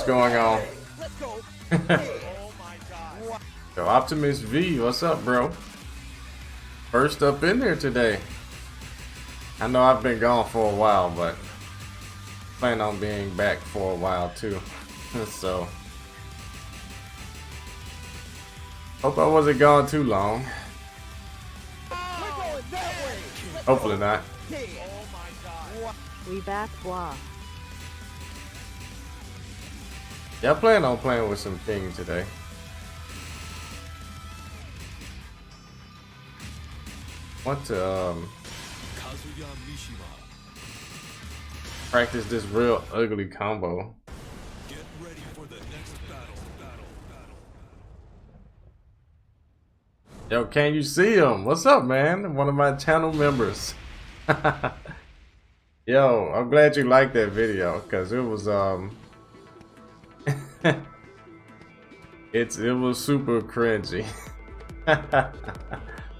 going on? Yo, Optimus V, what's up, bro? First up in here today. I know I've been gone for a while, but plan on being back for a while too. So hope I wasn't gone too long. Hopefully not. We back, wah. Yeah, I plan on playing with some King today. Want to practice this real ugly combo. Get ready for the next battle. Yo, can you see him? What's up, man? One of my channel members. Yo, I'm glad you liked that video, cause it was it was super cringy.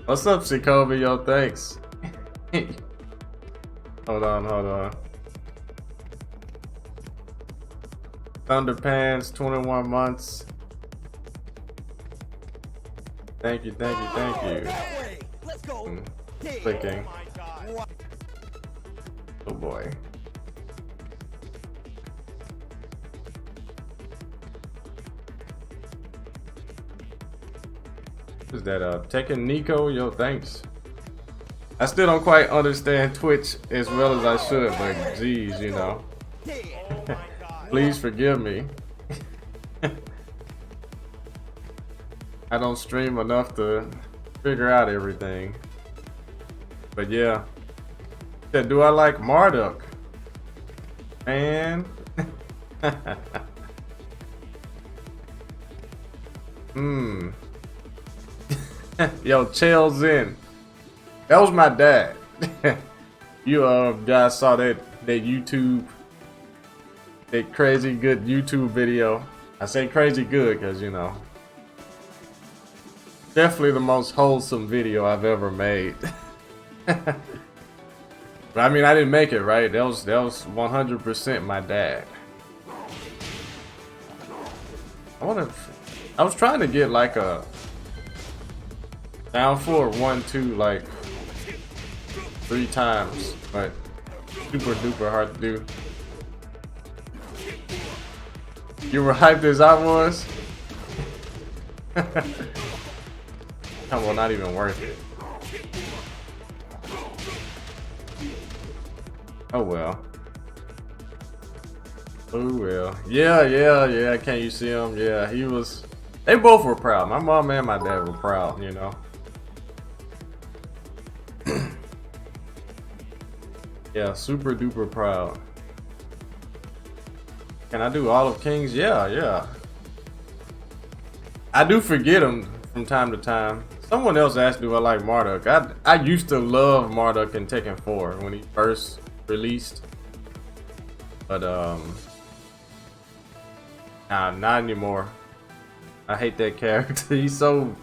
What's up, Jacoby? Yo, thanks. Hold on. Thunderpants, 21 months. Thank you. Clicking. Oh boy. Who's that? Tekken Nico? Yo, thanks. I still don't quite understand Twitch as well as I should, but geez, you know. Please forgive me. I don't stream enough to figure out everything. But yeah. Do I like Marduk? Man. Yo, Chell's in. That was my dad. You guys saw that YouTube, that crazy good YouTube video. I say crazy good because, you know, definitely the most wholesome video I've ever made. But I mean, I didn't make it, right? That was 100% my dad. I was trying to get like a down for 1-2 like 3 times, but super duper hard to do. You were hyped as I was? Well, not even worth it. Oh well. Oh well. Yeah. Can't you see him? Yeah, he was. They both were proud. My mom and my dad were proud, you know. Yeah, super duper proud. Can I do all of King's? Yeah. I do forget him from time to time. Someone else asked, do I like Marduk? I used to love Marduk in Tekken 4 when he first released. But nah, not anymore. I hate that character. He's so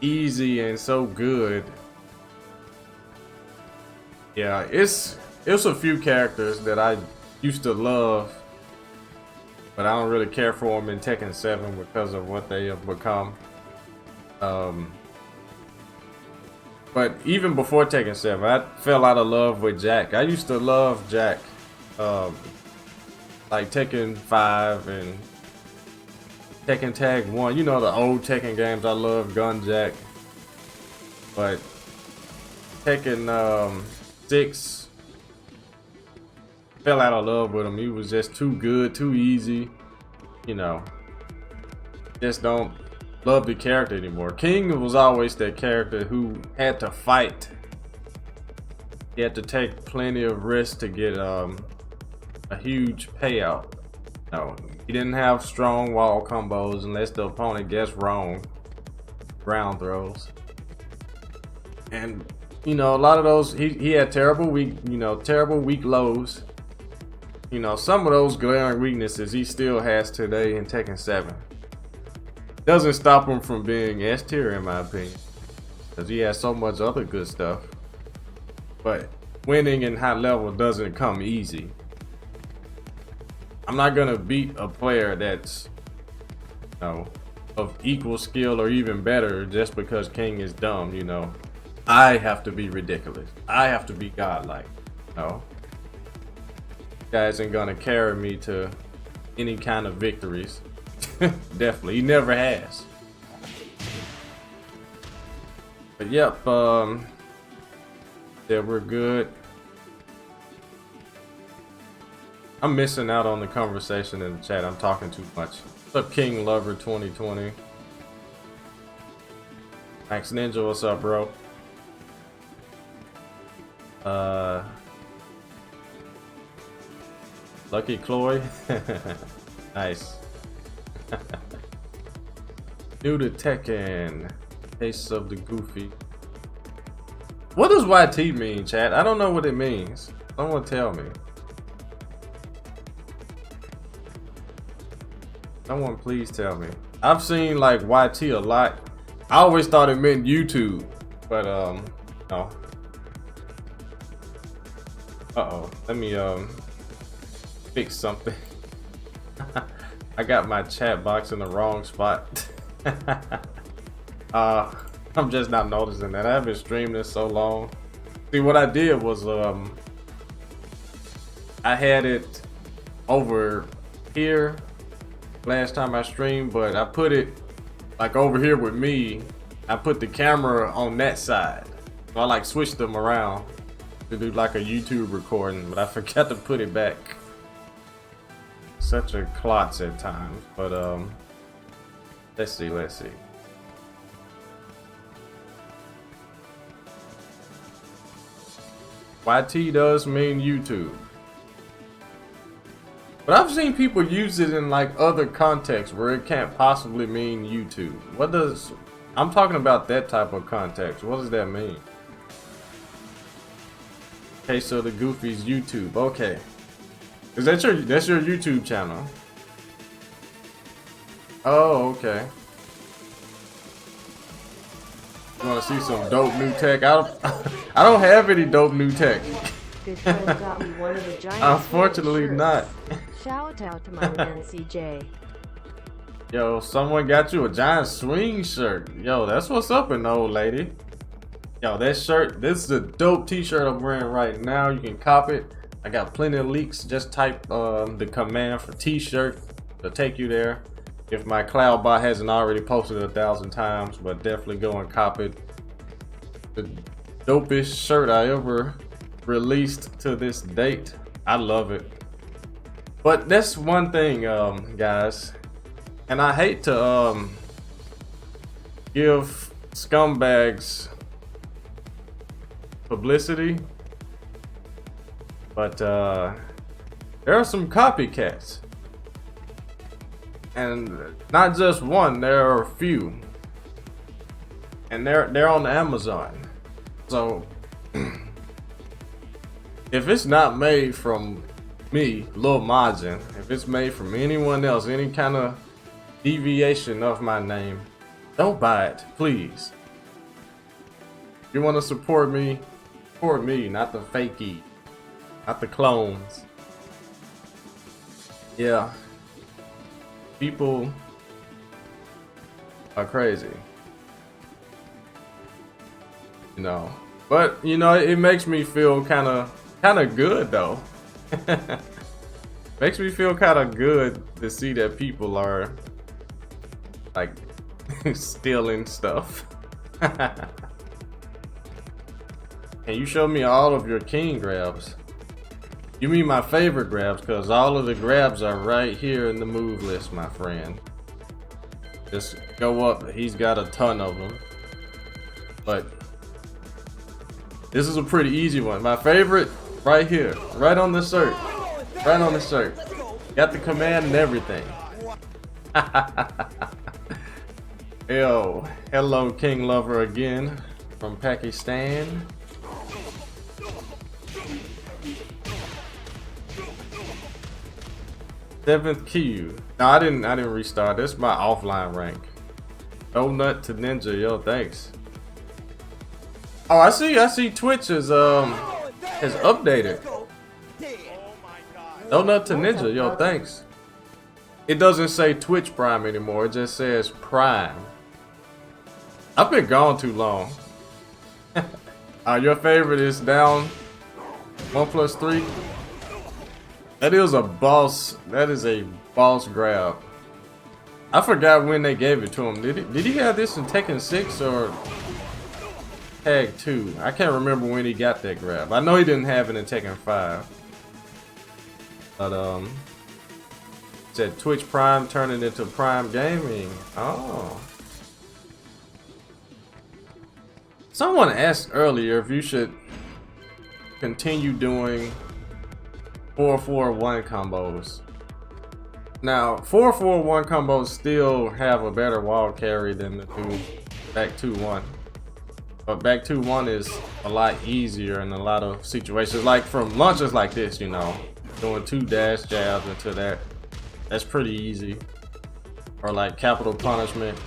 easy and so good. Yeah, it's a few characters that I used to love, but I don't really care for them in Tekken 7 because of what they have become. But even before Tekken 7, I fell out of love with Jack. I used to love Jack, like Tekken 5 and Tekken Tag 1. You know, the old Tekken games. I love Gun Jack. But Tekken 6, fell out of love with him. He was just too good, too easy. You know, just don't love the character anymore. King was always that character who had to fight. He had to take plenty of risks to get a huge payout. No, he didn't have strong wall combos unless the opponent guessed wrong. Ground throws. And you know, a lot of those he had terrible weak lows. You know, some of those glaring weaknesses he still has today in Tekken 7. Doesn't stop him from being S tier in my opinion, because he has so much other good stuff. But winning in high level doesn't come easy. I'm not gonna beat a player that's, you know, of equal skill or even better just because King is dumb, you know. I have to be ridiculous. I have to be godlike. No. Guys ain't gonna carry me to any kind of victories. Definitely. He never has. But yep, yeah, we're good. I'm missing out on the conversation in the chat. I'm talking too much. What's up, King Lover 2020? Max Ninja, what's up, bro? Lucky Chloe. Nice. New to Tekken. Taste of the Goofy. What does YT mean, chat? I don't know what it means. Someone tell me. Someone please tell me. I've seen like YT a lot. I always thought it meant YouTube, but no. Uh-oh. Let me fix something. I got my chat box in the wrong spot. I'm just not noticing that. I haven't streamed this so long. See, what I did was I had it over here last time I streamed, but I put it like over here with me. I put the camera on that side. So I like switched them around to do like a YouTube recording, but I forgot to put it back. Such a klutz at times, but let's see. YT does mean YouTube. But I've seen people use it in like other contexts where it can't possibly mean YouTube. What does... I'm talking about that type of context. What does that mean? Okay, so the Goofy's YouTube. Okay. Is that that's your YouTube channel? Oh, okay. You want to see some dope new tech? I don't have any dope new tech. Good friend got me one of the giant Unfortunately shirts. not. Shout out to my man CJ. Yo, someone got you a giant swing shirt. Yo, that's what's up, an old lady. Yo, that shirt, this is a dope t-shirt I'm wearing right now. You can cop it. I got plenty of leaks. Just type the command for t-shirt to take you there. If my cloud bot hasn't already posted it 1,000 times, but definitely go and cop it. The dopest shirt I ever released to this date. I love it. But that's one thing, guys, and I hate to give scumbags publicity, but there are some copycats. And not just one, there are a few, and they're on Amazon. So if it's not made from me, Lil Majin, if it's made from anyone else, any kind of deviation of my name, don't buy it, please. If you want to support me, not the fakey, not the clones. Yeah. People are crazy, you know, but you know, it makes me feel kind of good though. Makes me feel kind of good to see that people are like stealing stuff. Can you show me all of your king grabs? You mean my favorite grabs, because all of the grabs are right here in the move list, my friend. Just go up. He's got a ton of them. But this is a pretty easy one. My favorite, right here. Right on the shirt. Right on the shirt. Got the command and everything. Yo, hello King Lover again from Pakistan. Seventh Q. No, I didn't restart. That's my offline rank. No nut to ninja, yo, thanks. Oh, I see Twitch is has updated. Donut to Ninja, yo, thanks. It doesn't say Twitch Prime anymore, it just says Prime. I've been gone too long. Your favorite is down 1+3. That is a boss. That is a boss grab. I forgot when they gave it to him. Did he have this in Tekken 6 or Tag 2? I can't remember when he got that grab. I know he didn't have it in Tekken 5. But said Twitch Prime turning into Prime Gaming. Oh. Someone asked earlier if you should continue doing 4-4-1 combos. Now, 4-4-1 combos still have a better wall carry than the back 2-1. But back 2-1 is a lot easier in a lot of situations. Like from launches like this, you know, doing 2 dash jabs into that. That's pretty easy. Or like capital punishment.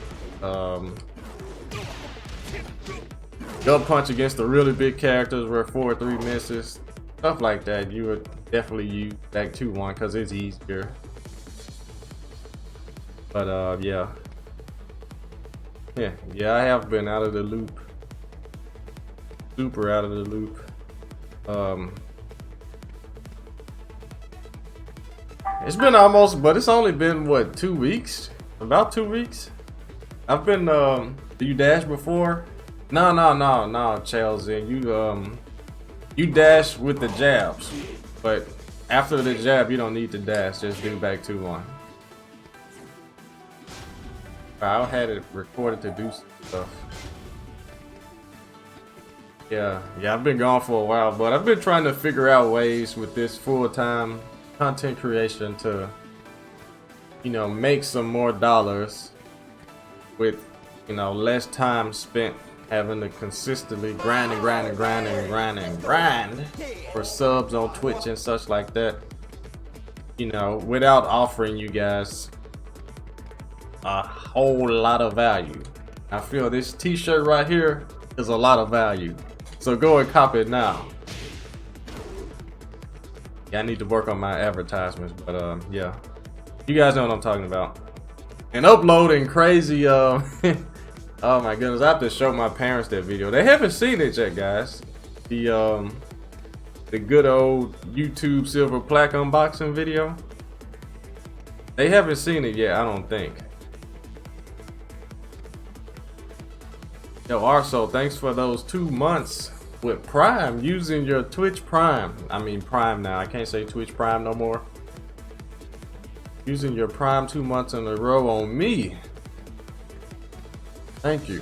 Gut punch against the really big characters where 4-3 misses. Stuff like that, you would definitely use back 2-1 because it's easier. But yeah, I have been out of the loop, super out of the loop. It's been almost, but it's only been what, 2 weeks? About 2 weeks. I've been do you dash before? No, Chelsea. You dash with the jabs, but after the jab, you don't need to dash. Just do back 2-1. I had it recorded to do stuff. Yeah, I've been gone for a while, but I've been trying to figure out ways with this full-time content creation to, you know, make some more dollars with, you know, less time spent having to consistently grind for subs on Twitch and such like that, you know, without offering you guys a whole lot of value. I feel this t-shirt right here is a lot of value, so go and cop it now. Yeah, I need to work on my advertisements, but yeah, you guys know what I'm talking about. And uploading crazy oh my goodness, I have to show my parents that video. They haven't seen it yet, guys. The good old YouTube silver plaque unboxing video. They haven't seen it yet, I don't think. Yo, Arso, thanks for those 2 months with Prime, using your Twitch Prime. I mean Prime now, I can't say Twitch Prime no more. Using your Prime 2 months in a row on me. Thank you.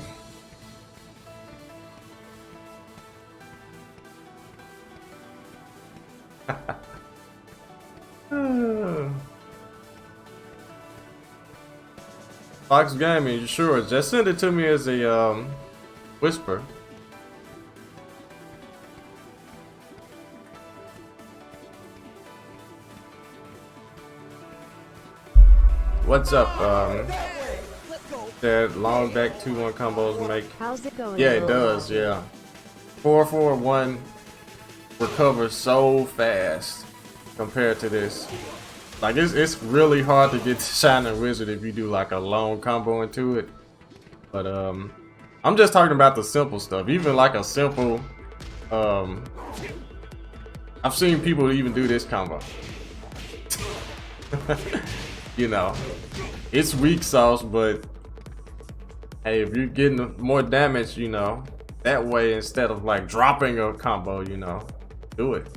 Fox Gaming, sure. Just send it to me as a whisper. What's up? That long back 2-1 combos make. How's it going? Yeah, it does. Yeah, 4-4-1 recovers so fast compared to this. Like it's really hard to get to Shining Wizard if you do like a long combo into it. But I'm just talking about the simple stuff. Even like a simple, I've seen people even do this combo. You know, it's weak sauce, but hey, if you're getting more damage, you know, that way instead of like dropping a combo, you know, do it.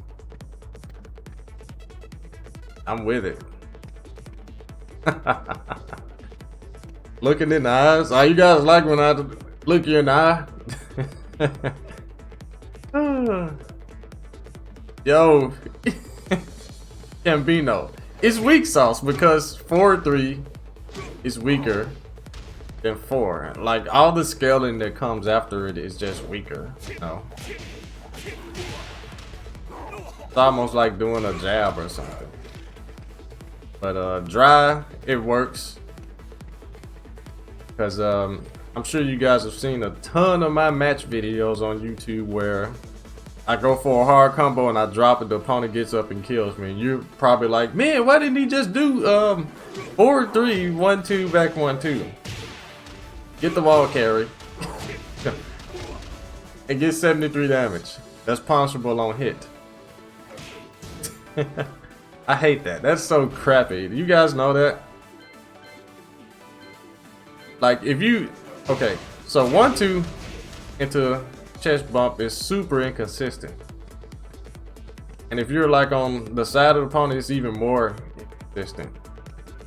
I'm with it. Looking in the eyes. Oh, you guys like when I look you in the eye? Yo, Gambino. It's weak sauce because 4-3 is weaker than 4. Like all the scaling that comes after it is just weaker, you know. It's almost like doing a jab or something. But dry, it works. Because I'm sure you guys have seen a ton of my match videos on YouTube where I go for a hard combo and I drop it, the opponent gets up and kills me. You're probably like, man, why didn't he just do forward 3, 1, 2, back 1, 2? Get the wall carry. And get 73 damage. That's punishable on hit. I hate that. That's so crappy. You guys know that? Like if you, okay, so 1, 2 into chest bump is super inconsistent. And if you're like on the side of the opponent, it's even more inconsistent.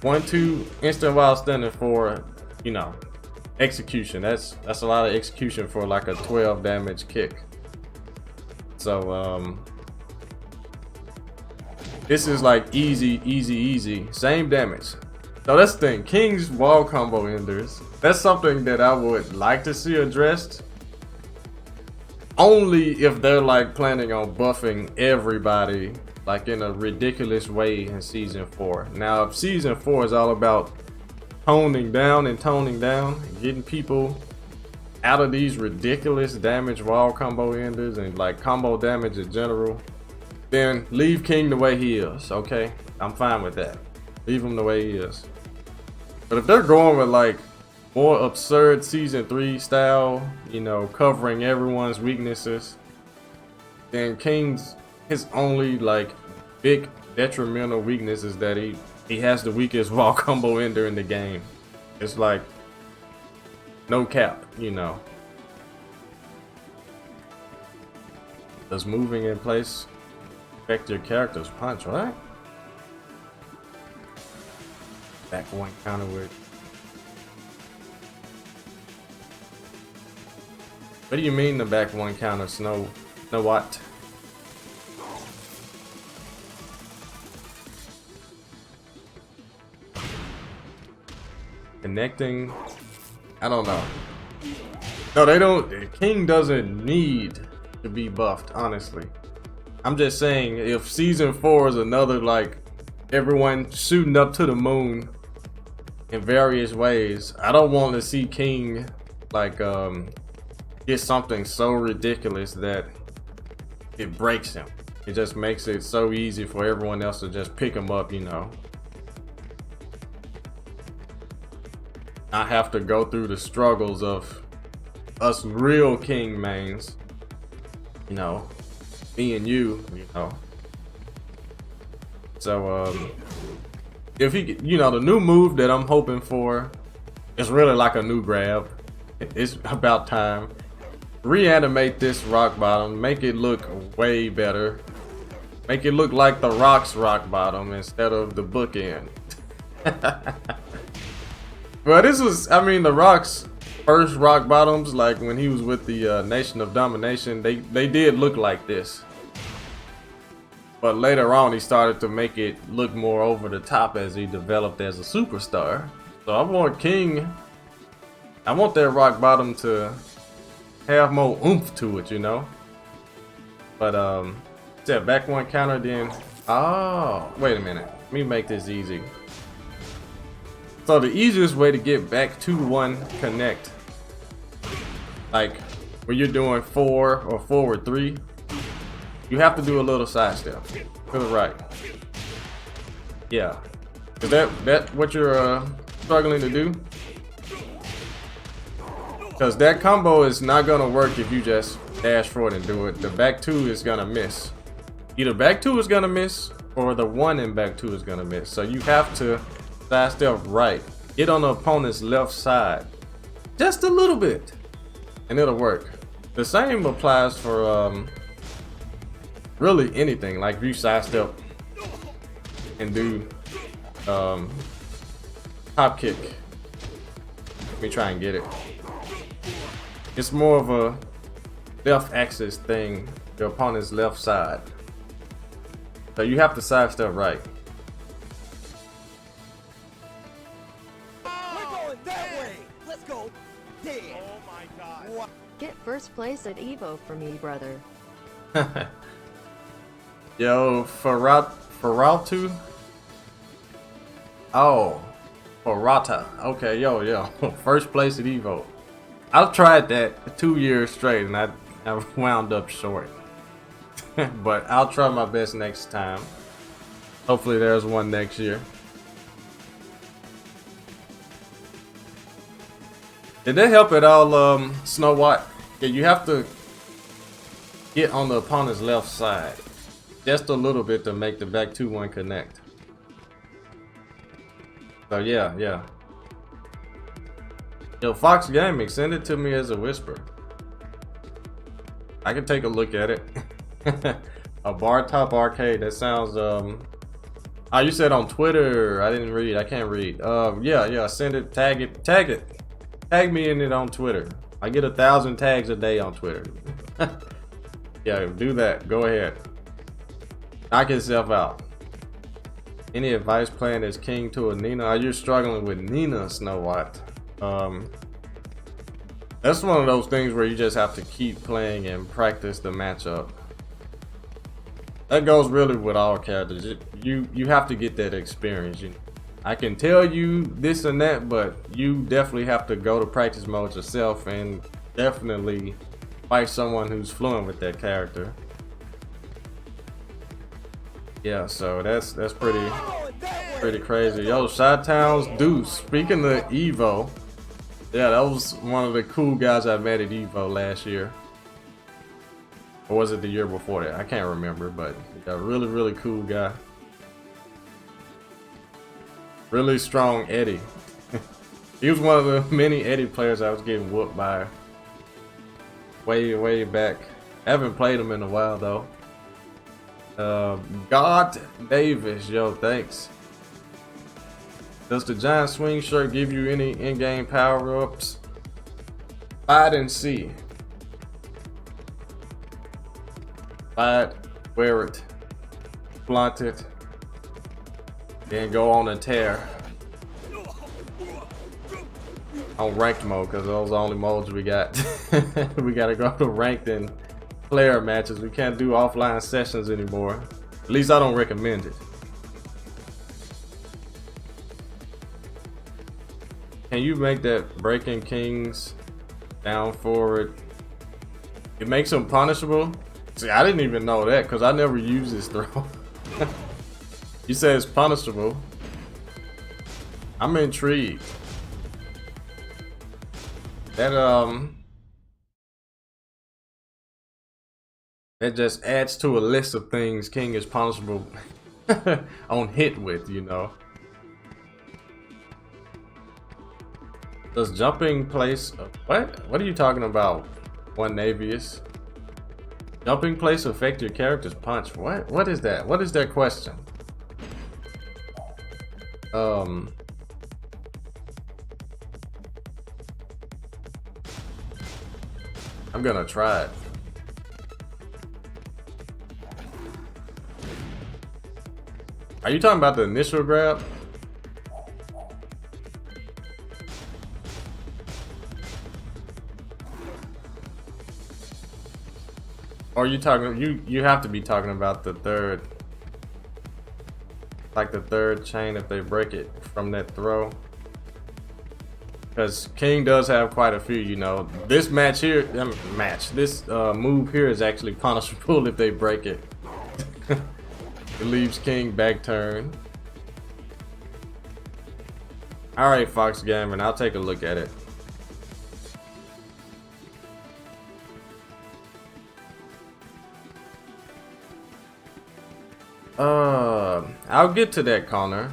1, 2 instant while standing for, you know, execution. That's a lot of execution for like a 12 damage kick. So this is like easy, same damage. So that's the thing, King's wall combo enders, that's something that I would like to see addressed. Only if they're like planning on buffing everybody like in a ridiculous way in season 4. Now if season 4 is all about toning down, getting people out of these ridiculous damage wall combo enders and like combo damage in general, then leave King the way he is, okay? I'm fine with that. Leave him the way he is. But if they're going with like more absurd season 3 style, you know, covering everyone's weaknesses, then King's, his only like big detrimental weakness is that he has the weakest wall combo ender in the game. It's like no cap, you know. Does moving in place affect your character's punch, right? Back 1 counter with. What do you mean the back 1 counter, Snow what? Connecting, I don't know. No, they don't. King doesn't need to be buffed, honestly. I'm just saying, if season 4 is another like everyone shooting up to the moon in various ways, I don't want to see King like get something so ridiculous that it breaks him. It just makes it so easy for everyone else to just pick him up, you know. I have to go through the struggles of us real King mains, you know, me and you know. So if he, you know, the new move that I'm hoping for is really like a new grab. It's about time. Reanimate this rock bottom, make it look way better. Make it look like the Rock's rock bottom instead of the bookend. Well, this was, I mean, the Rock's first rock bottoms, like when he was with the Nation of Domination, they did look like this. But later on, he started to make it look more over the top as he developed as a superstar. So I want King, I want that rock bottom to have more oomph to it, you know. But yeah, back 1 counter, then. Oh, wait a minute. Let me make this easy. So the easiest way to get back to 1 connect, like when you're doing 4 or forward 3, you have to do a little side step to the right. Yeah, is that what you're struggling to do? Because that combo is not gonna work if you just dash forward and do it. The back 2 is gonna miss. Either back 2 is gonna miss or the 1 in back 2 is gonna miss. So you have to side step right, get on the opponent's left side just a little bit and it'll work. The same applies for really anything. Like if you sidestep and do top kick, let me try and get it. It's more of a left axis thing, your opponent's left side, so you have to sidestep right. Get first place at Evo for me, brother. Yo, Ferratu? Oh, Ferrata. Okay, yo. First place at Evo. I've tried that 2 years straight and I wound up short. but I'll try my best next time. Hopefully there's one next year. Did that help at all, Snow White? Yeah, you have to get on the opponent's left side just a little bit to make the back 2-1 connect. So yeah. Yo, Fox Gaming, send it to me as a whisper. I can take a look at it. A bar top arcade. That sounds oh, you said on Twitter. I didn't read. I can't read. Yeah. Send it. Tag it. Tag me in it on Twitter. I get 1,000 tags a day on Twitter. Yeah, do that. Go ahead. Knock yourself out. Any advice playing as King to a Nina? Are you struggling with Nina, Snow White? That's one of those things where you just have to keep playing and practice the matchup. That goes really with all characters. You have to get that experience. I can tell you this and that, but you definitely have to go to practice mode yourself and definitely fight someone who's fluent with that character. Yeah, so that's pretty crazy. Yo, Chi-Town's Deuce. Speaking of Evo, yeah, that was one of the cool guys I met at Evo last year. Or was it the year before that? I can't remember, but a really cool guy. Really strong Eddie. He was one of the many Eddie players I was getting whooped by way back. I haven't played him in a while though. God Davis, yo, thanks. Does the giant swing shirt give you any in-game power-ups? Fight and see. Fight, wear it, flaunt it, then go on a tear on ranked mode, because those are the only modes we got. We gotta go to ranked and player matches. We can't do offline sessions anymore. At least I don't recommend it. Can you make that breaking kings down forward? It makes them punishable. See, I didn't even know that because I never use this throw. You said it's punishable. I'm intrigued. That that just adds to a list of things King is punishable on hit with, you know. Does jumping place what are you talking about, One Navius? Jumping place affect your character's punch? What is that? What is that question? I'm gonna try it. Are you talking about the initial grab? Or are you talking, you have to be talking about the third, like the third chain if they break it from that throw. Because King does have quite a few, you know. This match here, this move here is actually punishable if they break it. It leaves King back turn. Alright, Fox Gaming, I'll take a look at it. I'll get to that, Connor.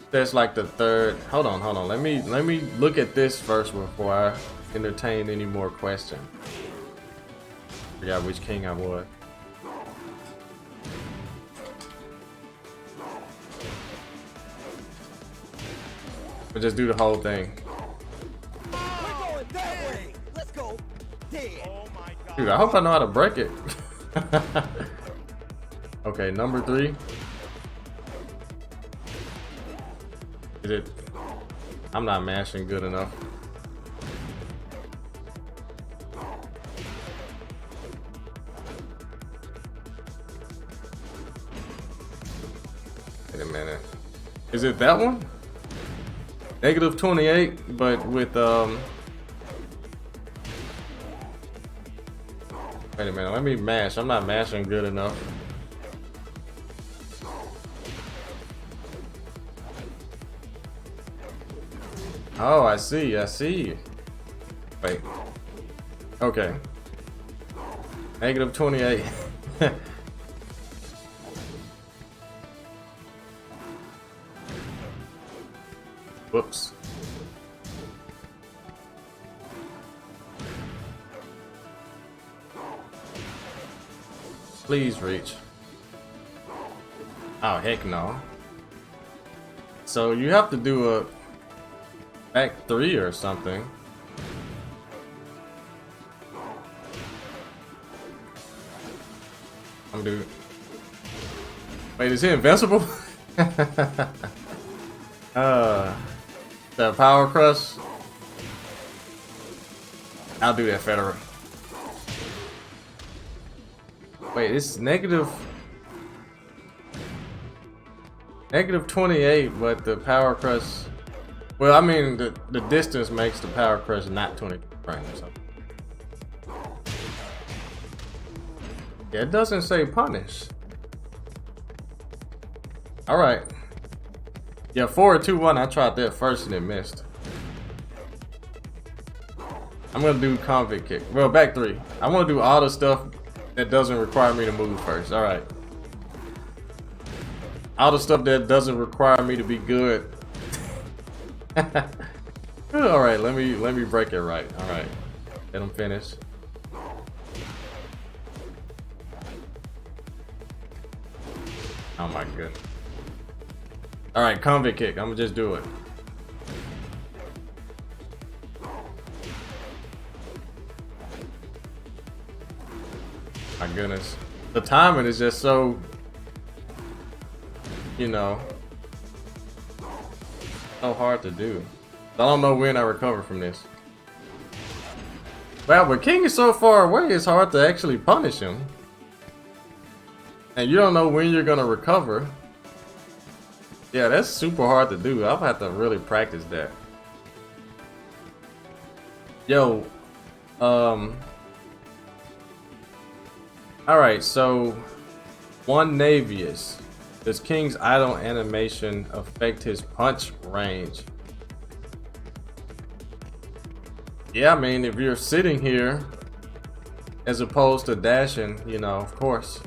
That's like the third. Hold on. Let me look at this first before I entertain any more questions. Forgot which king I was. We'll just do the whole thing. Dude, I hope I know how to break it. Okay, number 3. Is it? I'm not mashing good enough. Wait a minute. Is it that one? Negative 28, but with Wait a minute, let me mash. I'm not mashing good enough. Oh, I see, I see. Wait. Okay. Negative 28. Whoops. Please reach. Oh, heck no. So you have to do a back 3 or something. I'm gonna do. Wait, is he invincible? The power crush. I'll do that, Federer. Wait, it's negative 28, but the power crush. Well, I mean, the distance makes the power crush not 20 frames. So. Yeah, it doesn't say punish. All right. Yeah, 4-2-1. I tried that first and it missed. I'm gonna do convict kick. Well, back 3. I want to do all the stuff that doesn't require me to move first. All right. All the stuff that doesn't require me to be good. All right, let me break it right. All right, let him finish. Oh my goodness. All right, convict kick. I'm gonna just do it. My goodness, the timing is just so, you know, so hard to do. I don't know when I recover from this. Wow, but King is so far away, it's hard to actually punish him. And you don't know when you're gonna recover. Yeah, that's super hard to do. I'll have to really practice that. Yo, alright, so one Navius. Does King's idle animation affect his punch range? Yeah, I mean, if you're sitting here as opposed to dashing, you know, of course.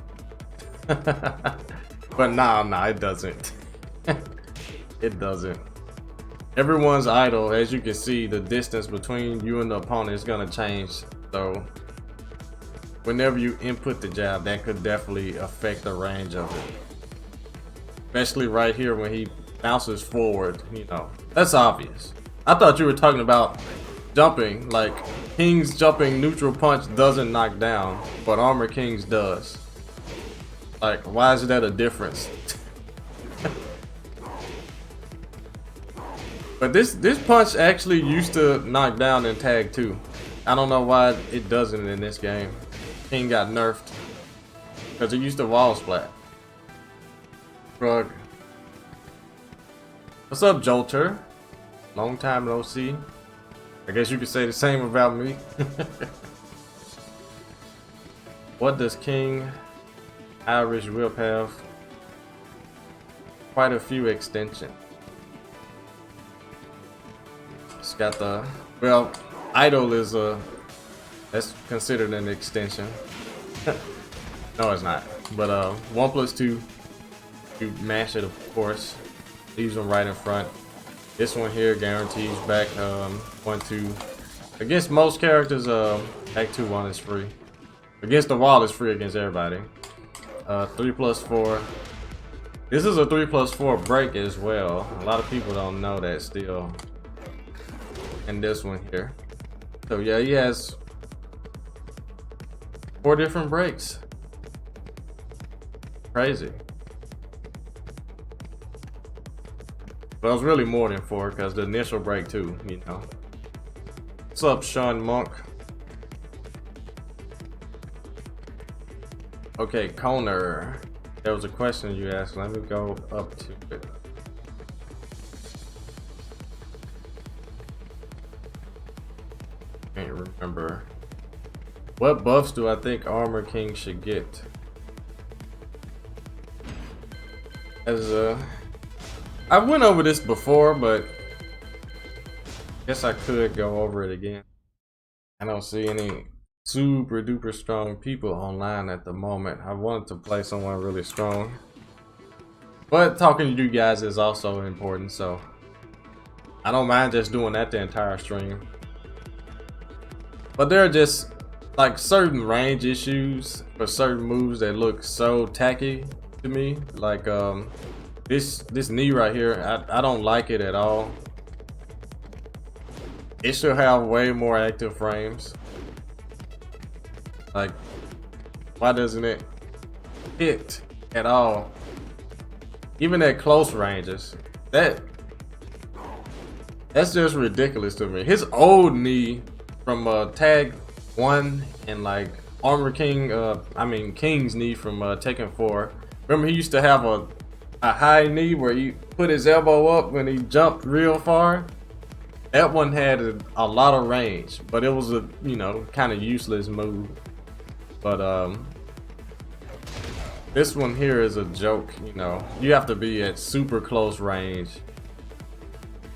But nah, it doesn't. It doesn't. Everyone's idle, as you can see, the distance between you and the opponent is gonna change. So whenever you input the jab, that could definitely affect the range of it. Especially right here when he bounces forward, you know. That's obvious. I thought you were talking about jumping, like King's jumping neutral punch doesn't knock down, but Armor King's does. Like, why is that a difference? But this punch actually used to knock down in tag 2. I don't know why it doesn't in this game. King got nerfed because it used to wall splat. Shrug. What's up, Jolter? Long time no see. I guess you could say the same about me. What does King Irish Whip have? Quite a few extensions. It's got the, well, idle is that's considered an extension. No, it's not. But 1+2, you mash it, of course. Leaves them right in front. This one here guarantees back 1-2. Against most characters, back 2-1 is free. Against the wall is free against everybody. 3+4. This is a 3+4 break as well. A lot of people don't know that still. And this one here. So yeah, he has 4 different breaks. Crazy. But it was really more than 4 because the initial break too, you know. What's up, Sean Monk? Okay, Koner. There was a question you asked. Let me go up to it. Can't remember. What buffs do I think Armor King should get? As I went over this before, but guess I could go over it again. I don't see any super duper strong people online at the moment. I wanted to play someone really strong, but talking to you guys is also important, so I don't mind just doing that the entire stream. But there are just like certain range issues for certain moves that look so tacky to me. Like this knee right here, I don't like it at all. It should have way more active frames. Like, why doesn't it hit at all? Even at close ranges. That's just ridiculous to me. His old knee from Tag 1 and like Armor King, King's knee from Tekken 4. Remember he used to have a high knee where he put his elbow up when he jumped real far? That one had a lot of range, but it was a, you know, kind of useless move. But this one here is a joke, you know. You have to be at super close range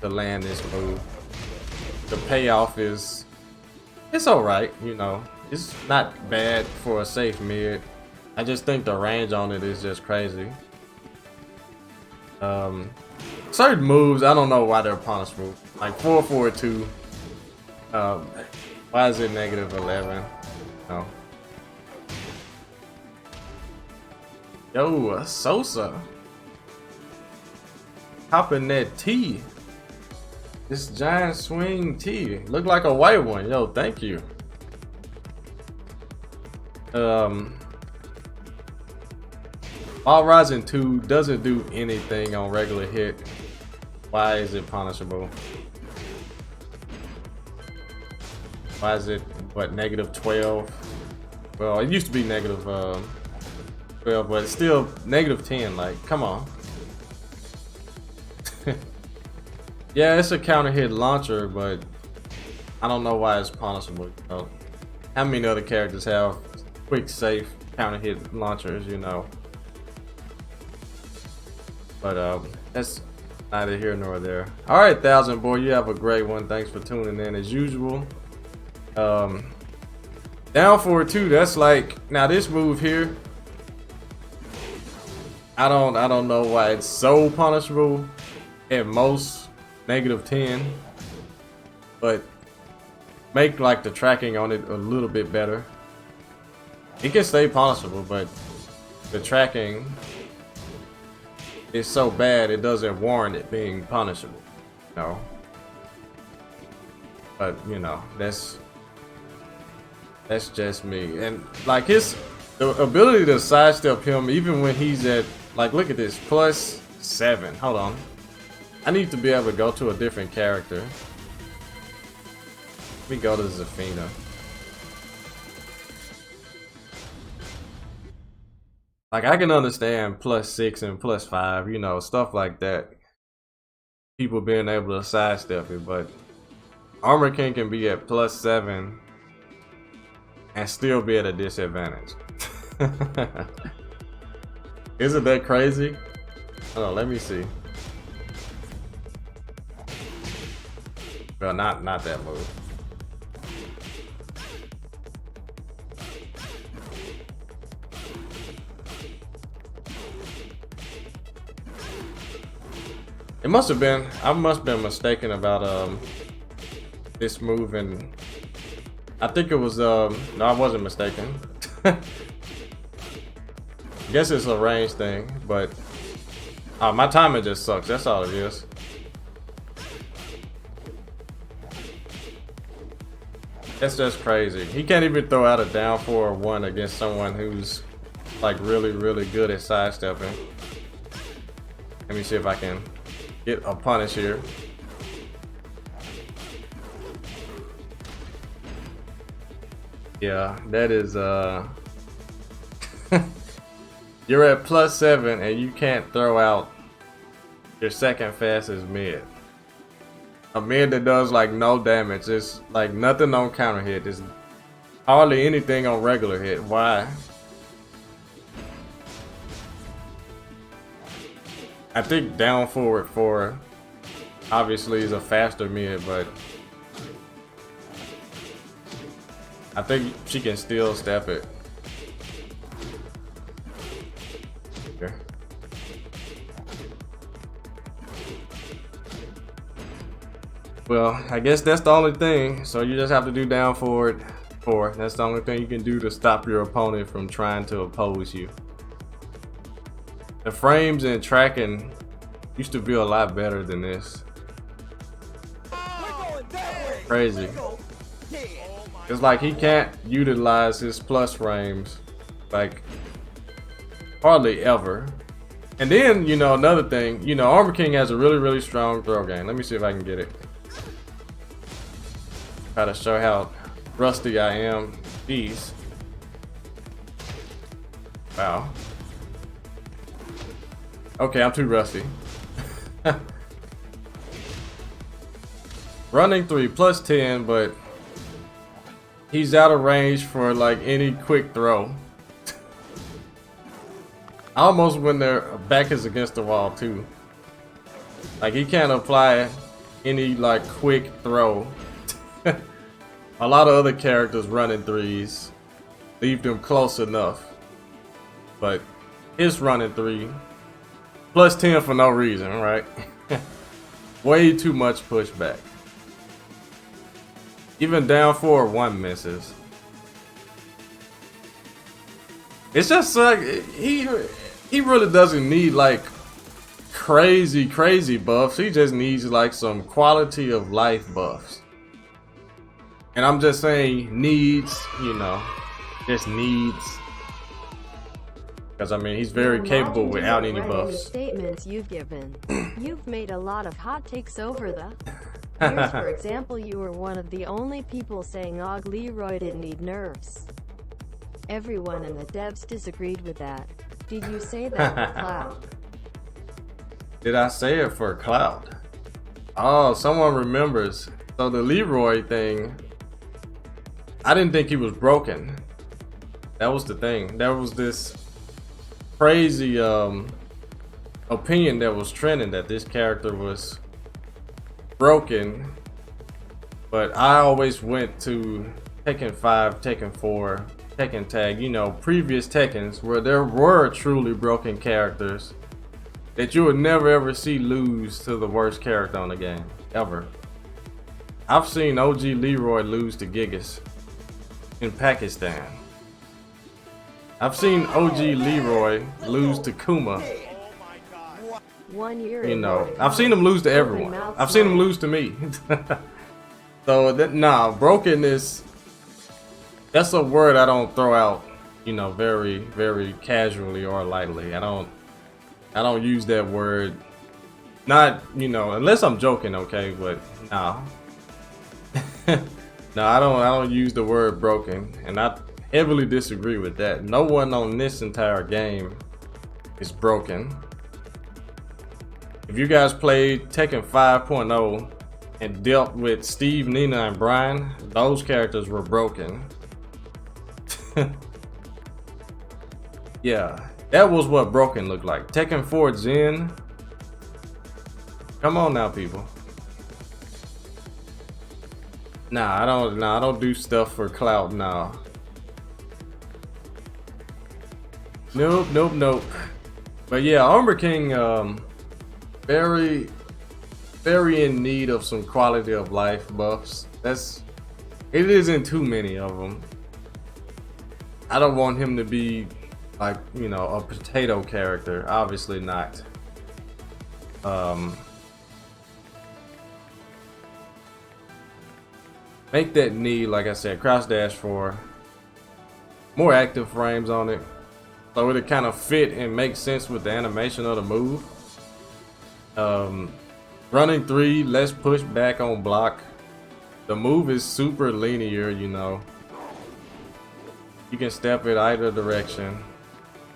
to land this move. The payoff is, it's alright, you know. It's not bad for a safe mid. I just think the range on it is just crazy. Certain moves, I don't know why they're punishable. Like 442. Why is it -11? No. Yo, Sosa. Hopping that T. This giant swing T. Look like a white one. Yo, thank you. All Rising 2 doesn't do anything on regular hit. Why is it punishable? Why is it, what, -12? Well, it used to be -12, but it's still -10. Like, come on. Yeah, it's a counter hit launcher, but I don't know why it's punishable. You know? How many other characters have quick, safe counter hit launchers, you know? But that's neither here nor there. All right, 1000 boy, you have a great one. Thanks for tuning in as usual. Down forward 2. That's like, now this move here, I don't know why it's so punishable. At most -10, but make like the tracking on it a little bit better. It can stay punishable, but the tracking is so bad it doesn't warrant it being punishable, you know. But you know, that's just me. And like the ability to sidestep him even when he's at, like, look at this, +7. Hold on, I need to be able to go to a different character. Let me go to Zafina. Like, I can understand +6 and +5, you know, stuff like that. People being able to sidestep it, but Armor King can be at +7 and still be at a disadvantage. Isn't that crazy? Hold on, let me see. Well, not that move. It must have been, I must have been mistaken about this move, and I think it was no, I wasn't mistaken. I guess it's a range thing, but my timing just sucks. That's all it is. That's just crazy. He can't even throw out a down 4-1 against someone who's like really good at sidestepping. Let me see if I can get a punish here. Yeah, that is you're at +7 and you can't throw out your second fastest mid. A mid that does like no damage. It's like nothing on counter hit. It's Hardly anything on regular hit. Why? I think down forward 4 obviously is a faster mid, but I think she can still step it. Okay. Well, I guess that's the only thing. So you just have to do down forward 4. That's the only thing you can do to stop your opponent from trying to oppose you. The frames and tracking used to be a lot better than this. Crazy. It's like he can't utilize his plus frames like hardly ever. And then, you know, another thing, you know, Armor King has a really strong throw game. Let me see if I can get it. Try to show how rusty I am. Jeez. Wow. Okay, I'm too rusty. Running 3 plus 10, but he's out of range for like any quick throw. Almost when their back is against the wall too. Like he can't apply any like quick throw. A lot of other characters running 3s leave them close enough, but his running 3 plus 10 for no reason, right? Way too much pushback. Even down 4-1 misses. It's just like he really doesn't need like crazy buffs. He just needs like some quality of life buffs. And I'm just saying needs, you know, just needs. Because I mean, he's very capable without any buffs. Statements you've given. You've made a lot of hot takes over the years. For example, you were one of the only people saying Og Leroy didn't need nerfs. Everyone in the devs disagreed with that. Did you say that for clout? Did I say it for clout? Oh, someone remembers. So the Leroy thing, I didn't think he was broken. That was the thing. There was this crazy opinion that was trending that this character was broken, but I always went to Tekken 5, Tekken 4, Tekken Tag, you know, previous Tekkens where there were truly broken characters that you would never ever see lose to the worst character on the game, ever. I've seen OG Leroy lose to Gigas in Pakistan. I've seen OG Leroy lose to Kuma. 1 year. You know, I've seen him lose to everyone. I've seen him lose to me. So that, nah, brokenness, that's a word I don't throw out, you know, very casually or lightly. I don't use that word. Not, you know, unless I'm joking, okay, but nah. No, I don't use the word broken, and I heavily disagree with that. No one on this entire game is broken. If you guys played Tekken 5.0 and dealt with Steve, Nina, and Brian, those characters were broken. Yeah, that was what broken looked like. Tekken 4 Zen. Come on now, people. Nah, I don't do stuff for clout now. Nope. But yeah, Armor King, very in need of some quality of life buffs. It isn't too many of them. I don't want him to be like, you know, a potato character. Obviously not. Make that knee, like I said, crouch dash for more active frames on it, so it'll kind of fit and make sense with the animation of the move. Running 3, less push back on block. The move is super linear, you know. You can step it either direction.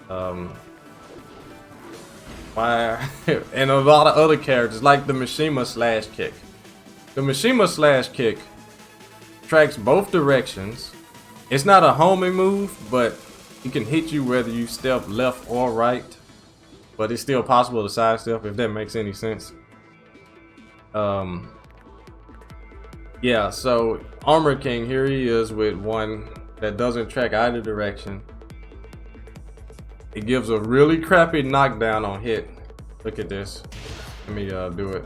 And a lot of other characters, like the Mishima slash kick. The Mishima slash kick tracks both directions It's not a homing move, but he can hit you whether you step left or right. But it's still possible to sidestep, if that makes any sense. Yeah, so Armor King, here he is with one that doesn't track either direction. It gives a really crappy knockdown on hit. Look at this. Let me do it.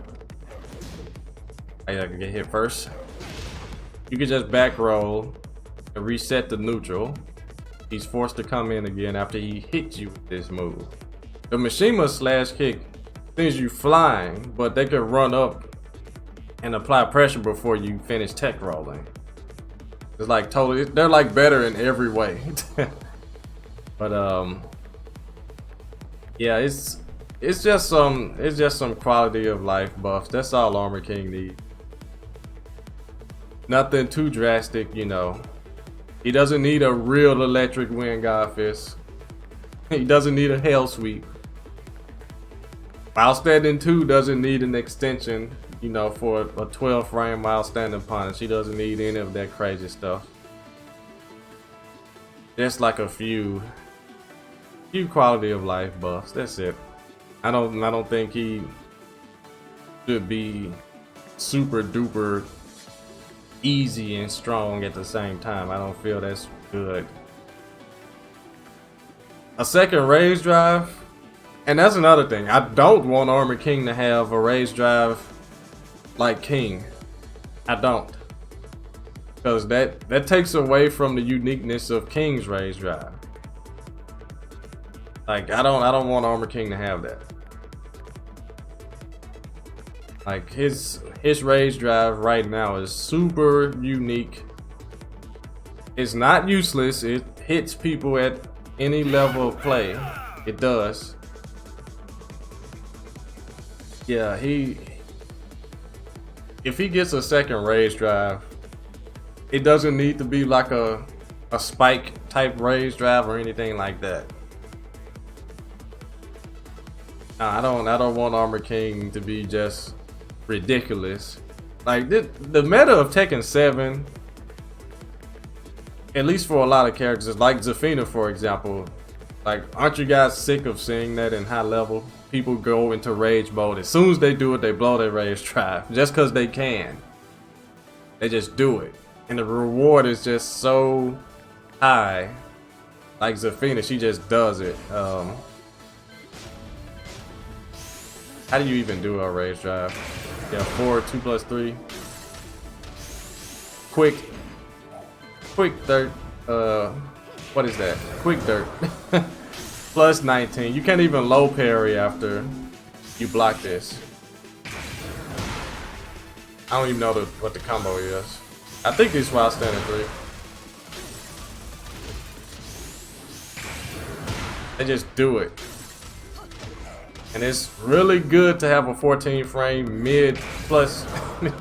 I can get hit first. You can just back roll and reset the neutral. He's forced to come in again after he hits you with this move. The Mishima slash kick sends you flying, but they can run up and apply pressure before you finish tech rolling. It's like totally, they're like better in every way. But yeah, it's just some quality of life buffs. That's all Armor King needs. Nothing too drastic, you know. He doesn't need a real electric wind god fist. He doesn't need a hell sweep. Outstanding 2 doesn't need an extension, you know, for a 12 frame outstanding punish. He doesn't need any of that crazy stuff. Just like a few quality of life buffs. That's it. I don't think he should be super duper easy and strong at the same time. I don't feel that's good. A second rage drive, and that's another thing. I don't want Armor King to have a rage drive like King. I don't, because that takes away from the uniqueness of King's rage drive. Like I don't want Armor King to have that. Like his rage drive right now is super unique. It's not useless. It hits people at any level of play. It does. Yeah, if he gets a second rage drive, it doesn't need to be like a spike type rage drive or anything like that. I don't want Armor King to be just ridiculous. Like the meta of Tekken 7, at least for a lot of characters, like Zafina for example, like aren't you guys sick of seeing that in high level? People go into rage mode. As soon as they do it, they blow their rage drive just because they can. They just do it, and the reward is just so high. Like Zafina, she just does it. How do you even do a rage drive? Yeah, 4, 2 plus 3. Quick dirt. What is that? Quick dirt. Plus 19. You can't even low parry after you block this. I don't even know what the combo is. I think it's while standing 3. They just do it. And it's really good to have a 14 frame mid plus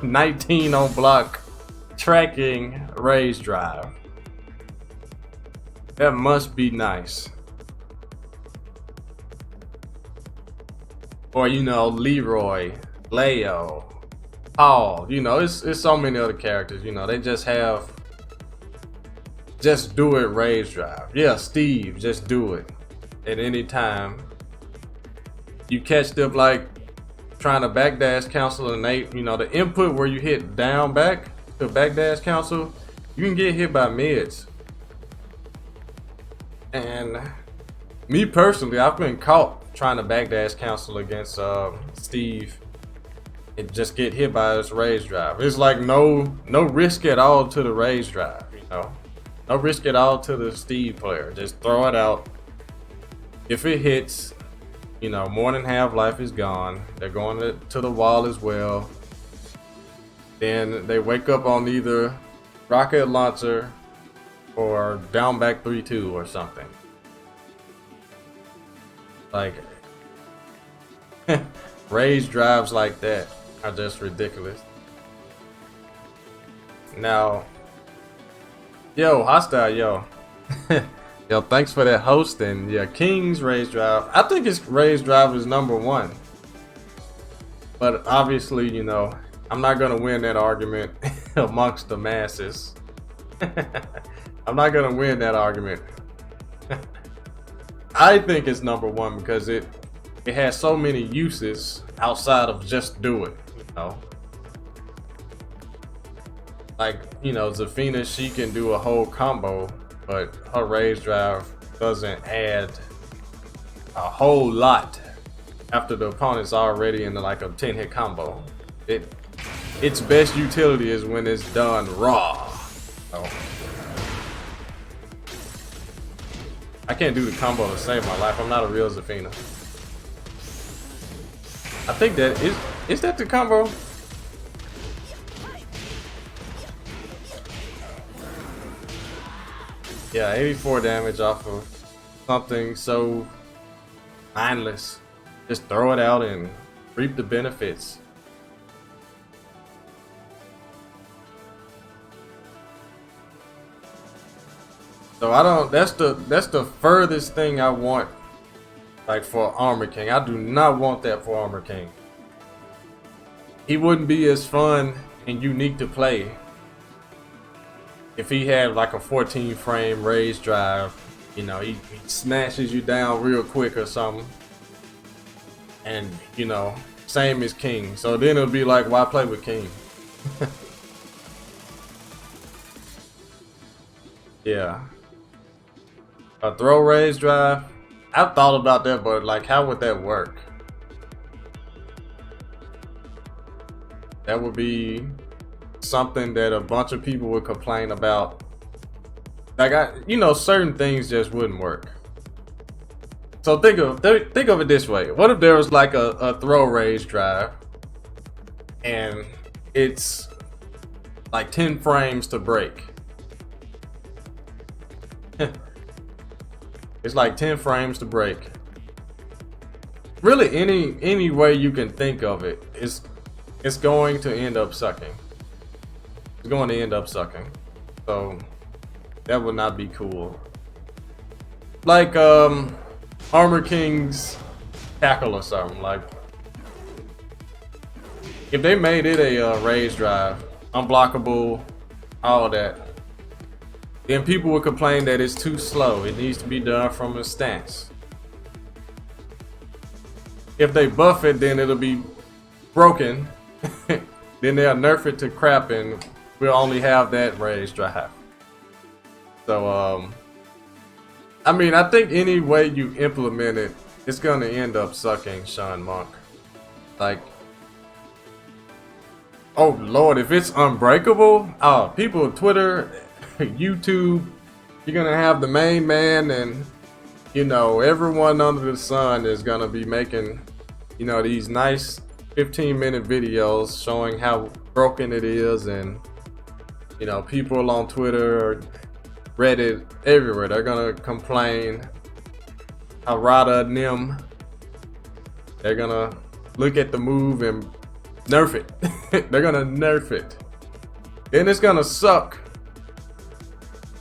19 on block tracking rage drive. That must be nice. Or you know, Leroy, Leo, Paul, you know, it's so many other characters, you know, they just have just do it rage drive. Yeah, Steve, just do it at any time. You catch them like trying to backdash cancel, and they, you know, the input where you hit down back to backdash cancel, you can get hit by mids. And me personally, I've been caught trying to backdash cancel against Steve and just get hit by his rage drive. It's like no risk at all to the rage drive, you know, no risk at all to the Steve player. Just throw it out. If it hits, you know, more than half life is gone. They're going to the wall as well. Then they wake up on either rocket launcher or down back 3-2 or something. Like rage drives like that are just ridiculous. Now, yo, hostile, yo. Yo, thanks for that hosting. Yeah, King's rage drive. I think his rage drive is #1. But obviously, you know, I'm not gonna win that argument amongst the masses. I'm not gonna win that argument. I think it's number one because it has so many uses outside of just do it, you know. Like, you know, Zafina, she can do a whole combo, but her rage drive doesn't add a whole lot after the opponent's already in like a 10-hit combo. Its best utility is when it's done raw. So, I can't do the combo to save my life. I'm not a real Zafina. I think that is that the combo? Yeah, 84 damage off of something so mindless. Just throw it out and reap the benefits. So I don't. That's the furthest thing I want. Like for Armor King, I do not want that for Armor King. He wouldn't be as fun and unique to play if he had like a 14 frame rage drive. You know, he smashes you down real quick or something. And, you know, same as King. So then it'll be like, why play with King? Yeah. A throw rage drive? I've thought about that, but like, how would that work? That would be something that a bunch of people would complain about. Like, you know, certain things just wouldn't work. So think of it this way. What if there was like a throw rage drive and it's like 10 frames to break? It's like 10 frames to break. Really, any way you can think of it, it's going to end up sucking. It's going to end up sucking. So that would not be cool. Like Armor King's tackle or something. Like, if they made it a rage drive, unblockable, all that, then people would complain that it's too slow. It needs to be done from a stance. If they buff it, then it'll be broken. Then they'll nerf it to crap and we'll only have that rage drive. So, I mean, I think any way you implement it, it's gonna end up sucking, Sean Monk. Like, oh Lord, if it's unbreakable, people, Twitter, YouTube, you're gonna have the main man and, you know, everyone under the sun is gonna be making, you know, these nice 15-minute videos showing how broken it is, and, you know, people on Twitter, Reddit, everywhere, they're gonna complain. Harada Nim, they're gonna look at the move and nerf it. They're gonna nerf it. Then it's gonna suck.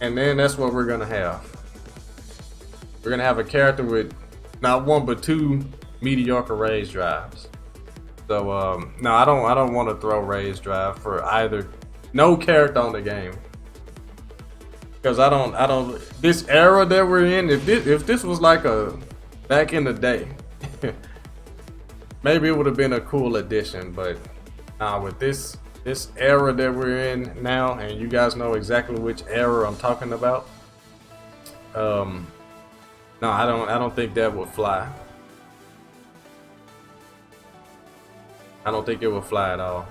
And then that's what we're gonna have. We're gonna have a character with not one but two mediocre rage drives. So no, I don't want to throw rage drive for either, no character on the game. Because I don't this era that we're in, if this was like a back in the day, maybe it would have been a cool addition, but with this era that we're in now, and you guys know exactly which era I'm talking about, no, I don't think that would fly. I don't think it would fly at all.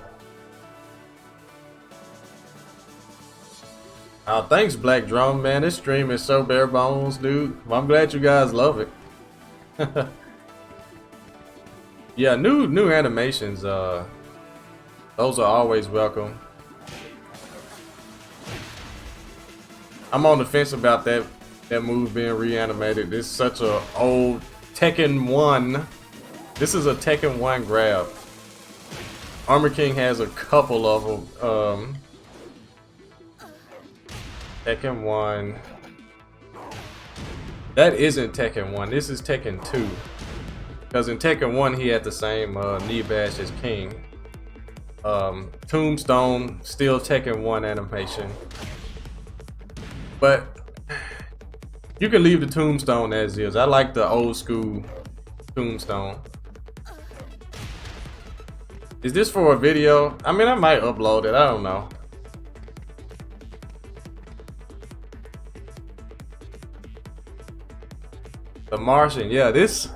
Thanks, Black Drum, man. This stream is so bare bones, dude. Well, I'm glad you guys love it. Yeah, new animations. Those are always welcome. I'm on the fence about that move being reanimated. This is such a old Tekken 1. This is a Tekken 1 grab. Armor King has a couple of them. Tekken 1. That isn't Tekken 1. This is Tekken 2. Because in Tekken 1 he had the same knee bash as King. Tombstone, still Tekken 1 animation. But you can leave the tombstone as is. I like the old school tombstone. Is this for a video? I mean, I might upload it. I don't know. The Martian, yeah, this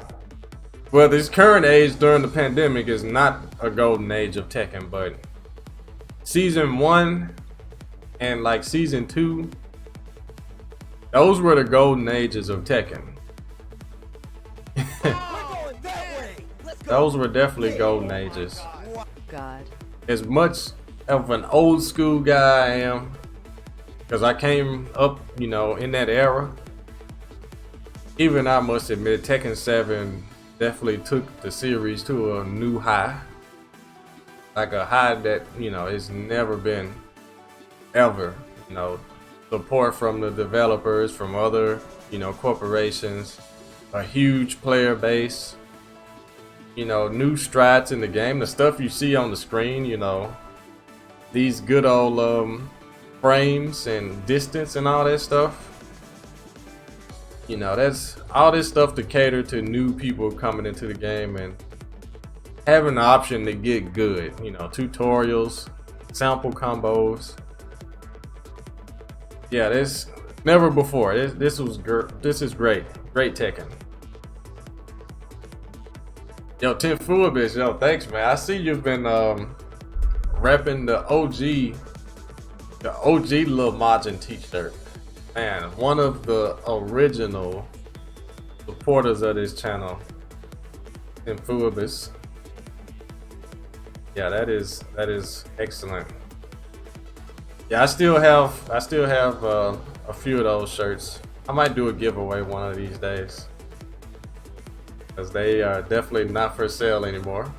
current age during the pandemic is not a golden age of Tekken, but season 1 and like season 2, those were the golden ages of Tekken. Those were definitely golden ages. God. As much of an old school guy I am, because I came up, you know, in that era. Even I must admit, Tekken 7 definitely took the series to a new high. Like a high that, you know, it's never been ever. You know, support from the developers, from other, you know, corporations, a huge player base, you know, new strides in the game, the stuff you see on the screen, you know, these good old frames and distance and all that stuff. You know, that's all this stuff to cater to new people coming into the game and having the option to get good, you know, tutorials, sample combos. Yeah, this never before. This is great. Great Tekken. Yo, Tim Fuabis, yo, thanks, man. I see you've been repping the OG Lil Majin t-shirt. Man, one of the original supporters of this channel, Tim Fuabis. Yeah, that is excellent. Yeah, I still have a few of those shirts. I might do a giveaway one of these days, because they are definitely not for sale anymore.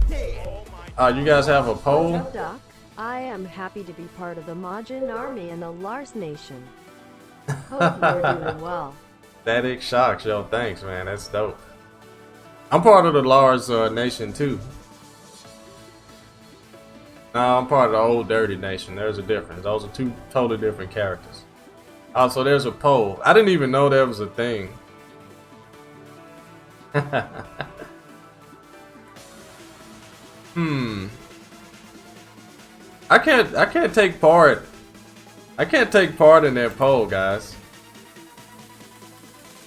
You guys have a poll? What's up, Doc? I am happy to be part of the Majin army and the Lars nation. Hope you're doing well. Static Shocks, yo, thanks, man. That's dope. I'm part of the Lars nation too. No, I'm part of the old Dirty Nation. There's a difference. Those are two totally different characters. Also, there's a poll. I didn't even know there was a thing. I can't take part. I can't take part in that poll, guys.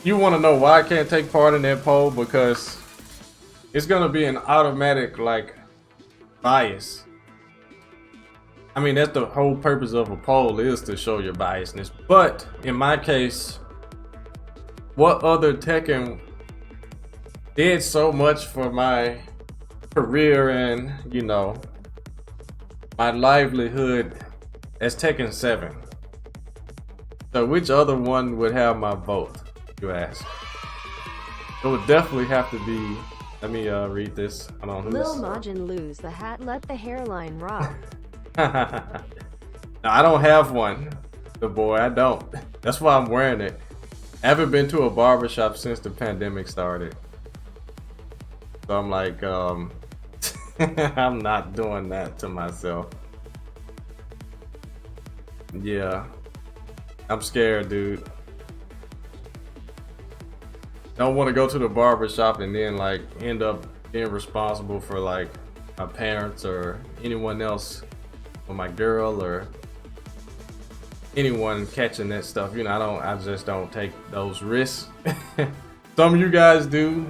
You want to know why I can't take part in that poll? Because it's gonna be an automatic like bias. I mean, that's the whole purpose of a poll, is to show your biasness. But in my case, what other Tekken did so much for my career and, you know, my livelihood as Tekken 7? So which other one would have my vote, you ask? It would definitely have to be, let me read this. Hold on, Lil Majin lose the hat, let the hairline rock. No, I don't have one. The boy, I don't. That's why I'm wearing it. I haven't been to a barbershop since the pandemic started. So I'm like, I'm not doing that to myself. Yeah. I'm scared, dude. Don't want to go to the barbershop and then like end up being responsible for like my parents or anyone else, or my girl or anyone catching that stuff. You know, I just don't take those risks. Some of you guys do.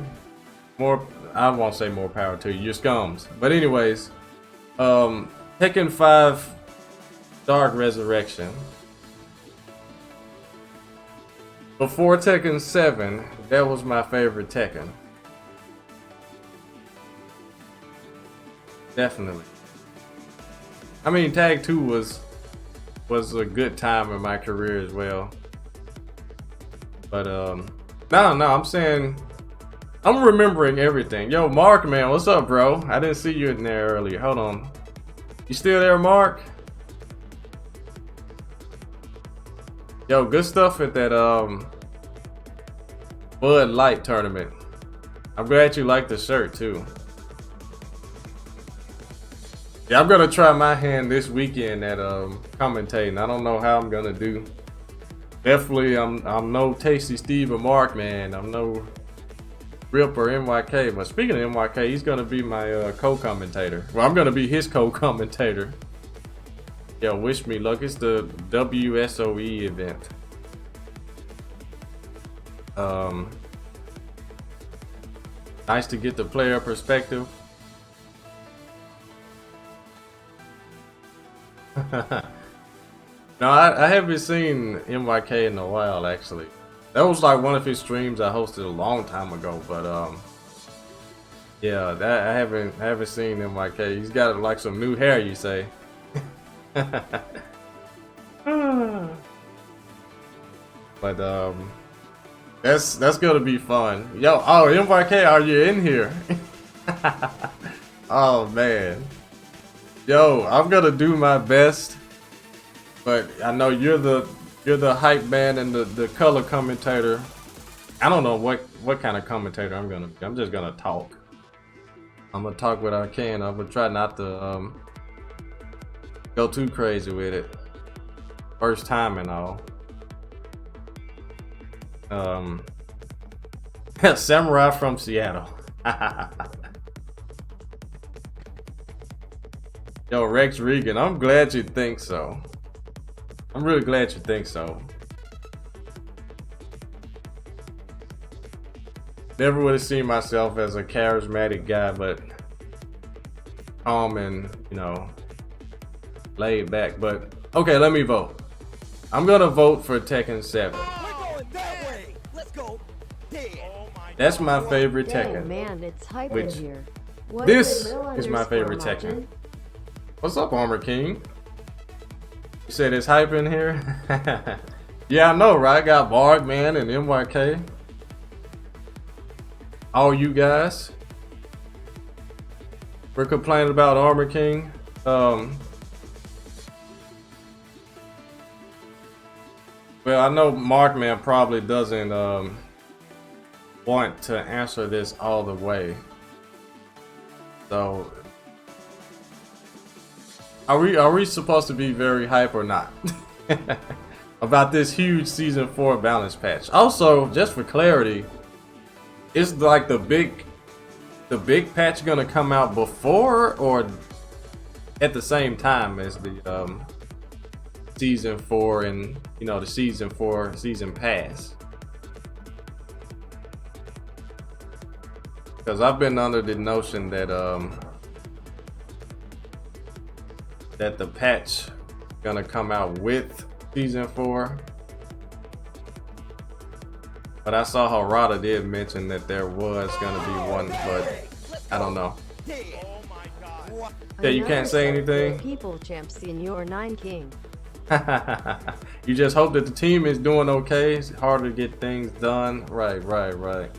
More, I won't say more power to you, you're scums. But anyways, Tekken 5 Dark Resurrection. Before Tekken 7, that was my favorite Tekken. Definitely. I mean, Tag 2 was a good time in my career as well. But no, I'm saying, I'm remembering everything. Yo, Mark, man, what's up, bro? I didn't see you in there earlier. Hold on. You still there, Mark? Yo, good stuff at that Bud Light tournament. I'm glad you liked the shirt too. Yeah, I'm gonna try my hand this weekend at commentating. I don't know how I'm gonna do. Definitely, I'm no Tasty Steve or Mark, man. I'm no Rip or NYK. But speaking of NYK, he's gonna be my co-commentator. Well, I'm gonna be his co-commentator. Yeah, wish me luck. It's the WSOE event. Nice to get the player perspective. No, I haven't seen NYK in a while, actually. That was like one of his streams I hosted a long time ago, but yeah, that I haven't seen NYK. He's got like some new hair, you say? But that's gonna be fun. Yo, oh NYK, are you in here? Oh man. Yo, I'm gonna do my best, but I know you're the hype man and the color commentator. I don't know what kind of commentator I'm gonna be. I'm just gonna talk. I'm gonna talk what I can. I'm gonna try not to go too crazy with it. First time and all. Samurai from Seattle. Yo, Rex Regan, I'm glad you think so. I'm really glad you think so. Never would have seen myself as a charismatic guy, but calm and, you know, laid back. But okay, let me vote. I'm gonna vote for Tekken 7. That's my favorite Tekken. Dang, man, it's hype in Which here. What this Lil is my favorite Majin? Tekken. What's up, Armor King? You said it's hype in here? Yeah, I know, right? Got Bard, man, and NYK. All you guys. We're complaining about Armor King. Well, I know Markman probably doesn't want to answer this all the way. So are we supposed to be very hype or not? About this huge season 4 balance patch. Also, just for clarity, is like the big patch gonna come out before or at the same time as the season 4 and, you know, the season 4 season pass? Because I've been under the notion that that the patch gonna come out with season 4. But I saw how Rada did mention that there was gonna be one, but I don't know. Yeah, you can't say anything. People champs in your 9 king. You just hope that the team is doing okay. It's hard to get things done. Right.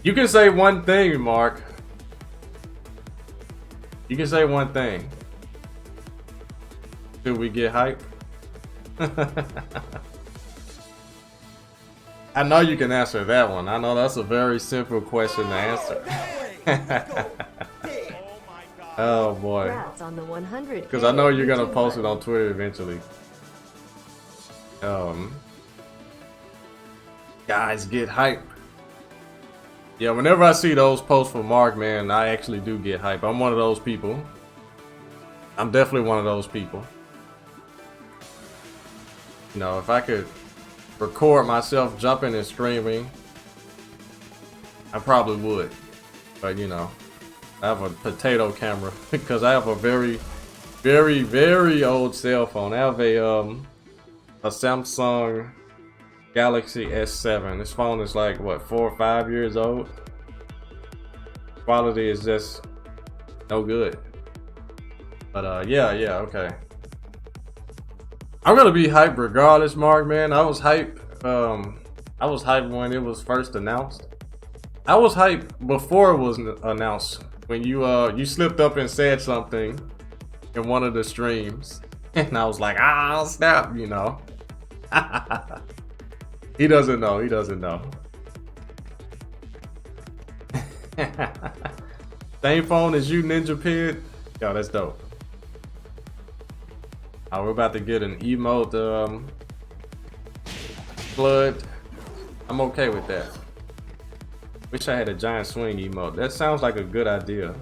You can say one thing, Mark. You can say one thing. Should we get hype? I know you can answer that one. I know that's a very simple question to answer. Oh boy. Congrats on the 100. Because I know you're gonna post it on Twitter eventually. Guys, get hype. Yeah, whenever I see those posts from Mark, man, I actually do get hype. I'm one of those people. I'm definitely one of those people. You know, if I could record myself jumping and screaming, I probably would. But you know, I have a potato camera because I have a very, very old cell phone. I have a Samsung Galaxy S7. This phone is like what, 4 or 5 years old. Quality is just no good. But yeah, okay. I'm gonna be hyped regardless, Mark, man. I was hyped when it was first announced. I was hyped before it was announced. When you slipped up and said something in one of the streams, and I was like, snap, you know. He doesn't know. Same phone as you, Ninja Pig. Yo, that's dope. We're about to get an emote flood. I'm okay with that. Wish I had a giant swing emote. That sounds like a good idea.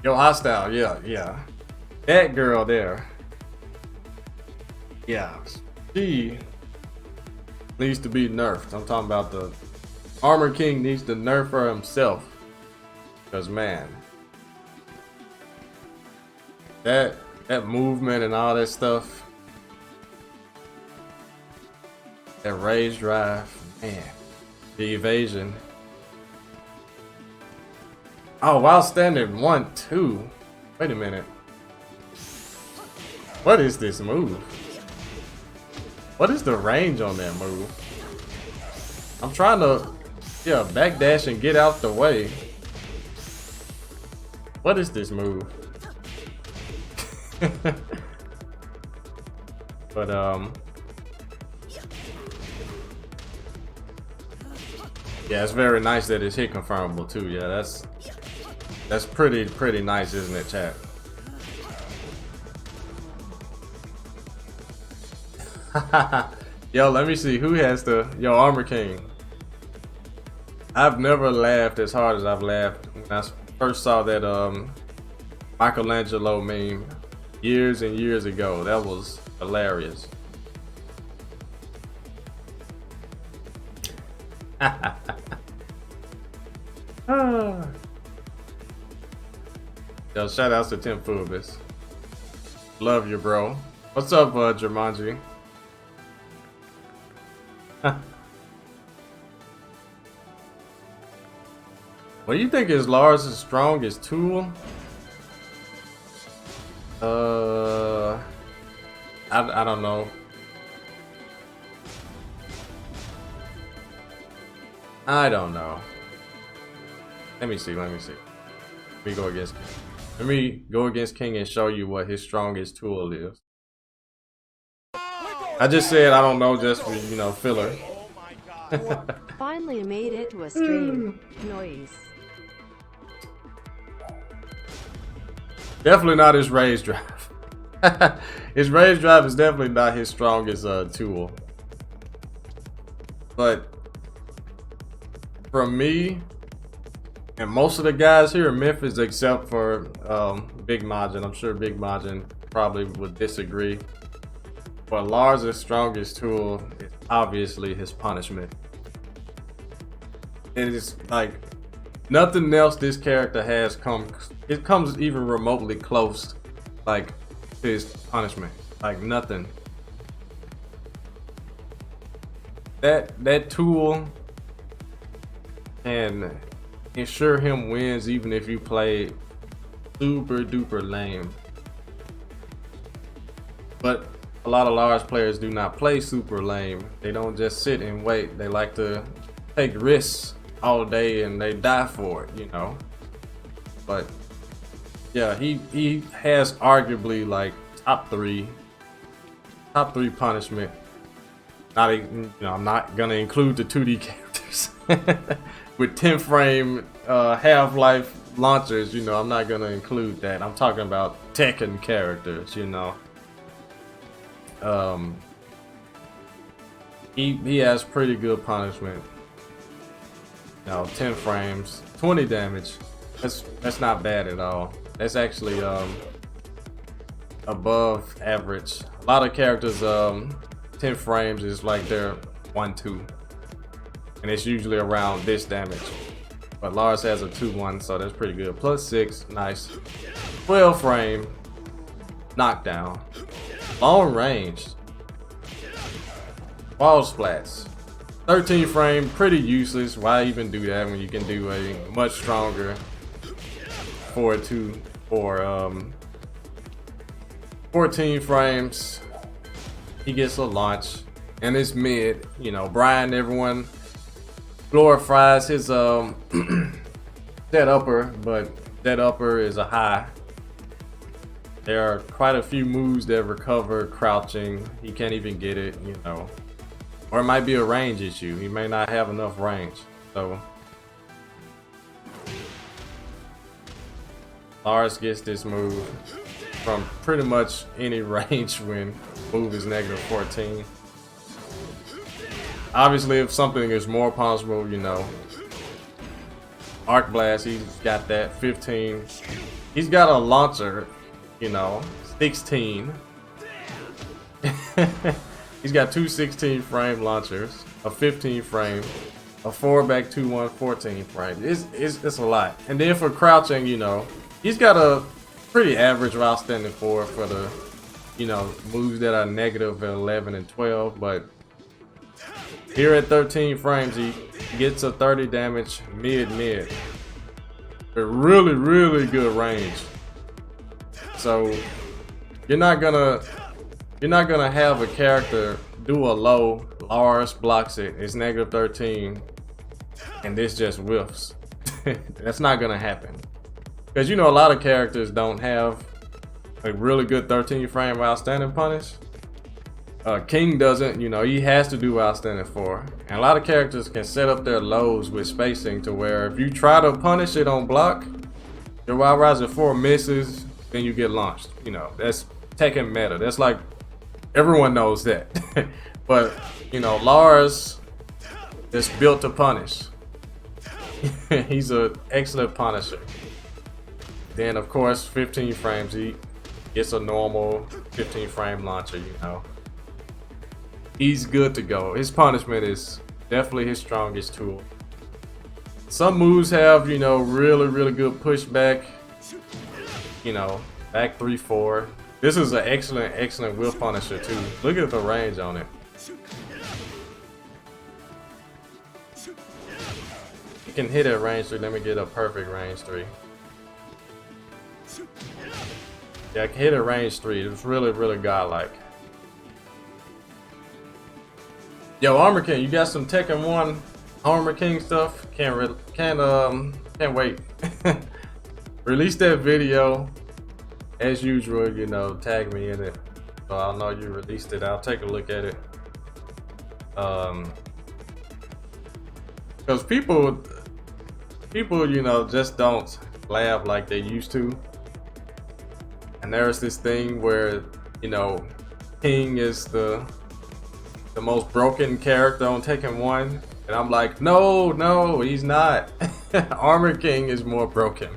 Yo, hostile, yeah. That girl there. Yeah, she needs to be nerfed. I'm talking about the Armor King needs to nerf her himself. Cause man, that movement and all that stuff, that rage drive, man, the evasion. Oh, while standing 1-2. Wait a minute. What is this move? What is the range on that move? I'm trying to, yeah, backdash and get out the way. What is this move? But yeah, it's very nice that it's hit confirmable too. Yeah, that's pretty nice, isn't it, chat? Yo, let me see who has the Armor King. I've never laughed as hard as I've laughed when I first saw that Michelangelo meme years and years ago. That was hilarious. Yo, shout outs to Tim Fubis. Love you, bro. What's up, Jumanji? What do you think is Lars' strongest tool? I don't know. I don't know. Let me see. Let me go against King. Let me go against King and show you what his strongest tool is. I just said I don't know just for, you know, filler. Finally made it to a stream. Noise. Definitely not his rage drive. His rage drive is definitely not his strongest tool. But from me and most of the guys here in Memphis, except for Big Majin, I'm sure Big Majin probably would disagree. But Lars' strongest tool is obviously his punishment. It is like nothing else this character has comes even remotely close, like, to his punishment. Like nothing. That tool can ensure him wins even if you play super duper lame. But a lot of Lars players do not play super lame. They don't just sit and wait. They like to take risks all day and they die for it, you know. But yeah, he has arguably like top three punishment. Not even, you know, I'm not gonna include the 2D characters with 10 frame Half-Life launchers. You know, I'm not gonna include that. I'm talking about Tekken characters, you know. He has pretty good punishment. You know, 10 frames, 20 damage. That's not bad at all. That's actually above average. A lot of characters 10 frames is like they're 1-2, and it's usually around this damage. But Lars has a 2-1, so that's pretty good. Plus 6, nice. 12 frame knockdown, long range, wall splats. 13 frame, pretty useless. Why even do that when you can do a much stronger 4-2 or 14 frames. He gets a launch and it's mid. You know, Brian, everyone glorifies his dead upper, but dead upper is a high. There are quite a few moves that recover crouching. He can't even get it, you know. Or it might be a range issue. He may not have enough range. So Lars gets this move from pretty much any range when move is -14. Obviously, if something is more punishable, you know, Arc Blast, he's got that 15. He's got a launcher, you know, 16. He's got two 16 frame launchers, a 15 frame, a 4-back 2-1 14 frame. It's a lot. And then for crouching, you know, he's got a pretty average outstanding for the, you know, moves that are -11 and 12, but here at 13 frames, he gets a 30 damage mid. But really good range. So you're not gonna have a character do a low, Lars blocks it, it's -13, and this just whiffs. That's not gonna happen. Because you know a lot of characters don't have a really good 13 frame outstanding punish. King doesn't, you know, he has to do outstanding 4. And a lot of characters can set up their lows with spacing to where if you try to punish it on block, your Wild Riser 4 misses, then you get launched. You know, that's Tekken meta. That's like, everyone knows that. But, you know, Lars is built to punish. He's an excellent punisher. Then, of course, 15 frames, he gets a normal 15 frame launcher, you know. He's good to go. His punishment is definitely his strongest tool. Some moves have, you know, really good pushback. You know, back 3-4. This is an excellent whiff punisher too. Look at the range on it. You can hit at range 3. Let me get a perfect range 3. Yeah, I can hit at range 3. It's really godlike. Yo, Armor King, you got some Tekken 1 Armor King stuff? Can't wait. Release that video as usual, you know, tag me in it so I'll know you released it. I'll take a look at it. Because people, you know, just don't laugh like they used to. And there's this thing where, you know, King is the most broken character on Tekken 1, and I'm like, no, he's not. Armor King is more broken.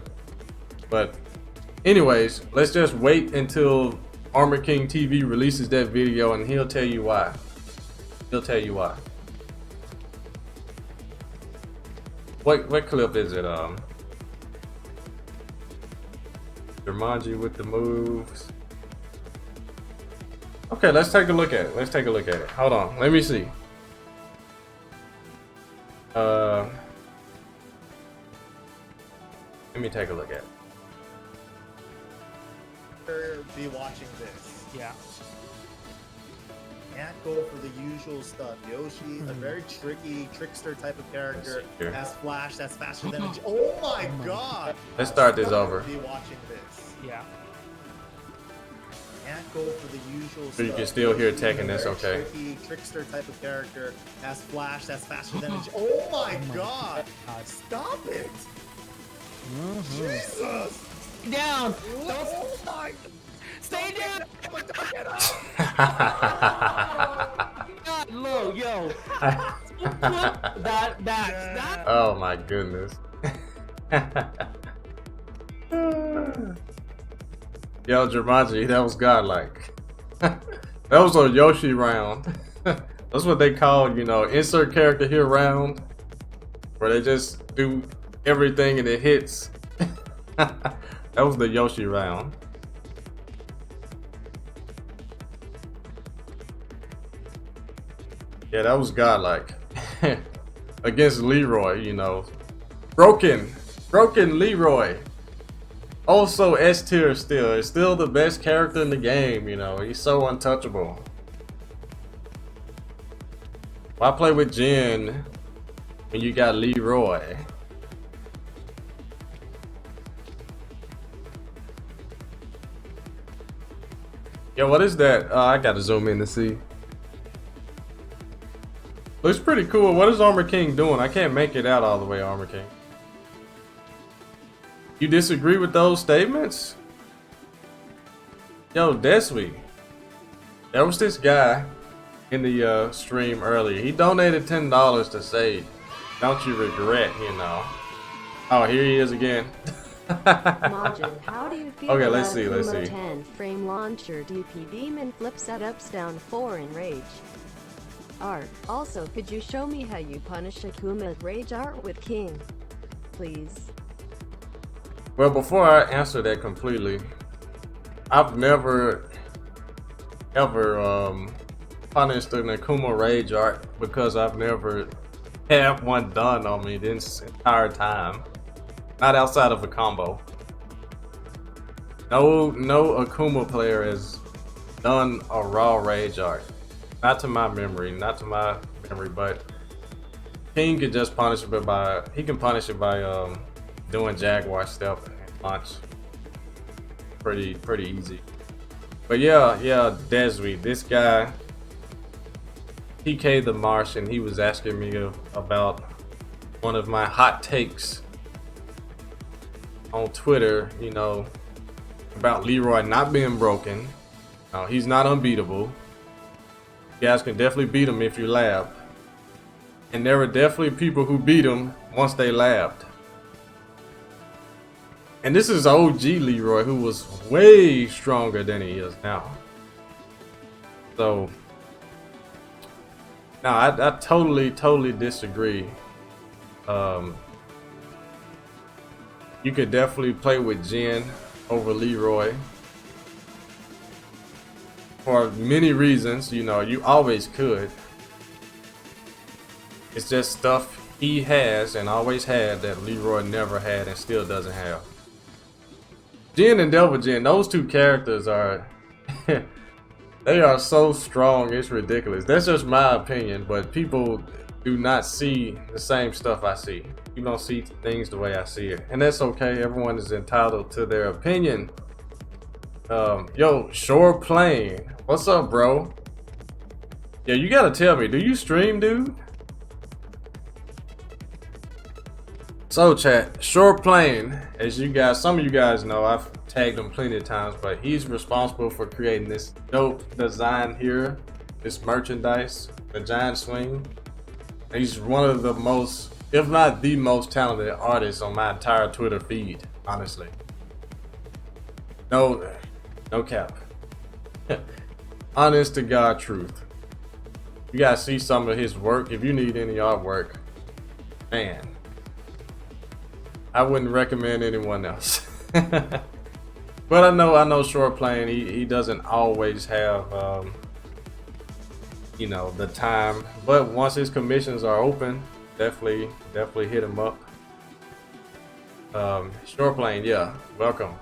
But anyways, let's just wait until Armor King TV releases that video and he'll tell you why. What clip is it? Jumanji with the moves. Okay, let's take a look at it. Hold on, let me see. Let me take a look at it. Be watching this. Yeah. Can't go for the usual stuff. Yoshi, a very tricky trickster type of character, has flash that's faster than a. Oh my god! Let's start this over. Be watching this. Yeah. Can't go for the usual So you stuff. can still hear Tekken, that's okay. Tricky trickster type of character, has flash that's faster than a. Oh my god! Stop it! Jesus! Down! Oh my! Stay down! God, low, yo! that. Oh my goodness. Yo, Jumanji, that was godlike. That was a Yoshi round. That's what they call, you know, insert character here round, where they just do everything and it hits. That was the Yoshi round. Yeah, that was godlike. Against Leroy, you know. Broken Leroy. Also S tier still. Is still the best character in the game, you know. He's so untouchable. Why play with Jin when you got Leroy? Yo, what is that? I gotta zoom in to see. Looks pretty cool. What is Armor King doing? I can't make it out all the way, Armor King. You disagree with those statements? Yo, Deswe. There was this guy in the stream earlier. He donated $10 to say, "Don't you regret," you know. Oh, here he is again. Majin, how do you feel Okay, about let's see, let's Kuma see. 10 frame launcher DP demon flip setups down 4 in rage? Art. Also, could you show me how you punish Akuma's rage art with King? Please. Well, before I answer that completely, I've never ever punished an Akuma rage art because I've never had one done on me this entire time. Not outside of a combo. No Akuma player has done a raw rage art. Not to my memory, but King could just punish it by doing Jaguar stuff and launch. Pretty easy. But yeah, Deswe, this guy, PK the Martian, he was asking me about one of my hot takes on Twitter, you know, about Leroy not being broken. No, he's not unbeatable. You guys can definitely beat him if you lab. And there were definitely people who beat him once they labbed. And this is OG Leroy, who was way stronger than he is now. So, no, I totally disagree. You could definitely play with Jin over Leroy for many reasons. You know, you always could. It's just stuff he has and always had that Leroy never had and still doesn't have. Jin and Devil Jin, those two characters are they are so strong, it's ridiculous. That's just my opinion, but people do not see the same stuff I see. You don't see things the way I see it, and that's okay. Everyone is entitled to their opinion. Yo, Shore Plane, what's up, bro? Yeah, you gotta tell me, do you stream, dude? So chat, Shore Plane, as you guys, some of you guys know, I've tagged him plenty of times, but he's responsible for creating this dope design here, this merchandise, the giant swing. He's one of the most, if not the most talented artist on my entire Twitter feed, honestly. No cap. Honest to God truth. You guys see some of his work. If you need any artwork, man, I wouldn't recommend anyone else. But I know Short Plane, he doesn't always have you know, the time, but once his commissions are open, definitely hit him up. Short Plane, yeah, welcome.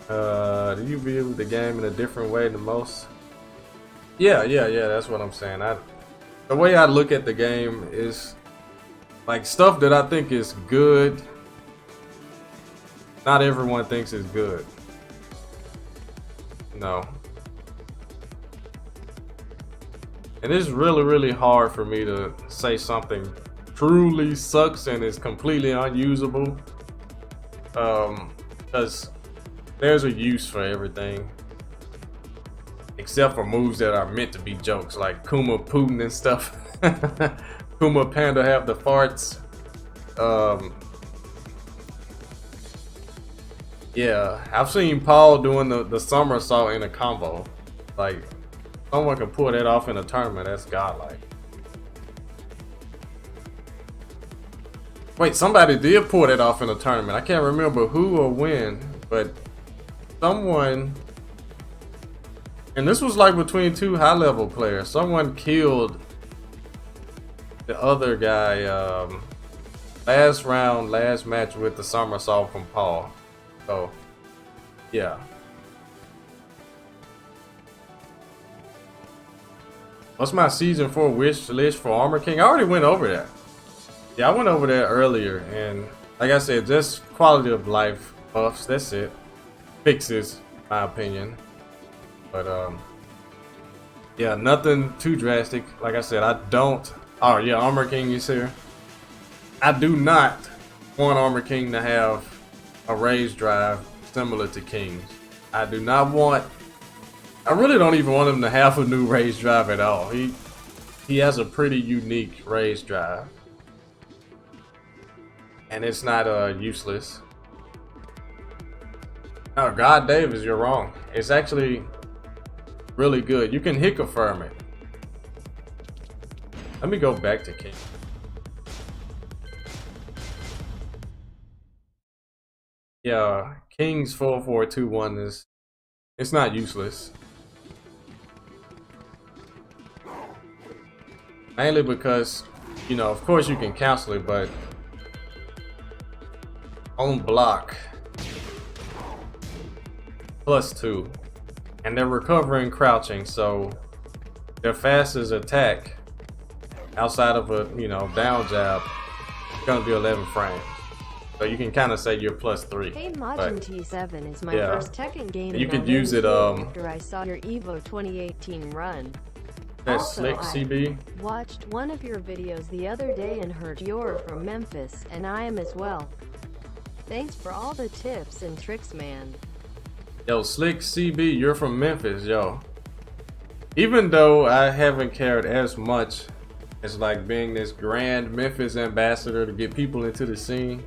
Do you view the game in a different way than most? Yeah, that's what I'm saying. The way I look at the game is like stuff that I think is good, not everyone thinks is good. No. And it's really hard for me to say something truly sucks and is completely unusable. Because there's a use for everything. Except for moves that are meant to be jokes, like Kuma Putin and stuff. Kuma Panda have the farts. Yeah, I've seen Paul doing the somersault in a combo. Like, someone can pull that off in a tournament, that's godlike. Wait, somebody did pull that off in a tournament. I can't remember who or when, but someone, and this was like between two high-level players, someone killed the other guy last round, last match with the somersault from Paul. So, yeah. What's my season 4 wish list for Armor King? I already went over that. Yeah, I went over that earlier, and like I said, just quality of life buffs, that's it. Fixes, in my opinion. But, yeah, nothing too drastic. Like I said, I don't... Oh, yeah, Armor King is here. I do not want Armor King to have a raised drive similar to King's. I do not want. I really don't even want him to have a new raised drive at all. He has a pretty unique raised drive, and it's not useless. No, God Davis, you're wrong. It's actually really good. You can hit confirm it. Let me go back to King. Yeah, King's 4421 is, it's not useless. Mainly because, you know, of course you can cancel it, but on block +2, and they're recovering crouching, so their fastest attack outside of a, you know, down jab is gonna be 11 frames. So you can kind of say you're +3. Hey, Majin T7 is my yeah. first Tekken game. You could use it after I saw your Evo 2018 run. That's Also, Slick CB. Watched one of your videos the other day and heard you're from Memphis, and I am as well. Thanks for all the tips and tricks, man. Yo, Slick CB, you're from Memphis, yo. Even though I haven't cared as much as like being this grand Memphis ambassador to get people into the scene,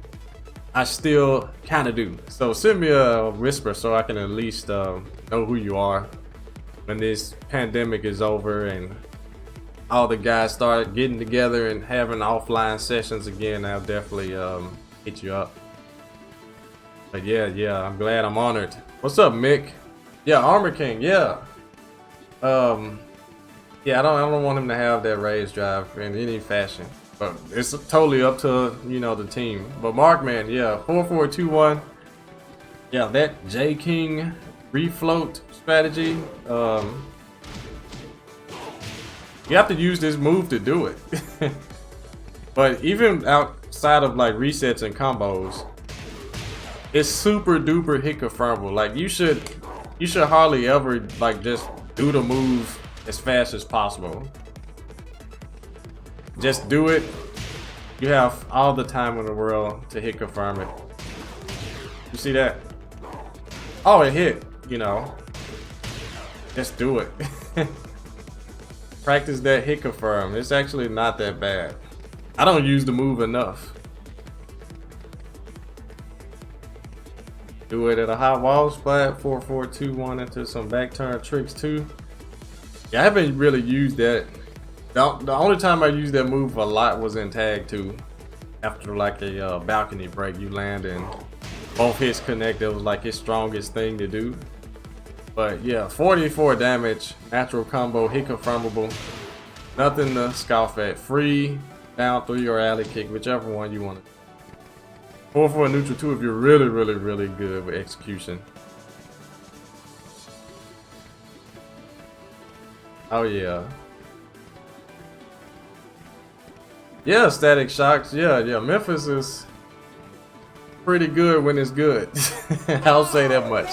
I still kind of do. So send me a whisper so I can at least know who you are when this pandemic is over and all the guys start getting together and having offline sessions again. I'll definitely hit you up. But yeah, I'm glad, I'm honored. What's up, Mick? Yeah, Armor King, yeah. Yeah, I don't want him to have that raised drive in any fashion. But it's totally up to, you know, the team. But Markman, yeah, 4421. Yeah, that J King refloat strategy. You have to use this move to do it. But even outside of like resets and combos, it's super duper hit confirmable. Like you should hardly ever like just do the move as fast as possible. Just do it. You have all the time in the world to hit confirm it. You see that? Oh, it hit, you know. Just do it. Practice that hit confirm. It's actually not that bad. I don't use the move enough. Do it at a hot wall splat, 4-4-2-1 into some back turn tricks too. Yeah, I haven't really used that. The only time I used that move a lot was in tag 2. After like a balcony break, you land and both hits connect. It was like his strongest thing to do. But yeah, 44 damage, natural combo, hit confirmable. Nothing to scoff at. Free, down 3 or alley kick, whichever one you want to. 4-4 neutral 2 if you're really good with execution. Oh yeah. Yeah, Static Shocks. Yeah, Memphis is pretty good when it's good. I'll say that much.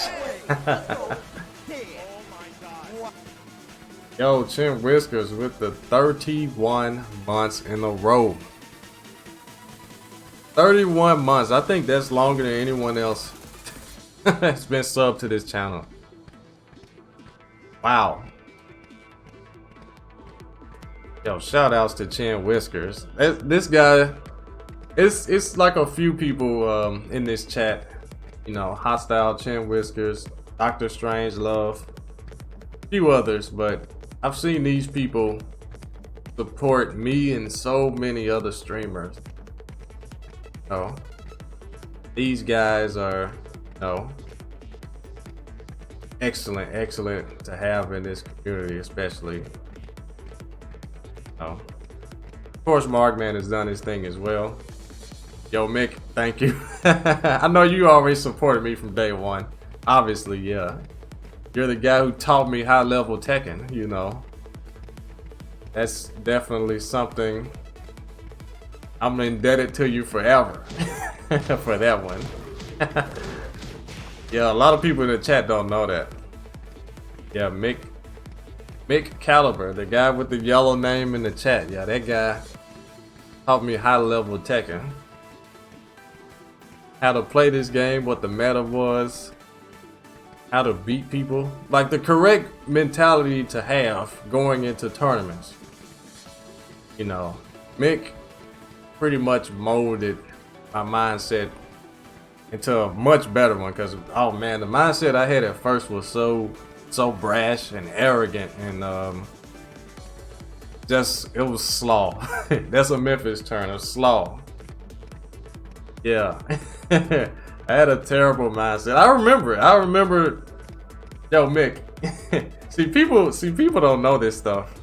Yo, Chin Whiskers with the 31 months in a row. 31 months. I think that's longer than anyone else that's been subbed to this channel. Wow. Yo, shout outs to Chin Whiskers. This guy, it's like a few people in this chat. You know, Hostile, Chin Whiskers, Dr. Strange Love, a few others, but I've seen these people support me and so many other streamers. Oh, these guys are, you know, excellent to have in this community, especially. Oh, of course, Markman has done his thing as well. Yo, Mick, thank you. I know you always supported me from day one. Obviously, yeah. You're the guy who taught me high level Tekken, you know. That's definitely something I'm indebted to you forever for that one. Yeah, a lot of people in the chat don't know that. Yeah, Mick Caliber, the guy with the yellow name in the chat. Yeah, that guy. taught me high level Tekken. How to play this game, what the meta was, how to beat people. Like the correct mentality to have going into tournaments. You know, Mick pretty much molded my mindset into a much better one, because oh man, the mindset I had at first was so brash and arrogant, and just it was slaw. That's a Memphis term, a slaw. Yeah. I had a terrible mindset. I remember yo Mick. see people don't know this stuff.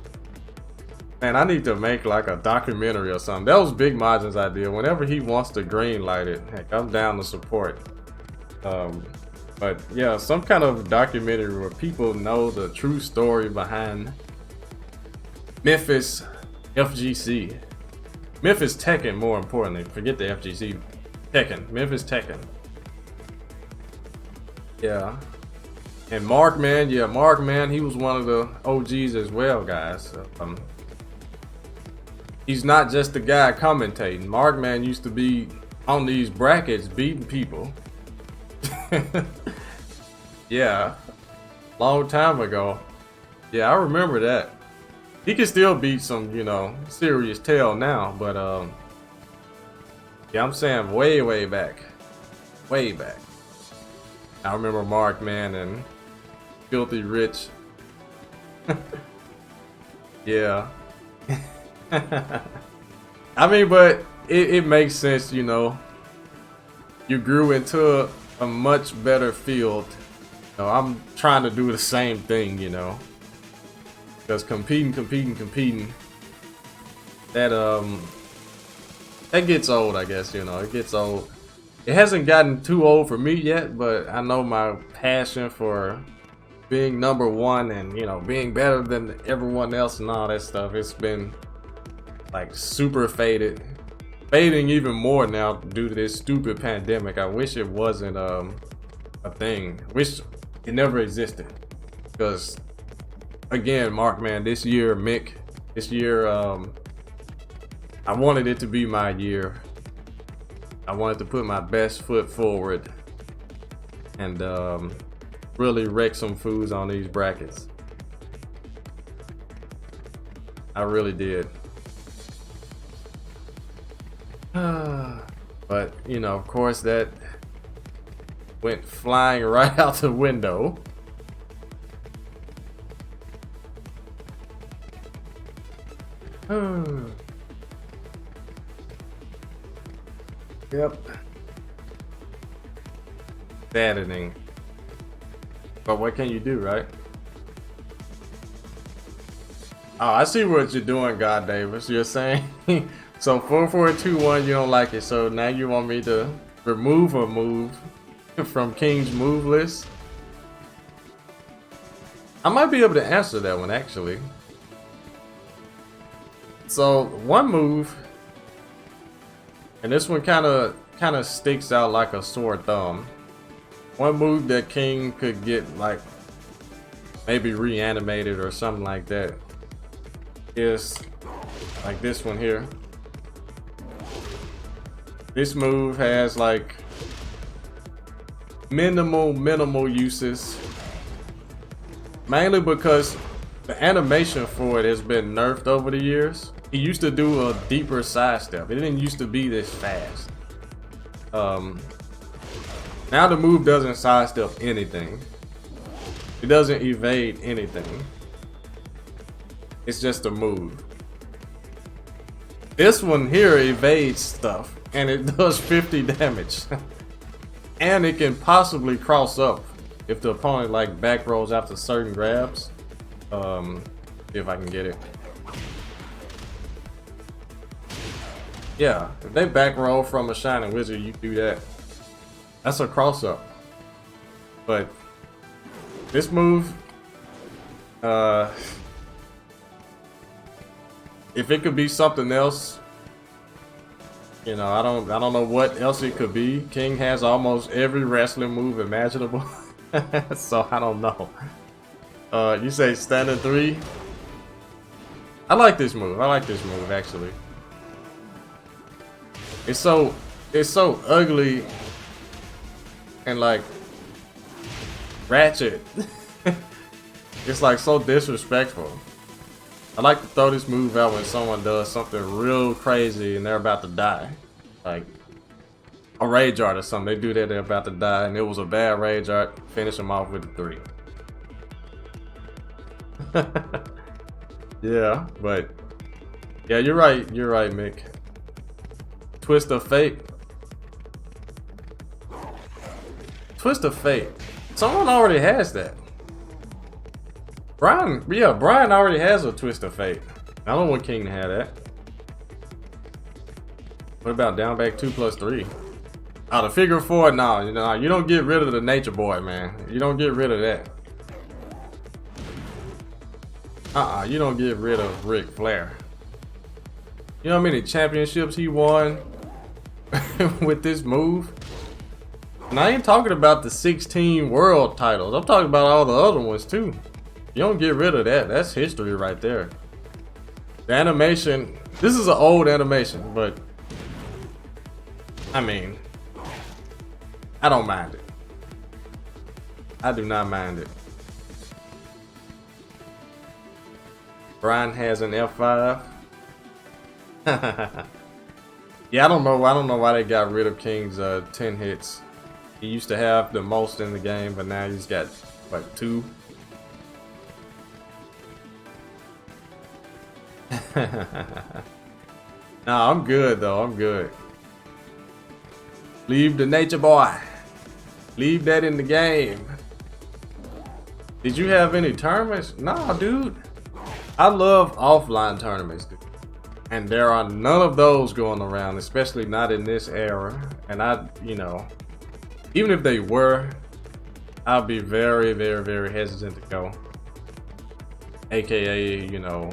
Man, I need to make like a documentary or something. That was Big Majin's idea. Whenever he wants to green light it, heck, I'm down to support. But yeah, some kind of documentary where people know the true story behind Memphis FGC. Memphis Tekken, more importantly. Forget the FGC. Tekken. Memphis Tekken. Yeah. And Mark, man. Yeah, Mark, man. He was one of the OGs as well, guys. He's not just the guy commentating. Mark, man, used to be on these brackets beating people. Yeah. Long time ago. Yeah, I remember that. He can still beat some, you know, serious tail now, but yeah, I'm saying way back. Way back. I remember Mark, man, and Filthy Rich. Yeah. I mean, but it makes sense, you know. You grew into a much better field. You know, I'm trying to do the same thing, you know. Because competing, that gets old, I guess, you know. It gets old. It hasn't gotten too old for me yet, but I know my passion for being number one and, you know, being better than everyone else and all that stuff, it's been like super fading even more now due to this stupid pandemic. I wish it wasn't a thing. Wish it never existed. Because again, Mark, man, this year, Mick, this year, I wanted it to be my year. I wanted to put my best foot forward and really wreck some foods on these brackets. I really did. But, you know, of course, that went flying right out the window. Yep. Saddening. But what can you do, right? Oh, I see what you're doing, God Davis. You're saying so 4-4-2-1, you don't like it, so now you want me to remove a move from King's move list? I might be able to answer that one, actually. So one move, and this one kind of sticks out like a sore thumb. One move that King could get, like, maybe reanimated or something like that, is like this one here. This move has like minimal uses, mainly because the animation for it has been nerfed over the years. He used to do a deeper sidestep. It didn't used to be this fast. Now the move doesn't sidestep anything. It doesn't evade anything. It's just a move. This one here evades stuff, and it does 50 damage. And it can possibly cross up if the opponent like back rolls after certain grabs. If I can get it. Yeah, if they back roll from a Shining Wizard, you do that. That's a cross up. But this move, if it could be something else, you know, I don't know what else it could be. King has almost every wrestling move imaginable. So I don't know. You say standing 3? I like this move. I like this move, actually. It's so ugly and like ratchet. It's like so disrespectful. I like to throw this move out when someone does something real crazy and they're about to die. Like a rage art or something. They do that, they're about to die, and it was a bad rage art. Finish them off with a 3. Yeah, but yeah, you're right, Mick. Twist of Fate. Twist of Fate. Someone already has that. Brian already has a Twist of Fate. I don't want King to have that. What about down back 2+3? Oh, the figure 4? No, you don't get rid of the Nature Boy, man. You don't get rid of that. You don't get rid of Ric Flair. You know how many championships he won with this move? And I ain't talking about the 16 world titles. I'm talking about all the other ones too. You don't get rid of that. That's history right there. The animation, this is an old animation, but I mean, I don't mind it. I do not mind it. Brian has an F5. Yeah, I don't know why they got rid of King's 10 hits. He used to have the most in the game, but now he's got like 2. Nah, I'm good though. I'm good. Leave the Nature Boy. Leave that in the game. Did you have any tournaments? Nah, dude. I love offline tournaments, dude. And there are none of those going around, especially not in this era. And even if they were, I'd be very, very, very hesitant to go. AKA, no.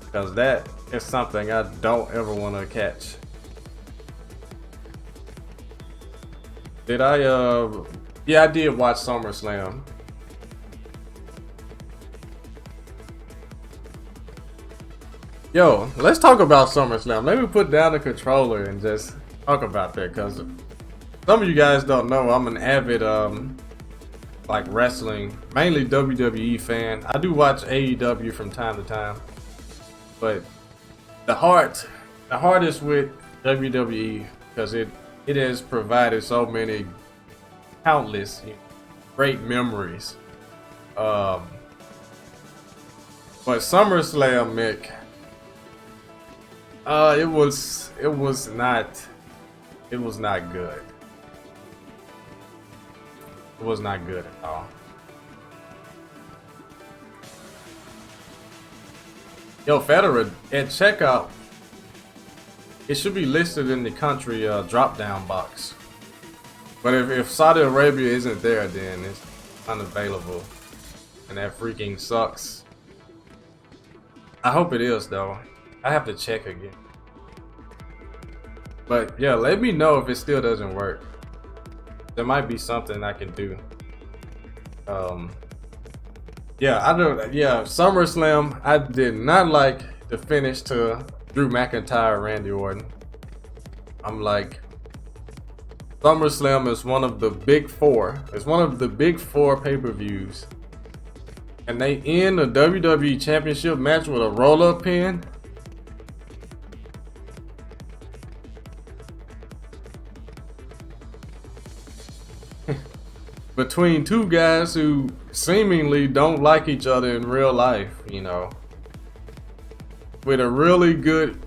Because that is something I don't ever want to catch. Did I, yeah, I did watch SummerSlam. Yo, let's talk about SummerSlam. Maybe put down the controller and just talk about that, because some of you guys don't know I'm an avid like wrestling, mainly WWE fan. I do watch AEW from time to time, but the heart is with WWE because it has provided so many countless great memories. But SummerSlam, Mick, it was not good. It was not good at all. Yo, Federer, at checkout, it should be listed in the country drop-down box. But if Saudi Arabia isn't there, then it's unavailable. And that freaking sucks. I hope it is, though. I have to check again. But yeah, let me know if it still doesn't work. There might be something I can do. Yeah, SummerSlam, I did not like the finish to Drew McIntyre, Randy Orton. I'm like, SummerSlam is one of the big 4. It's one of the big 4 pay-per-views. And they end a WWE Championship match with a roll-up pin. Between two guys who seemingly don't like each other in real life, with a really good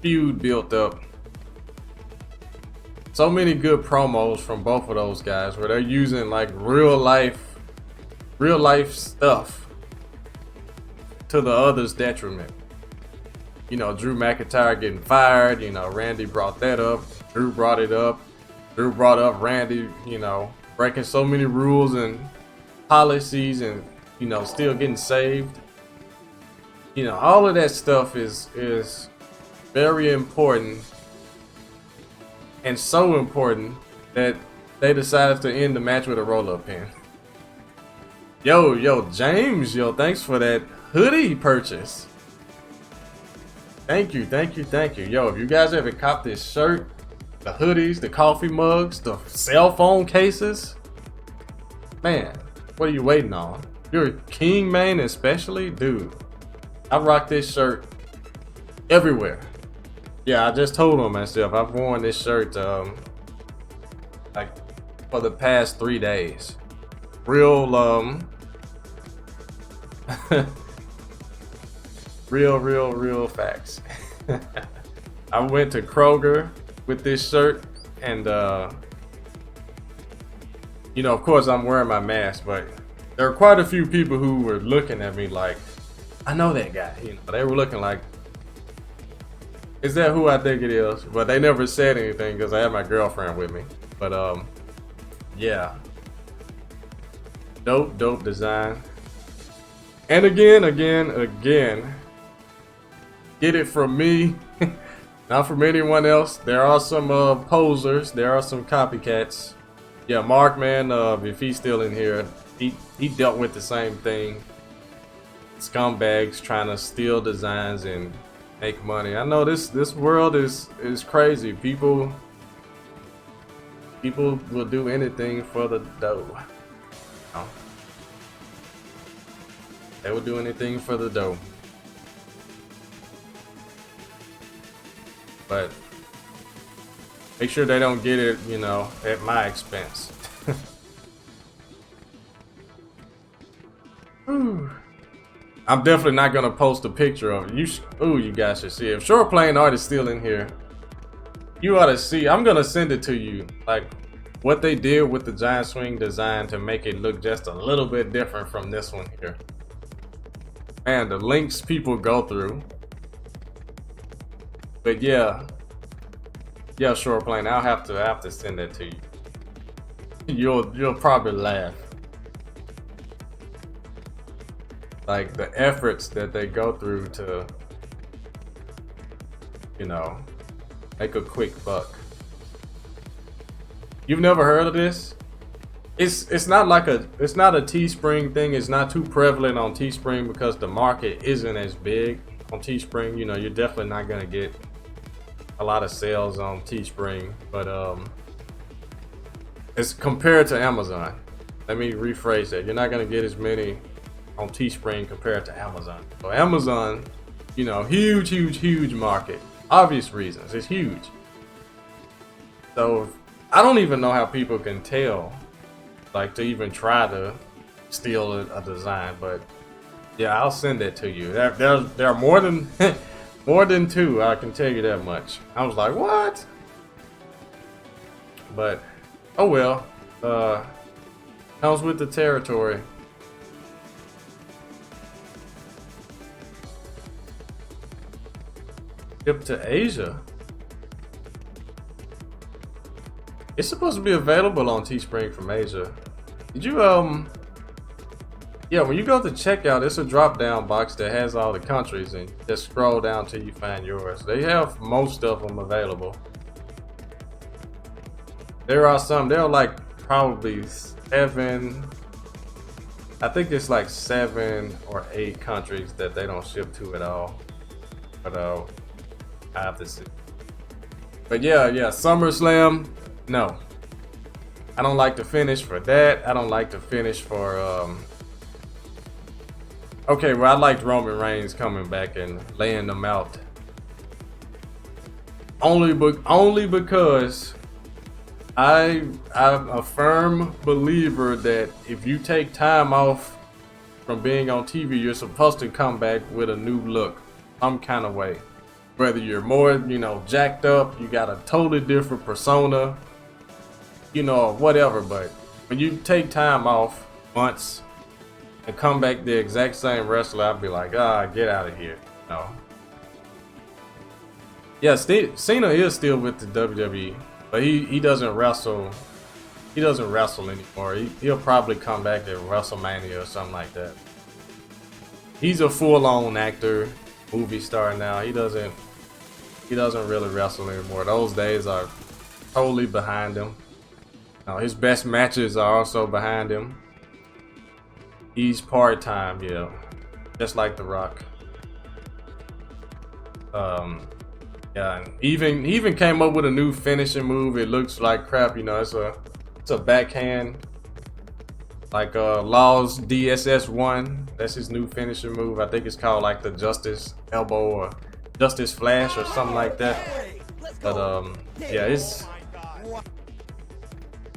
feud built up. So many good promos from both of those guys where they're using like real life stuff to the other's detriment. Drew McIntyre getting fired, Randy brought that up, Drew brought it up, Drew brought up Randy, breaking so many rules and policies and still getting saved. All of that stuff is very important, and so important that they decided to end the match with a roll-up pin. Yo, James, thanks for that hoodie purchase. Thank you, thank you, thank you. Yo, if you guys ever cop this shirt, the hoodies, the coffee mugs, the cell phone cases, man, what are you waiting on? You're a king, man, especially, dude. I rock this shirt everywhere. Yeah, I just told on myself I've worn this shirt like for the past 3 days. Real real facts. I went to Kroger with this shirt, and you know, of course I'm wearing my mask, but there are quite a few people who were looking at me like, I know that guy. You know, they were looking like, is that who I think it is? But they never said anything because I had my girlfriend with me. But yeah, dope design. And again, get it from me, not from anyone else. There are some posers, there are some copycats. Yeah, Mark, man, if he's still in here, he dealt with the same thing. Scumbags trying to steal designs and make money. I know this world is crazy. People will do anything for the dough. You know? They will do anything for the dough. But make sure they don't get it, you know, at my expense. I'm definitely not gonna post a picture of it. You guys should see it. If Short Playing Art is still in here, you ought to see. I'm gonna send it to you, like what they did with the giant swing design to make it look just a little bit different from this one here. Man, the links people go through. But yeah, Short Playing. I'll have to send that to you. You'll probably laugh. Like the efforts that they go through to, you know, make a quick buck. You've never heard of this? It's not a Teespring thing. It's not too prevalent on Teespring because the market isn't as big on Teespring. You know, you're definitely not gonna get a lot of sales on Teespring, but it's compared to Amazon. Let me rephrase that. You're not gonna get as many on Teespring compared to Amazon. So Amazon, you know, huge market. Obvious reasons, it's huge. So I don't even know how people can tell, like to even try to steal a design. But yeah, I'll send it to you. There are more than more than two. I can tell you that much. I was like, what? But oh well. Comes with the territory. Ship to Asia. It's supposed to be available on Teespring from Asia. Did you yeah, when you go to checkout, it's a drop down box that has all the countries, and just scroll down till you find yours. They have most of them available. There are some, there are like probably 7, I think it's like 7 or 8 countries that they don't ship to at all. But I have to see. But yeah, SummerSlam, no. I don't like the finish for that. I don't like the finish for okay, well, I liked Roman Reigns coming back and laying them out. Only because I'm a firm believer that if you take time off from being on TV, you're supposed to come back with a new look, some kind of way. Whether you're more, you know, jacked up, you got a totally different persona, you know, whatever. But when you take time off once and come back the exact same wrestler, I'd be like, get out of here. No. Yeah, Cena is still with the WWE, but he doesn't wrestle. He doesn't wrestle anymore. He'll probably come back at WrestleMania or something like that. He's a full-on actor, movie star now. He doesn't really wrestle anymore. Those days are totally behind him. His best matches are also behind him. He's part-time, yeah, just like The Rock. Yeah, and he even came up with a new finishing move. It looks like crap, you know. It's a backhand, like Lars DSS1. That's his new finishing move. I think it's called like the Justice Elbow or Justice Flash or something like that. But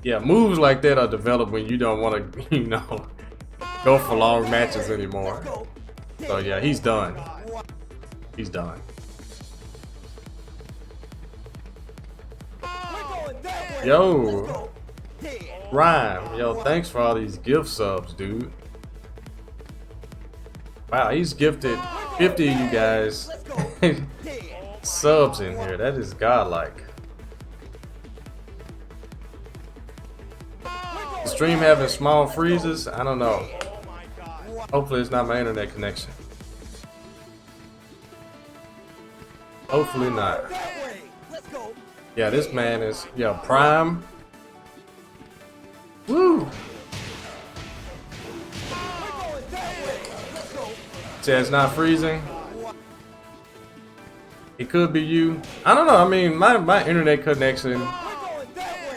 yeah, moves like that are developed when you don't want to, you know, go for long matches anymore. So yeah, he's done. He's done. Yo, Rhyme, yo, thanks for all these gift subs, dude. Wow, he's gifted 50 of you guys subs in here. That is godlike. The stream having small freezes? I don't know. Hopefully it's not my internet connection. Hopefully not. Yeah, this man is, yeah, prime. Woo! Say it's not freezing. It could be you. I don't know. I mean, my internet connection,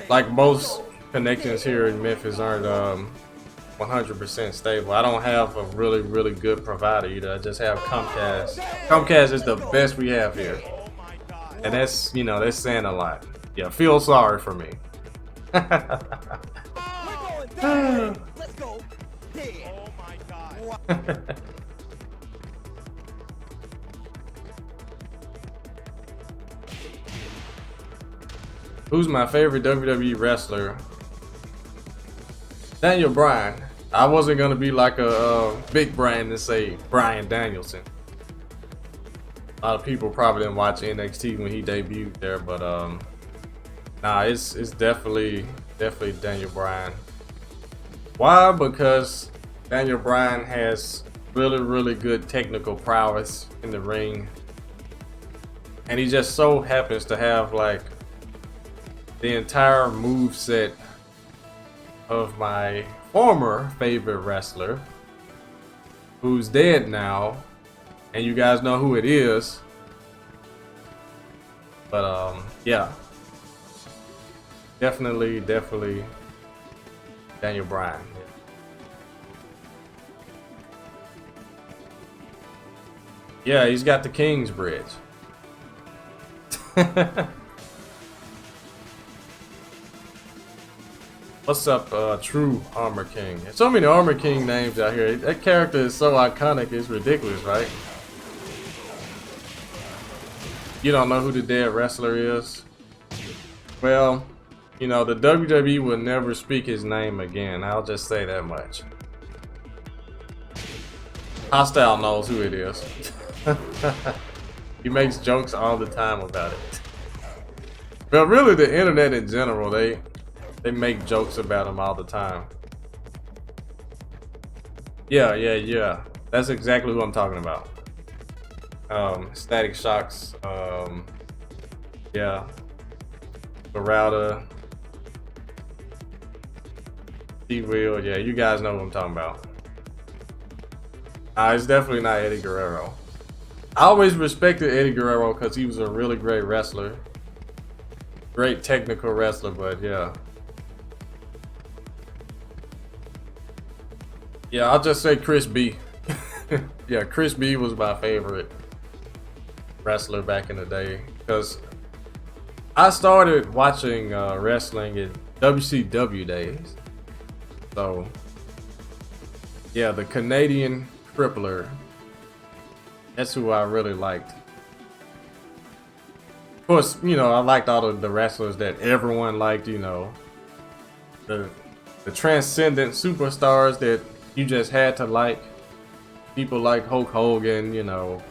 like most connections here in Memphis, aren't 100% stable. I don't have a really good provider either. I just have Comcast. Comcast is the best we have here. And that's, you know, that's saying a lot. Yeah, feel sorry for me. Who's my favorite WWE wrestler? Daniel Bryan. I wasn't gonna be like a big Bryan and say Bryan Danielson. A lot of people probably didn't watch NXT when he debuted there, but nah, it's definitely Daniel Bryan. Why? Because Daniel Bryan has really good technical prowess in the ring, and he just so happens to have like the entire move set of my former favorite wrestler, who's dead now, and you guys know who it is. But yeah, definitely Daniel Bryan. Yeah, he's got the King's Bridge. What's up, True Armor King? There's so many Armor King names out here. That character is so iconic, it's ridiculous, right? You don't know who the dead wrestler is? Well, you know, the WWE will never speak his name again. I'll just say that much. Hostile knows who it is. He makes jokes all the time about it. But really, the internet in general, they make jokes about him all the time. Yeah. That's exactly who I'm talking about. Static Shocks. Yeah. Barada. T-Wheel. Yeah, you guys know what I'm talking about. It's definitely not Eddie Guerrero. I always respected Eddie Guerrero because he was a really great wrestler. Great technical wrestler, but yeah. Yeah, I'll just say Chris B. Yeah, Chris B was my favorite wrestler back in the day because I started watching wrestling in WCW days. So, yeah, the Canadian Crippler. That's who I really liked. Of course, you know, I liked all of the wrestlers that everyone liked, you know. The transcendent superstars that you just had to like. People like Hulk Hogan, you know,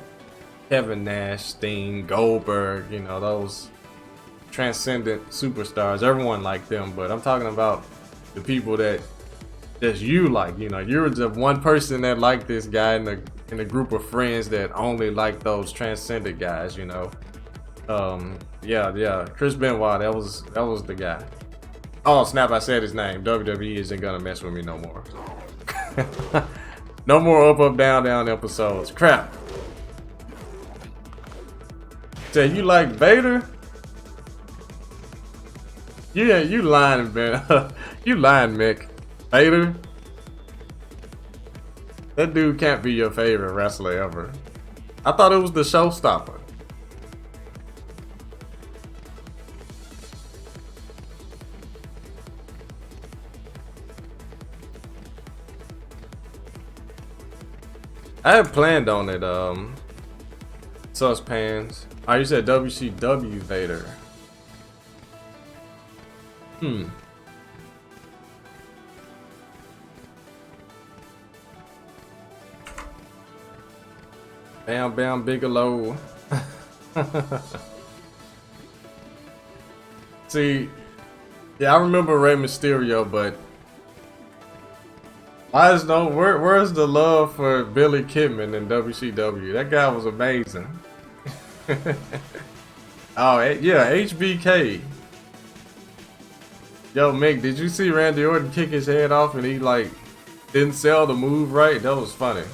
Kevin Nash, Sting, Goldberg, you know, those transcendent superstars. Everyone liked them, but I'm talking about the people that you like. You know, you're the one person that liked this guy in a group of friends that only like those transcendent guys, you know. Yeah, Chris Benoit, that was the guy. Oh snap, I said his name. WWE isn't gonna mess with me no more. No more up, down episodes. Crap. Say you like Vader? Yeah, you lying, man. You lying, Mick. Vader? That dude can't be your favorite wrestler ever. I thought it was the showstopper. I had planned on it, Suspans. Oh, you said WCW Vader. Bam Bam Bigelow. See, yeah, I remember Rey Mysterio, but where's the love for Billy Kidman in WCW? That guy was amazing. Oh, yeah, HBK. Yo, Mick, did you see Randy Orton kick his head off and he like didn't sell the move right? That was funny.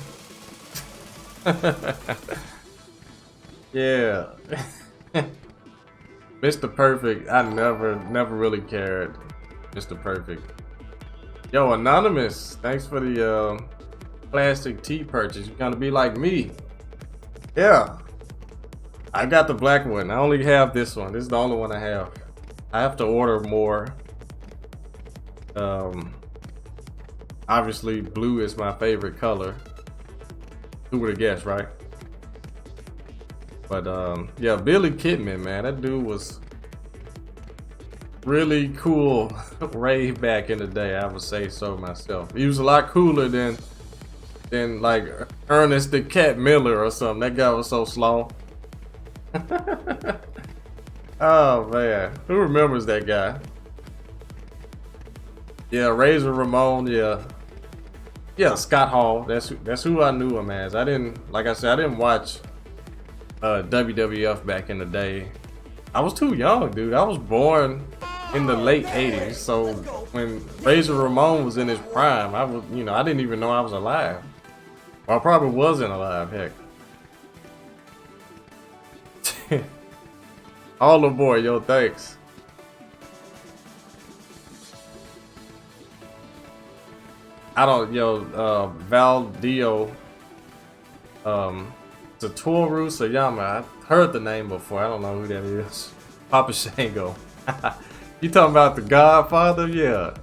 Yeah. Mr. Perfect, I never really cared. Mr. Perfect. Yo, Anonymous, thanks for the plastic tea purchase. You're gonna be like me. Yeah. I got the black one. I only have this one. This is the only one I have. I have to order more. Obviously blue is my favorite color. Who would have guessed, right? But yeah, Billy Kidman, man, that dude was really cool way back in the day. I would say so myself. He was a lot cooler than like Ernest the Cat Miller or something. That guy was so slow. Oh man, who remembers that guy? Yeah, Razor Ramon. Yeah, Scott Hall. That's who I knew him as. I didn't, like I said, I didn't watch WWF back in the day. I was too young, dude. I was born in the late 80s, so when Razor Ramon was in his prime, I was, I didn't even know I was alive. Well, I probably wasn't alive, heck. All aboard, yo, thanks. I don't, Valdio, Satoru Sayama. I heard the name before. I don't know who that is. Papa Shango. You talking about the Godfather? Yeah.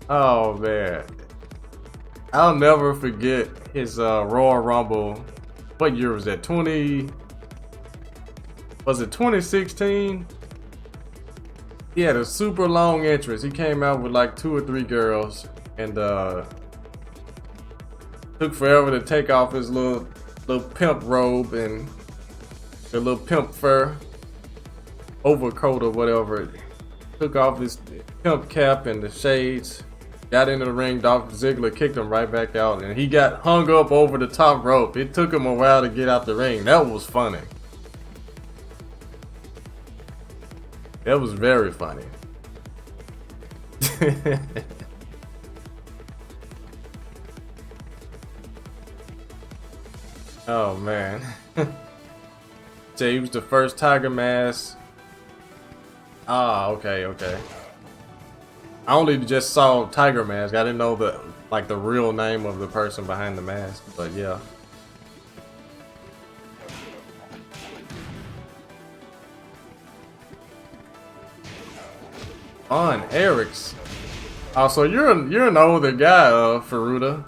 Oh man, I'll never forget his Royal Rumble. What year was that? Was it 2016? He had a super long entrance. He came out with like 2 or 3 girls, and took forever to take off his little pimp robe and the little pimp fur overcoat or whatever. Took off his pimp cap and the shades. Got into the ring. Dolph Ziggler kicked him right back out, and he got hung up over the top rope. It took him a while to get out the ring. That was funny. That was very funny. Oh man. So he was the first Tiger Mask. Ah, okay. I only just saw Tiger Mask. I didn't know the real name of the person behind the mask, but yeah. On Eric's. Oh, so you're an older guy, Faruda.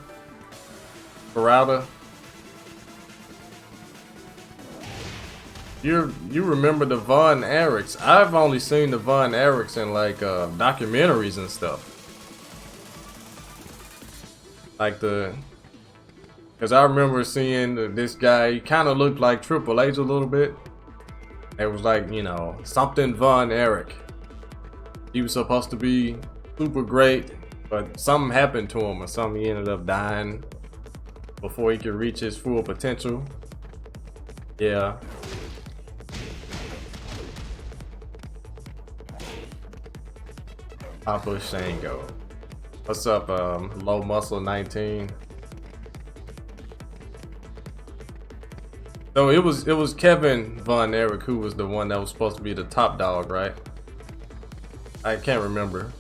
You remember the Von Erichs. I've only seen the Von Erichs in like documentaries and stuff. Cause I remember seeing this guy, he kinda looked like Triple H a little bit. It was like, something Von Erich. He was supposed to be super great, but something happened to him or something. He ended up dying before he could reach his full potential. Yeah. Papa Shango. What's up, Low Muscle 19? So it was Kevin Von Erich who was the one that was supposed to be the top dog, right? I can't remember.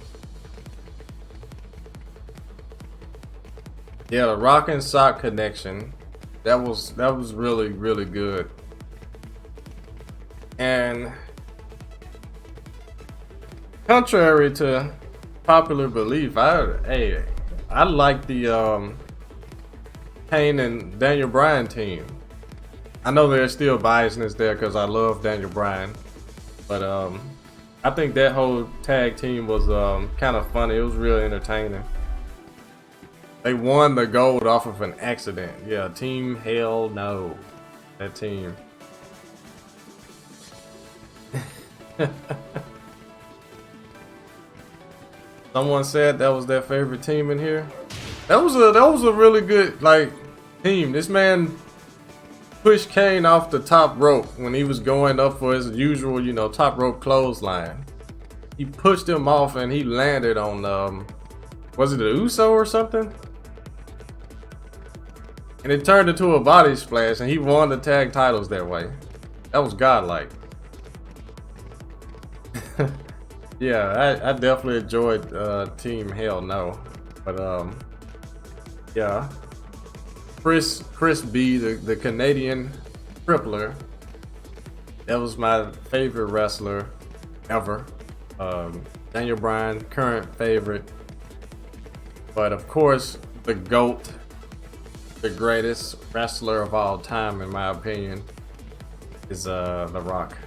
Yeah, the Rock and Sock connection. That was really, really good. And contrary to popular belief, I like the Kane and Daniel Bryan team. I know there's still biasness there because I love Daniel Bryan, but I think that whole tag team was kind of funny. It was really entertaining. They won the gold off of an accident. Yeah, Team Hell No. That team. Someone said that was their favorite team in here. That was a really good like team. This man pushed Kane off the top rope when he was going up for his usual, you know, top rope clothesline. He pushed him off and he landed on was it a Uso or something? And it turned into a body splash and he won the tag titles that way. That was godlike. Yeah, I definitely enjoyed Team Hell No. But yeah. Chris B, the Canadian crippler. That was my favorite wrestler ever. Daniel Bryan, current favorite. But of course, the GOAT, the greatest wrestler of all time, in my opinion, is The Rock.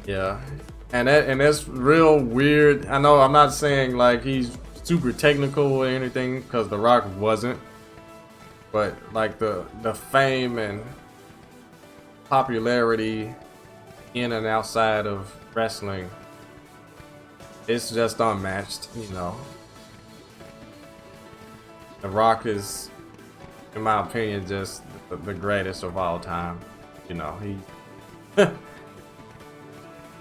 Yeah, and that's real weird. I know I'm not saying like he's super technical or anything, because The Rock wasn't. But like the fame and popularity in and outside of wrestling, it's just unmatched, you know. The Rock is, in my opinion, just the greatest of all time. You know,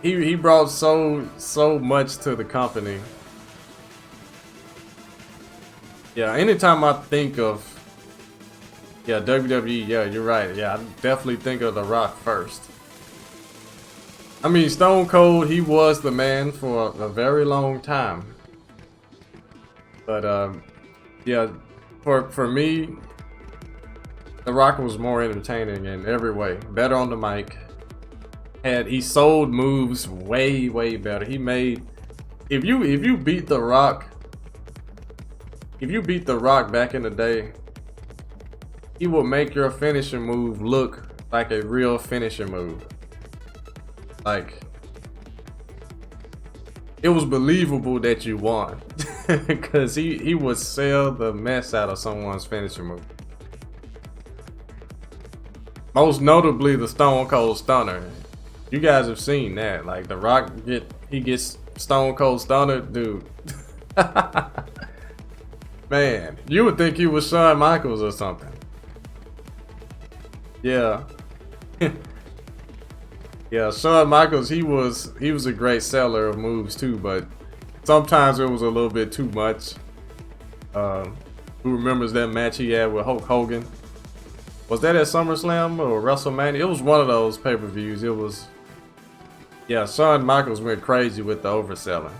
he brought so much to the company. Yeah, anytime I think of WWE, yeah, you're right. Yeah, I definitely think of The Rock first. I mean, Stone Cold, he was the man for a very long time. But yeah, for me, The Rock was more entertaining in every way. Better on the mic. He sold moves way better. He made, if you beat The Rock, back in the day, he will make your finishing move look like a real finishing move. Like, it was believable that you won. Because he would sell the mess out of someone's finishing move. Most notably the Stone Cold Stunner. You guys have seen that. Like, The Rock gets Stone Cold Stunner, dude. Man, you would think he was Shawn Michaels or something. Yeah. Yeah, Shawn Michaels, he was a great seller of moves too, but sometimes it was a little bit too much. Who remembers that match he had with Hulk Hogan? Was that at SummerSlam or WrestleMania? It was one of those pay-per-views. It was, yeah, Shawn Michaels went crazy with the overselling.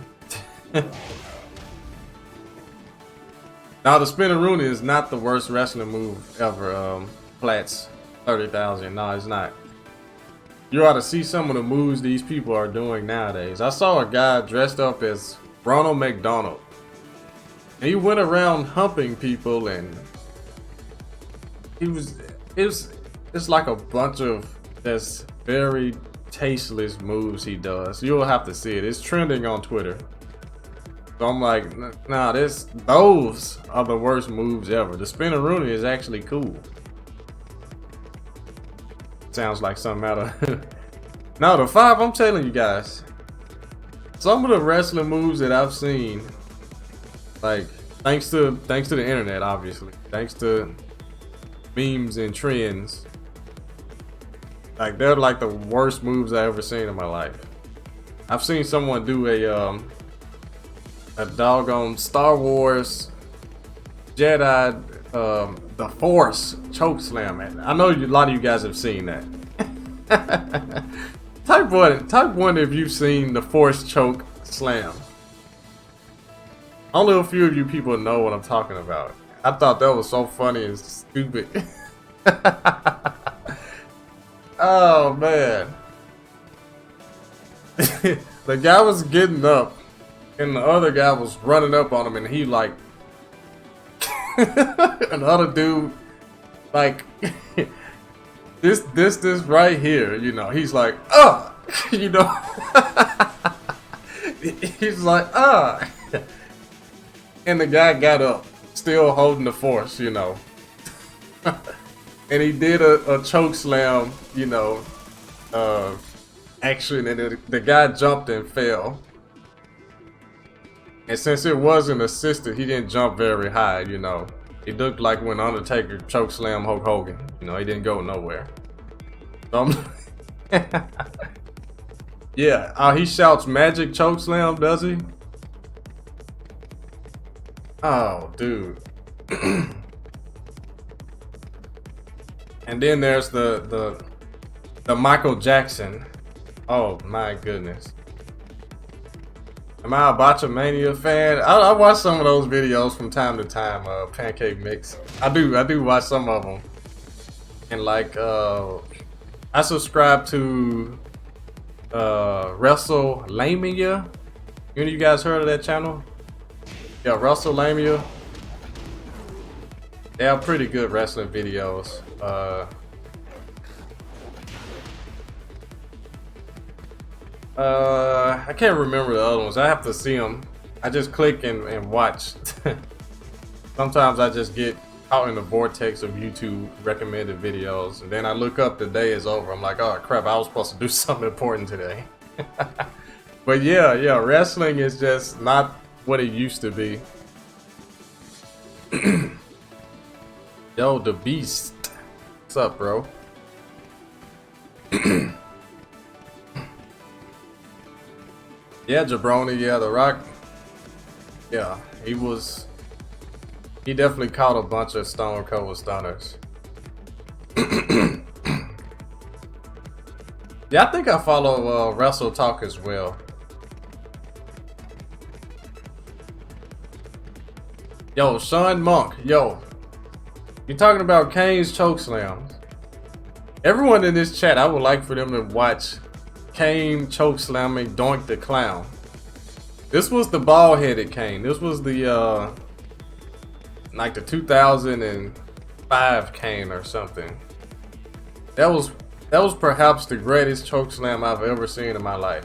Now, the Spinneroonie is not the worst wrestling move ever. Platts 30,000. No, it's not. You ought to see some of the moves these people are doing nowadays. I saw a guy dressed up as Ronald McDonald. And he went around humping people, and it's like a bunch of just very tasteless moves he does. You'll have to see it. It's trending on Twitter. So I'm like, nah, those are the worst moves ever. The Spinneroonie is actually cool. Sounds like something out of no, the 5, I'm telling you guys, some of the wrestling moves that I've seen, like, thanks to the internet, obviously, thanks to memes and trends, like, they're like the worst moves I ever seen in my life. I've seen someone do a doggone Star Wars Jedi, the Force choke slam. I know a lot of you guys have seen that. Type one if you've seen the Force choke slam. Only a few of you people know what I'm talking about. I thought that was so funny and stupid. Oh man. The guy was getting up and the other guy was running up on him and he like another dude like this right here, you know, he's like, you know. He's like, and the guy got up, still holding the Force, you know. And he did a choke slam, you know, action, and the guy jumped and fell. And since it wasn't assisted, he didn't jump very high, you know. He looked like when Undertaker choke slam Hulk Hogan. You know, he didn't go nowhere. Yeah, he shouts magic choke slam, does he? Oh, dude. And then there's the Michael Jackson. Oh my goodness. Am I a Botchamania fan? I watch some of those videos from time to time. Pancake Mix. I do watch some of them. And like, I subscribe to WrestleLamia. Any of you guys heard of that channel? Yeah, WrestleLamia. They have pretty good wrestling videos. I can't remember the other ones. I have to see them. I just click and watch. Sometimes I just get caught in the vortex of YouTube recommended videos, and then I look up, the day is over. I'm like, oh crap, I was supposed to do something important today. But yeah, wrestling is just not what it used to be. Yo, the Beast. What's up, bro? Yeah, Jabroni, yeah, The Rock. Yeah, he definitely caught a bunch of Stone Cold Stunners. Yeah, I think I follow Wrestle Talk as well. Yo, Sean Monk, yo. You're talking about Kane's choke slams. Everyone in this chat, I would like for them to watch Kane choke slamming Doink the Clown. This was the bald-headed Kane. This was the like the 2005 Kane or something. That was perhaps the greatest choke slam I've ever seen in my life.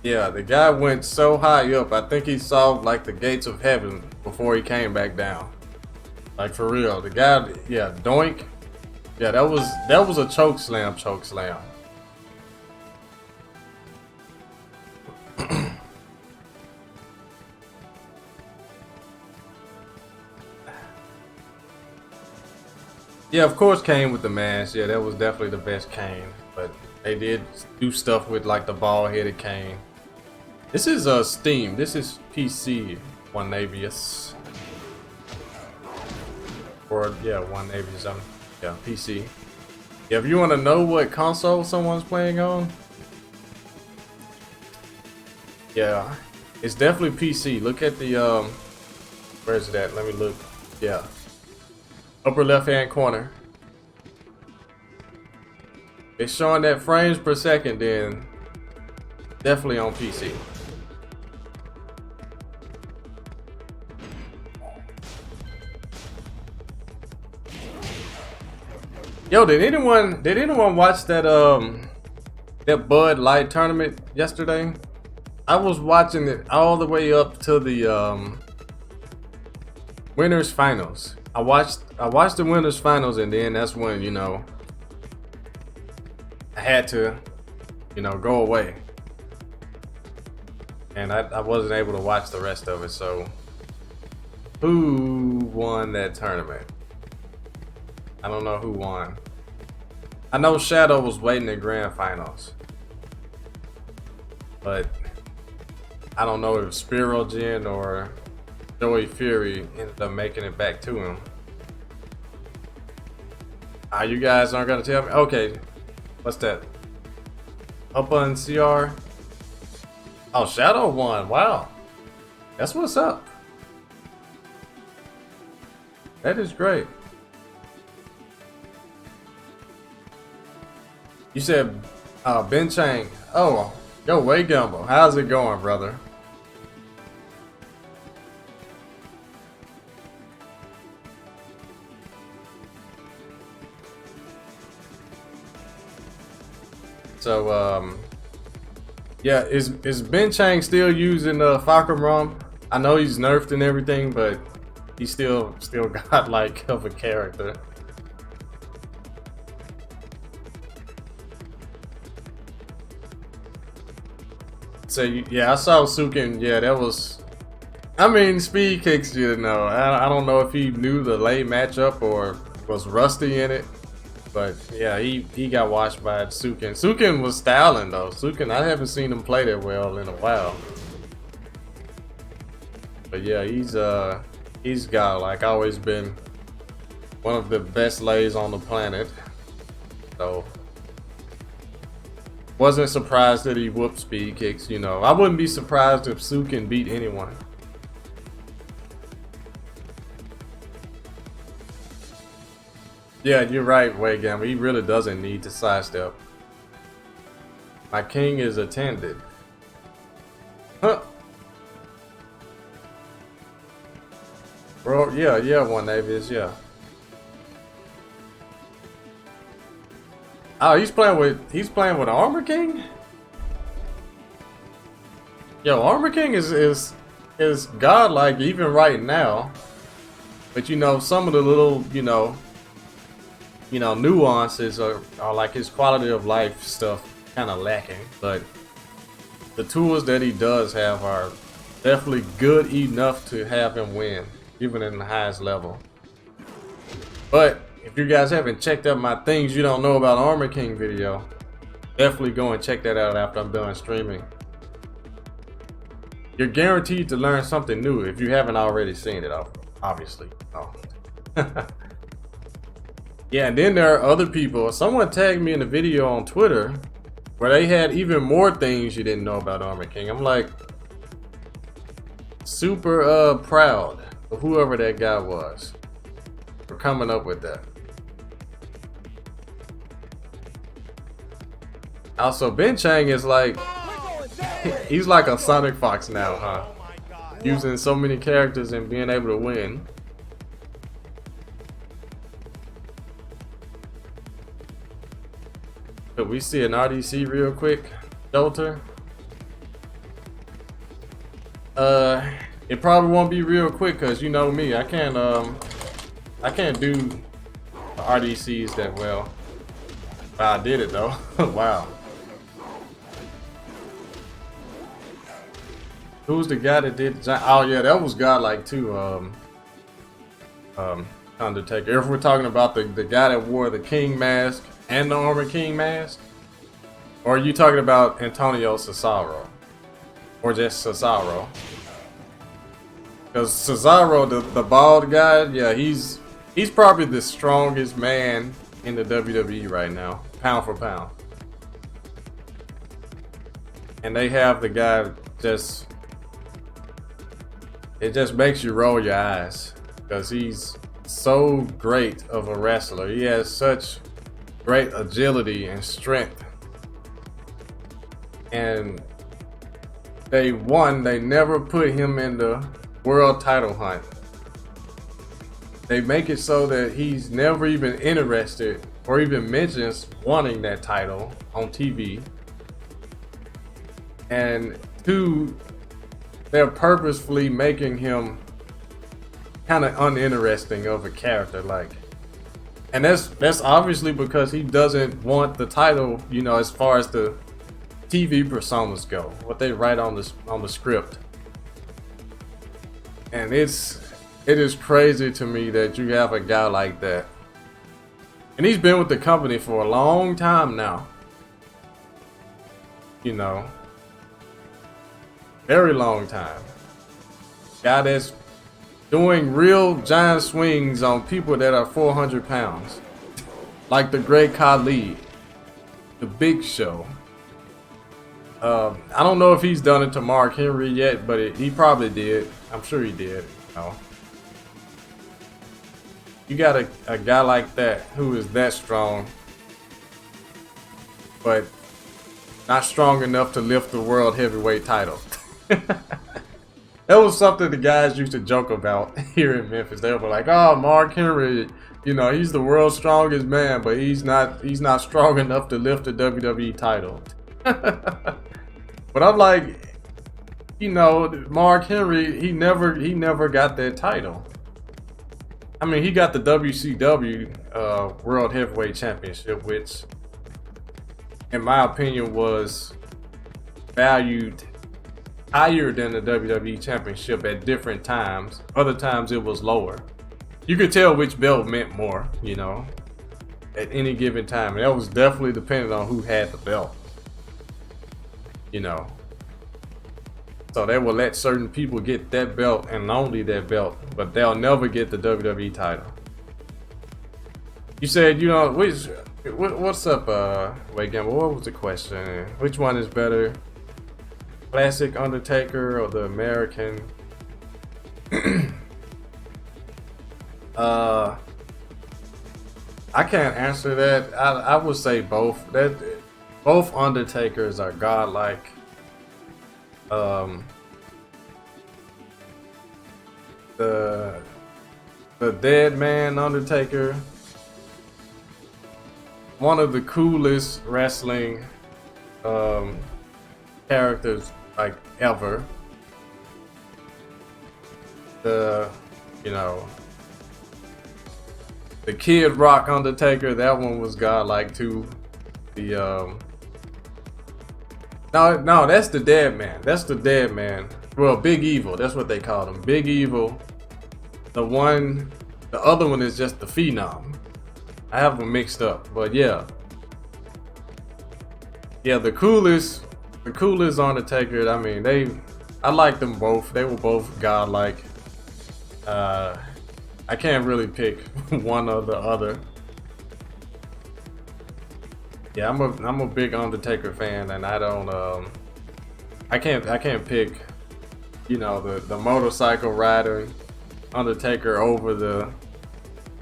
Yeah, the guy went so high up, I think he saw like the gates of heaven before he came back down. Like for real, the guy, yeah, Doink. Yeah, that was a choke slam. Yeah, of course Kane with the mask. Yeah, that was definitely the best Kane. But they did do stuff with like the bald-headed Kane. This is Steam. This is PC. One Navius. Or yeah, One Navius. Yeah, PC. Yeah, if you want to know what console someone's playing on, yeah, it's definitely PC. Look at the where's it at? Let me look. Yeah, upper left hand corner. It's showing that frames per second. Then definitely on PC. Yo, did anyone watch that that Bud Light tournament yesterday? I was watching it all the way up to the winners finals. I watched the winners finals, and then that's when, you know, I had to, you know, go away, and I wasn't able to watch the rest of it. So who won that tournament? I don't know who won. I know Shadow was waiting in grand finals, but I don't know if Spirogen or Joey Fury ended up making it back to him. You guys aren't gonna tell me? Okay, what's that? Up on CR? Oh, Shadow won. Wow, that's what's up. That is great. You said Ben Chang. Oh, yo, Way Gumbo. How's it going, brother? So, yeah, is Ben Chang still using Fakaram? I know he's nerfed and everything, but he's still godlike of a character. So yeah, I saw Sukin. Yeah, that was. I mean, speed kicks. You know, I don't know if he knew the late matchup or was rusty in it, but yeah, he got washed by Sukin. Sukin was styling though. Sukin, I haven't seen him play that well in a while. But yeah, he's got like always been one of the best lays on the planet. So. Wasn't surprised that he whooped speed kicks, you know. I wouldn't be surprised if Sukin beat anyone. Yeah, you're right, Waygam. He really doesn't need to sidestep. My king is attended. Huh. Bro, yeah, one Navies, yeah. Oh, he's playing with Armor King? Yo, Armor King is godlike even right now. But you know, some of the little, you know, nuances are like his quality of life stuff kind of lacking. But the tools that he does have are definitely good enough to have him win, even in the highest level. But if you guys haven't checked out my things you don't know about Armor King video, definitely go and check that out after I'm done streaming. You're guaranteed to learn something new if you haven't already seen it, obviously. Oh. Yeah, and then there are other people. Someone tagged me in a video on Twitter where they had even more things you didn't know about Armor King. I'm like super proud of whoever that guy was for coming up with that. Also, Ben Chang is like, he's like a Sonic Fox now, huh? Using so many characters and being able to win. Could we see an RDC real quick, Shelter? It probably won't be real quick because you know me, I can't do RDCs that well. But I did it though. Wow. Who's the guy that did the oh yeah, that was godlike too. Undertaker. If we're talking about the guy that wore the King mask and the Armor King mask, or are you talking about Antonio Cesaro, or just Cesaro? Because Cesaro, the bald guy, yeah, he's probably the strongest man in the WWE right now, pound for pound. And they have the guy just. It just makes you roll your eyes because he's so great of a wrestler. He has such great agility and strength. And they never put him in the world title hunt. They make it so that he's never even interested or even mentions wanting that title on TV. And two, they're purposefully making him kind of uninteresting of a character, like, and that's obviously because he doesn't want the title, you know, as far as the TV personas go, what they write on the script. And it is crazy to me that you have a guy like that, and he's been with the company for a long time now, you know. Very long time. Guy that's doing real giant swings on people that are 400 pounds. Like the Great Khali, the Big Show. I don't know if he's done it to Mark Henry yet, but he probably did. I'm sure he did. You know. You got a guy like that who is that strong, but not strong enough to lift the world heavyweight title. That was something the guys used to joke about here in Memphis. They were like, "Oh, Mark Henry, you know, he's the world's strongest man, but he's not strong enough to lift the WWE title." But I'm like, you know, Mark Henry, he never got that title. I mean, he got the WCW World Heavyweight Championship, which, in my opinion, was valued higher than the WWE Championship at different times. Other times it was lower. You could tell which belt meant more, you know, at any given time. And that was definitely dependent on who had the belt, you know. So they will let certain people get that belt and only that belt, but they'll never get the WWE title. You said, you know, what's up, wait, Gamble, what was the question? Which one is better? Classic Undertaker or the American? I can't answer that. I would say both. Both Undertakers are godlike. The Dead Man Undertaker, one of the coolest wrestling characters like ever. You know, the Kid Rock Undertaker, that one was godlike too. The no, that's the Dead Man. That's the Dead Man. Well, Big Evil. That's what they called him. Big Evil. The other one is just the Phenom. I have them mixed up, but yeah. Yeah, the coolest Undertaker. I mean, I like them both. They were both godlike. I can't really pick one or the other. Yeah, I'm a big Undertaker fan, and I don't I can't pick, you know, the motorcycle rider Undertaker over the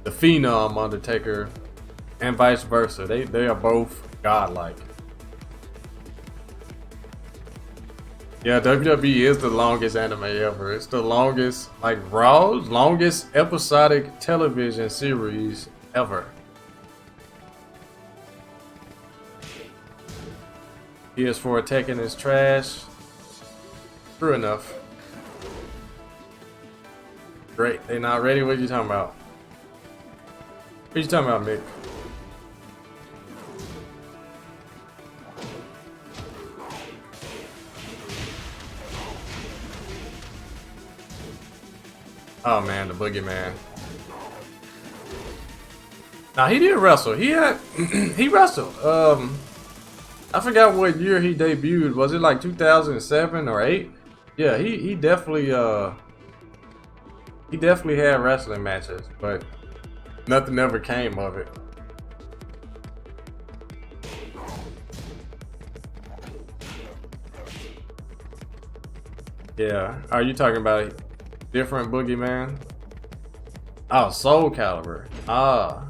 Phenom Undertaker, and vice versa. They are both godlike. Yeah, WWE is the longest anime ever. It's the longest, like Raw's longest episodic television series ever. PS4 Tekken is trash. True enough. Great, they not ready? What you talking about? What you talking about, Mick? Oh man, the Boogeyman. Now he did wrestle. He wrestled. I forgot what year he debuted. Was it like 2007 or 8? Yeah, he definitely had wrestling matches, but nothing ever came of it. Yeah, are you talking about a different Boogeyman? Oh, Soul Calibur. Ah.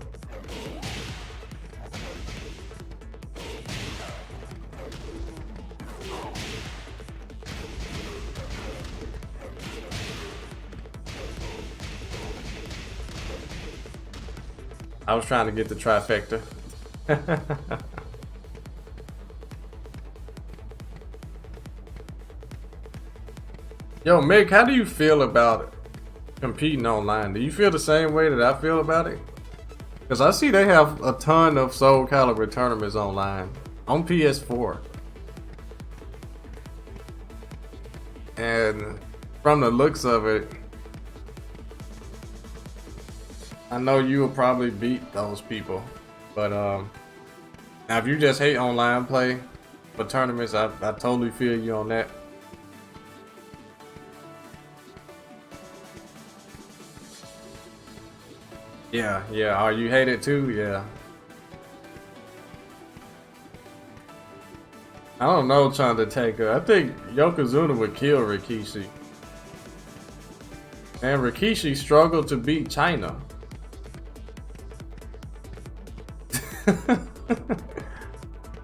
I was trying to get the trifecta. Yo, Mick, how do you feel about competing online? Do you feel the same way that I feel about it? Because I see they have a ton of Soul Calibur tournaments online on PS4. And from the looks of it, I know you will probably beat those people, but now if you just hate online play for tournaments, I totally feel you on that. Yeah, yeah. Oh, you hate it too? Yeah. I don't know, trying to take her. I think Yokozuna would kill Rikishi. And Rikishi struggled to beat China.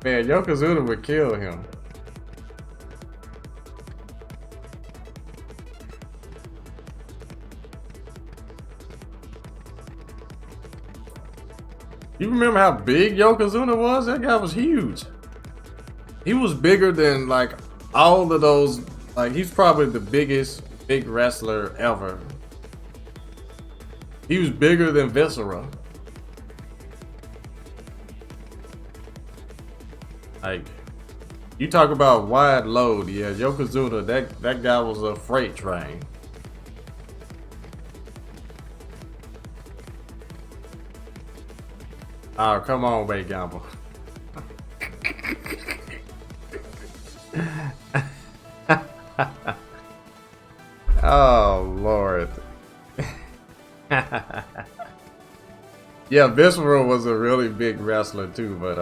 Man, Yokozuna would kill him. You remember how big Yokozuna was? That guy was huge. He was bigger than like all of those. Like, he's probably the biggest big wrestler ever. He was bigger than Viscera. Like, you talk about wide load, yeah, Yokozuna, that guy was a freight train. Oh, come on, Wade Gamble. Oh, Lord. Yeah, Viscera was a really big wrestler too, but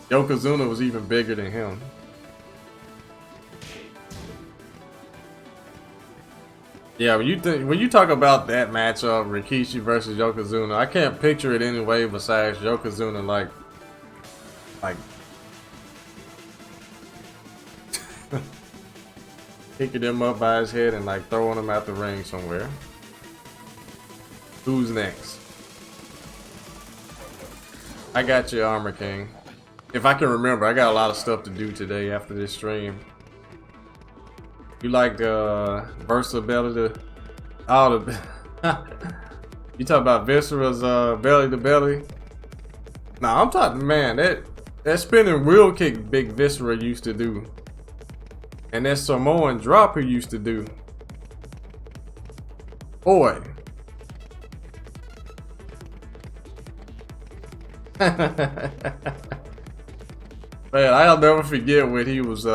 Yokozuna was even bigger than him. Yeah, when you talk about that matchup, Rikishi versus Yokozuna, I can't picture it any way besides Yokozuna like picking him up by his head and like throwing him out the ring somewhere. Who's next? I got you, Armor King. If I can remember, I got a lot of stuff to do today after this stream. You like versatility? All the you talk about Viscera's belly to belly? Nah, I'm talking, man, that spinning wheel kick big Viscera used to do. And that Samoan drop he used to do. Boy. Man, I'll never forget when he was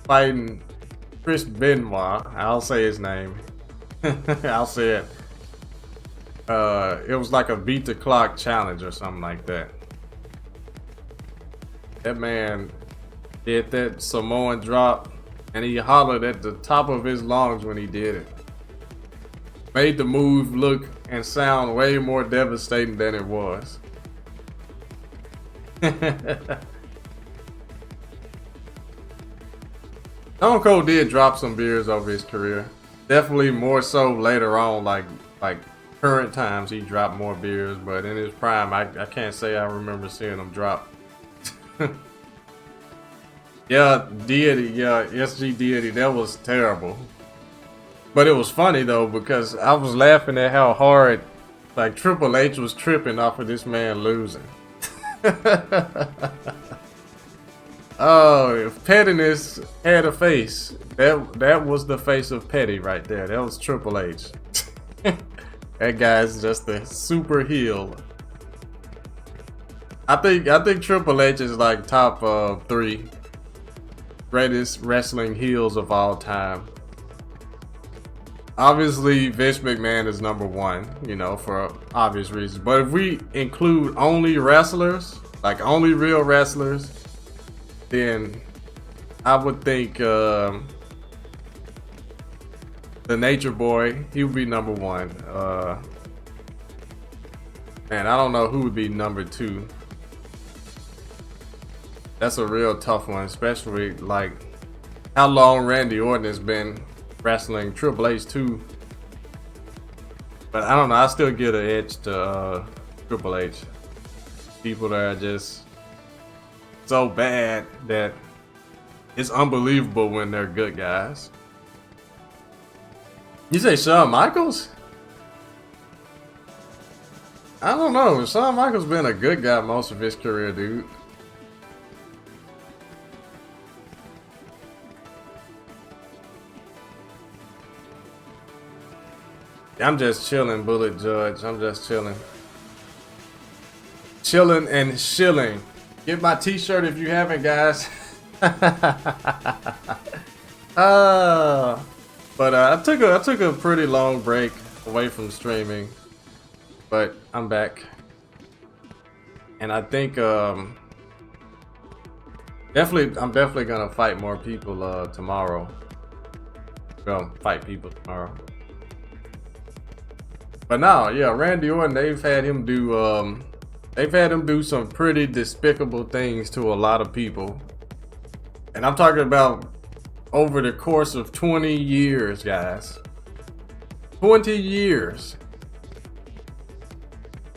fighting Chris Benoit. I'll say his name. I'll say it. It was like a beat the clock challenge or something like that. That man did that Samoan drop and he hollered at the top of his lungs when he did it. Made the move look and sound way more devastating than it was. Stone Cold did drop some beers over his career. Definitely more so later on, like current times he dropped more beers, but in his prime I can't say I remember seeing him drop. Yeah, Deity, yeah, SG Deity, that was terrible. But it was funny though, because I was laughing at how hard like Triple H was tripping off of this man losing. Oh, if pettiness had a face, that was the face of petty right there. That was Triple H. That guy's just a super heel. I think Triple H is like top 3 greatest wrestling heels of all time. Obviously, Vince McMahon is number 1, you know, for obvious reasons. But if we include only wrestlers, like only real wrestlers, then I would think the Nature Boy, he would be number 1. Man, I don't know who would be number 2. That's a real tough one, especially like how long Randy Orton has been wrestling Triple H too. But I don't know, I still get an edge to Triple H. People that are just so bad that it's unbelievable when they're good guys. You say Shawn Michaels? I don't know. Shawn Michaels been a good guy most of his career, dude. I'm just chilling, Bullet Judge. I'm just chilling. Chilling and shilling. Get my t-shirt if you haven't, guys. But I took a pretty long break away from streaming, but I'm back. And I think I'm definitely gonna fight more people tomorrow. Gonna fight people tomorrow. But now, yeah, Randy Orton, they've had him do some pretty despicable things to a lot of people. And I'm talking about over the course of 20 years, guys. 20 years.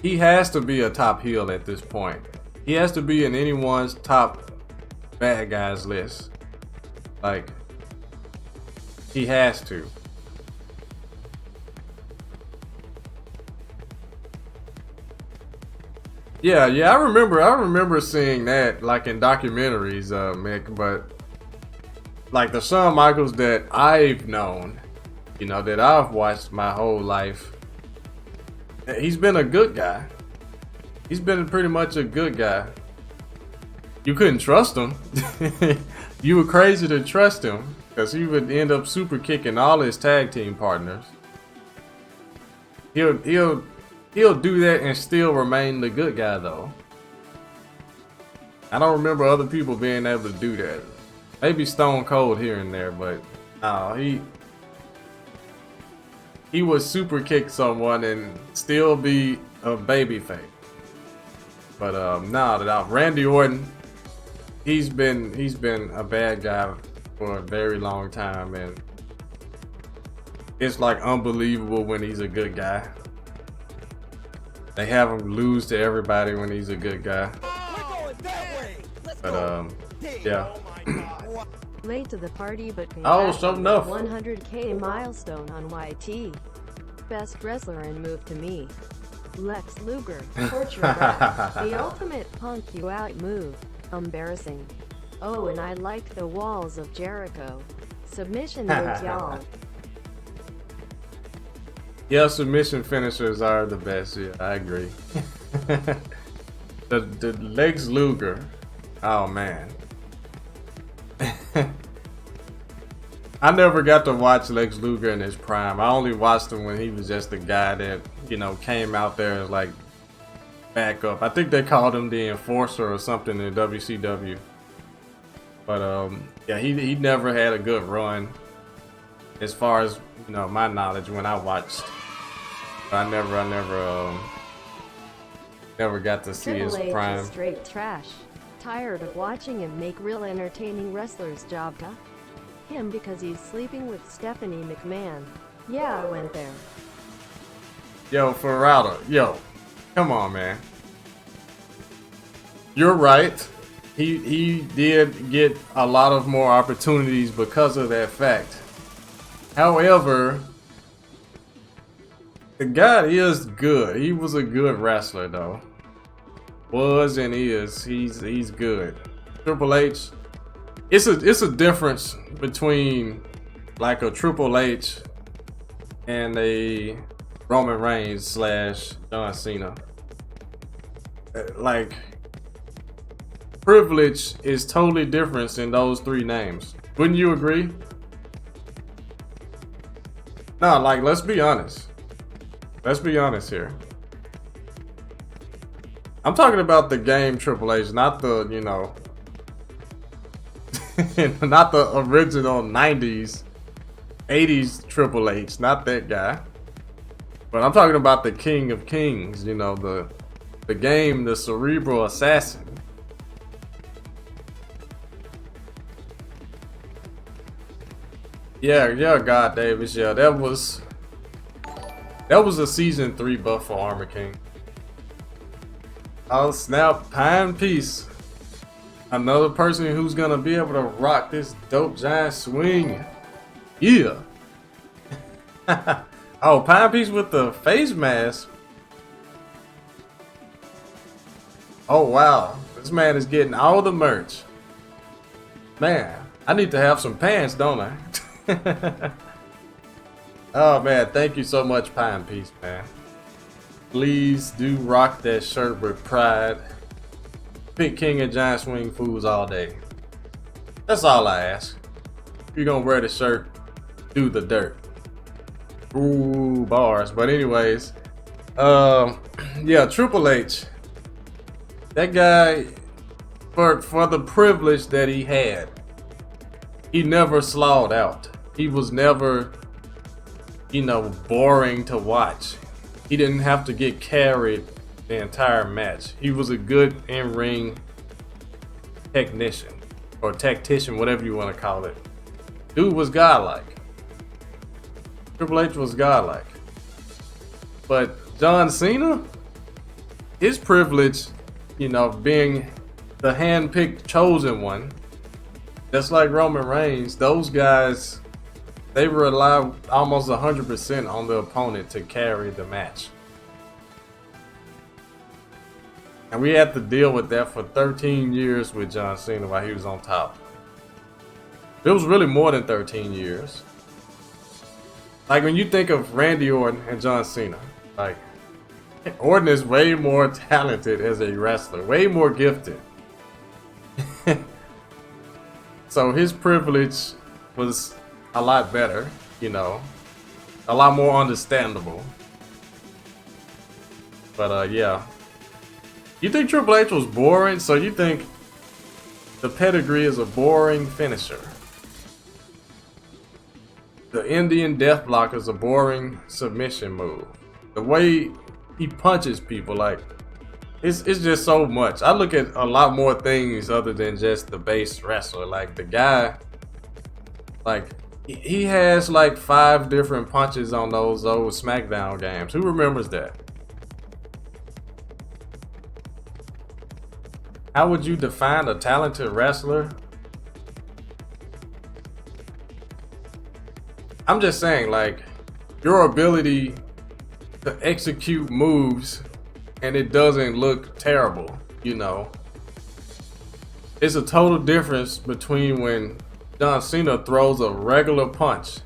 He has to be a top heel at this point. He has to be in anyone's top bad guys list. Like, he has to. Yeah, I remember seeing that like in documentaries, Mick, but like the Shawn Michaels that I've known, you know, that I've watched my whole life, he's been a good guy. He's been pretty much a good guy. You couldn't trust him. You were crazy to trust him because he would end up super kicking all his tag team partners. He'll do that and still remain the good guy, though. I don't remember other people being able to do that. Maybe Stone Cold here and there, but no, he would super kick someone and still be a babyface. But Randy Orton, he's been a bad guy for a very long time, and it's like unbelievable when he's a good guy. They have him lose to everybody when he's a good guy. But yeah. Late to the party, but Oh, so enough. 100K milestone on YT. Best wrestler and move to me. Lex Luger, torture rap. The ultimate punk you out move. Embarrassing. Oh, and I like the walls of Jericho. Submission moves, y'all. Yeah, submission finishers are the best. Yeah, I agree. the Lex Luger. Oh man. I never got to watch Lex Luger in his prime. I only watched him when he was just a guy that, you know, came out there as like backup. I think they called him the Enforcer or something in WCW. But yeah, he never had a good run as far as, you know, my knowledge when I watched. I never got to see his Triple H prime. is straight trash. Tired of watching him make real entertaining wrestlers job to him because he's sleeping with Stephanie McMahon. Yeah, I went there. Yo, Ferrata, yo, come on, man. You're right. He did get a lot of more opportunities because of that fact. However, the guy is good. He was a good wrestler, though. Was and is. He's good. Triple H. It's a difference between like a Triple H and a Roman Reigns / John Cena. Like, privilege is totally different in those three names. Wouldn't you agree? No, like, let's be honest. Let's be honest here. I'm talking about the game Triple H, not the, you know, not the original 90s, 80s Triple H, not that guy. But I'm talking about the King of Kings, you know, the game, the cerebral assassin. Yeah, God Davis, yeah, that was a season 3 buff for Armor King. Oh snap, Pine Piece. Another person who's gonna be able to rock this dope giant swing. Yeah. Oh, Pine Piece with the face mask. Oh wow, this man is getting all the merch. Man, I need to have some pants, don't I? Oh man, thank you so much, Pine Piece, man. Please do rock that shirt with pride. Pick King of Giant Swing foods all day. That's all I ask. If you're gonna wear the shirt, do the dirt. Ooh, bars. But anyways, yeah, Triple H. That guy, for the privilege that he had, he never slowed out. He was never, you know, boring to watch. He didn't have to get carried the entire match. He was a good in-ring technician or tactician, whatever you want to call it. Dude was godlike. Triple H was godlike. But John Cena, his privilege, you know, being the hand-picked chosen one, just like Roman Reigns, those guys, they rely almost 100% on the opponent to carry the match. And we had to deal with that for 13 years with John Cena while he was on top. It was really more than 13 years. Like when you think of Randy Orton and John Cena, like Orton is way more talented as a wrestler, way more gifted. So his privilege was a lot better, you know, a lot more understandable. But yeah. You think Triple H was boring? So you think the pedigree is a boring finisher? The Indian Death Block is a boring submission move. The way he punches people, like, it's just so much. I look at a lot more things other than just the base wrestler. Like the guy, like he has like 5 different punches on those old SmackDown games. Who remembers that? How would you define a talented wrestler? I'm just saying, like, your ability to execute moves and it doesn't look terrible, you know. It's a total difference between when John Cena throws a regular punch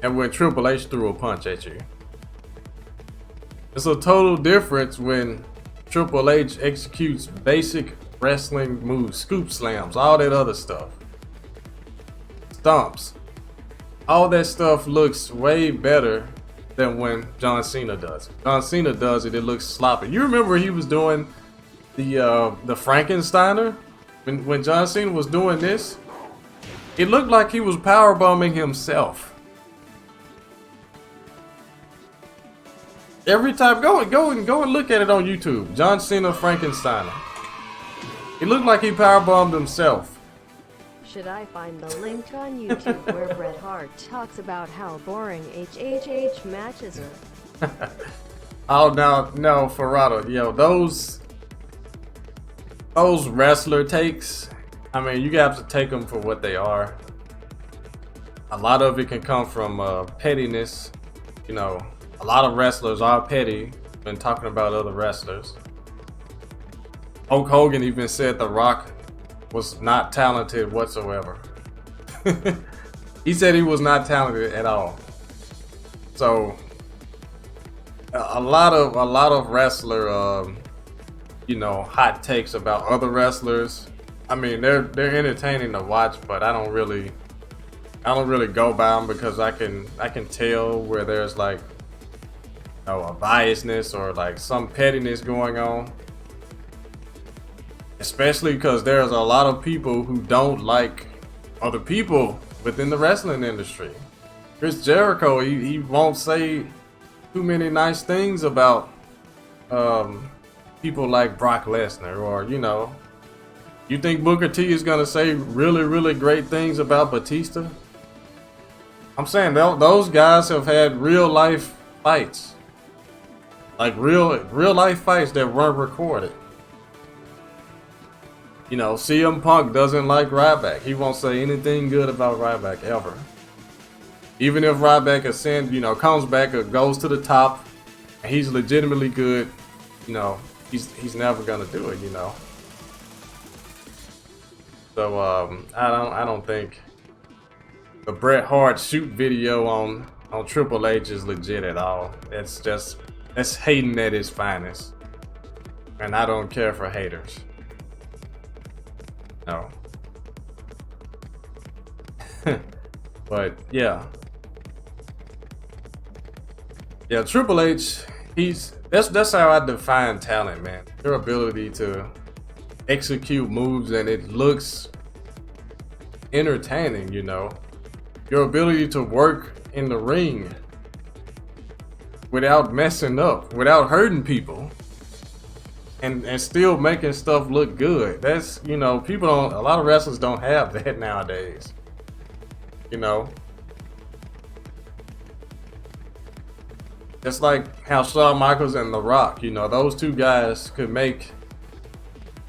and when Triple H threw a punch at you. It's a total difference when Triple H executes basic wrestling moves, scoop slams, all that other stuff. Stomps. All that stuff looks way better than when John Cena does it. John Cena does it, it looks sloppy. You remember he was doing the Frankensteiner? When John Cena was doing this, it looked like he was powerbombing himself. Every time, go and look at it on YouTube. John Cena Frankensteiner. It looked like he powerbombed himself. Should I find the link on YouTube where Bret Hart talks about how boring HHH matches are? Oh no, Ferrado, yo, those wrestler takes, I mean, you have to take them for what they are. A lot of it can come from pettiness, you know. A lot of wrestlers are petty when talking about other wrestlers. Hulk Hogan even said The Rock was not talented whatsoever. He said he was not talented at all. So a lot of wrestler you know, hot takes about other wrestlers. I mean, they're entertaining to watch, but I don't really go by them because I can tell where there's like, you know, a biasness or like some pettiness going on. Especially because there's a lot of people who don't like other people within the wrestling industry. Chris Jericho, he won't say too many nice things about people like Brock Lesnar, or, you know, you think Booker T is gonna say really great things about Batista? I'm saying those guys have had real life fights. Like real life fights that weren't recorded. You know, CM Punk doesn't like Ryback. He won't say anything good about Ryback ever. Even if Ryback you know, comes back or goes to the top and he's legitimately good, you know, he's never gonna do it, you know. So I don't think the Bret Hart shoot video on Triple H is legit at all. That's hating at his finest. And I don't care for haters. No. But yeah. Yeah, Triple H, that's how I define talent, man. Your ability to execute moves and it looks entertaining, you know. Your ability to work in the ring without messing up, without hurting people, and still making stuff look good. That's, you know, people don't, a lot of wrestlers don't have that nowadays, you know. It's like how Shawn Michaels and The Rock, you know, those two guys could make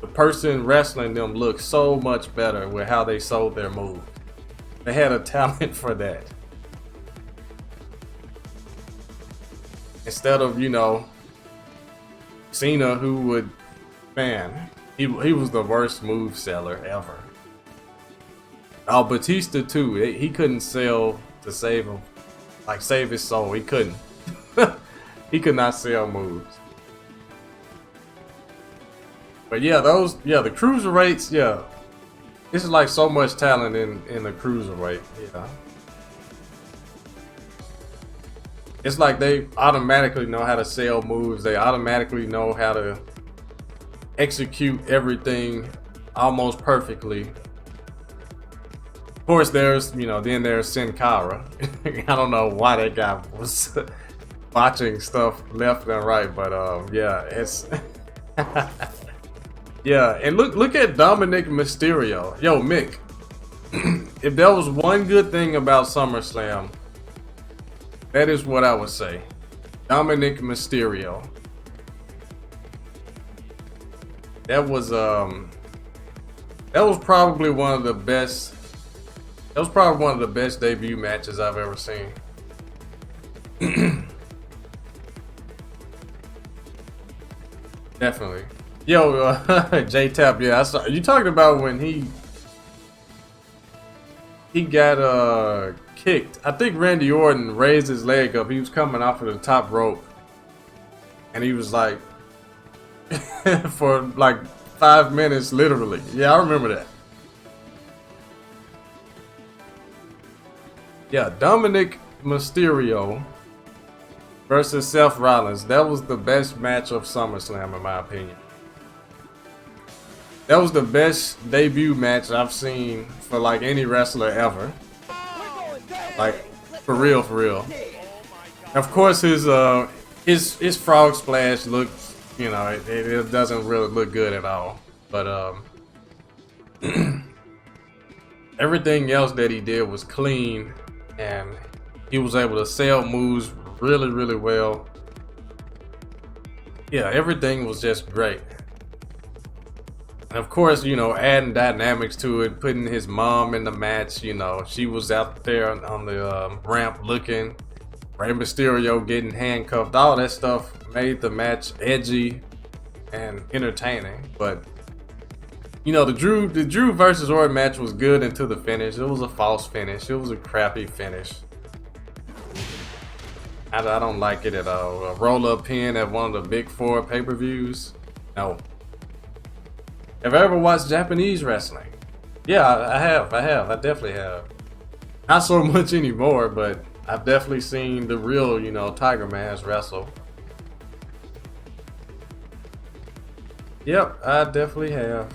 the person wrestling them look so much better with how they sold their move. They had a talent for that. Instead of, you know, Cena, who would, man, he was the worst move seller ever. Oh, Batista too. He couldn't sell to save him, like save his soul. He couldn't. He could not sell moves. But yeah, the cruiserweights, yeah. This is like so much talent in the cruiserweight, you know. It's like they automatically know how to sell moves. They automatically know how to execute everything almost perfectly. Of course, there's, you know, then there's Sin Cara. I don't know why that guy was watching stuff left and right, but yeah, it's yeah. And look at Dominic Mysterio. Yo, Mick, if there was one good thing about SummerSlam, that is what I would say. Dominic Mysterio. That was probably one of the best. That was probably one of the best debut matches I've ever seen. Definitely. Yo, J-Tap, yeah, I saw you talking about when he got kicked. I think Randy Orton raised his leg up. He was coming off of the top rope, and he was like for like 5 minutes, literally. Yeah, I remember that. Yeah, Dominic Mysterio versus Seth Rollins. That was the best match of SummerSlam, in my opinion. That was the best debut match I've seen for like any wrestler ever. Like, for real, for real. Of course, his frog splash looks, you know, it doesn't really look good at all. But everything else that he did was clean, and he was able to sell moves really, really well. Yeah, everything was just great. And of course, you know, adding dynamics to it, putting his mom in the match, you know, she was out there on the ramp looking, Rey Mysterio getting handcuffed, all that stuff made the match edgy and entertaining. But you know, the Drew versus Orton match was good until the finish. It was a false finish. It was a crappy finish. I don't like it at all. A roll-up pin at one of the big 4 pay-per-views? No. Have I ever watched Japanese wrestling? Yeah, I have. I definitely have. Not so much anymore, but I've definitely seen the real, you know, Tiger Mask wrestle. Yep, I definitely have.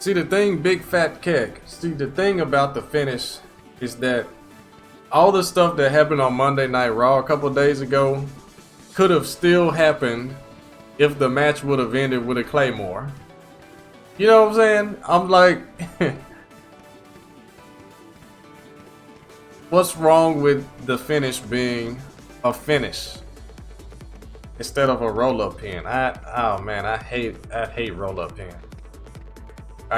See, the thing, Big Fat Keg. See, the thing about the finish is that all the stuff that happened on Monday Night Raw a couple days ago could have still happened if the match would have ended with a Claymore. You know what I'm saying? I'm like, what's wrong with the finish being a finish instead of a roll-up pin? Oh man, I hate roll-up pin.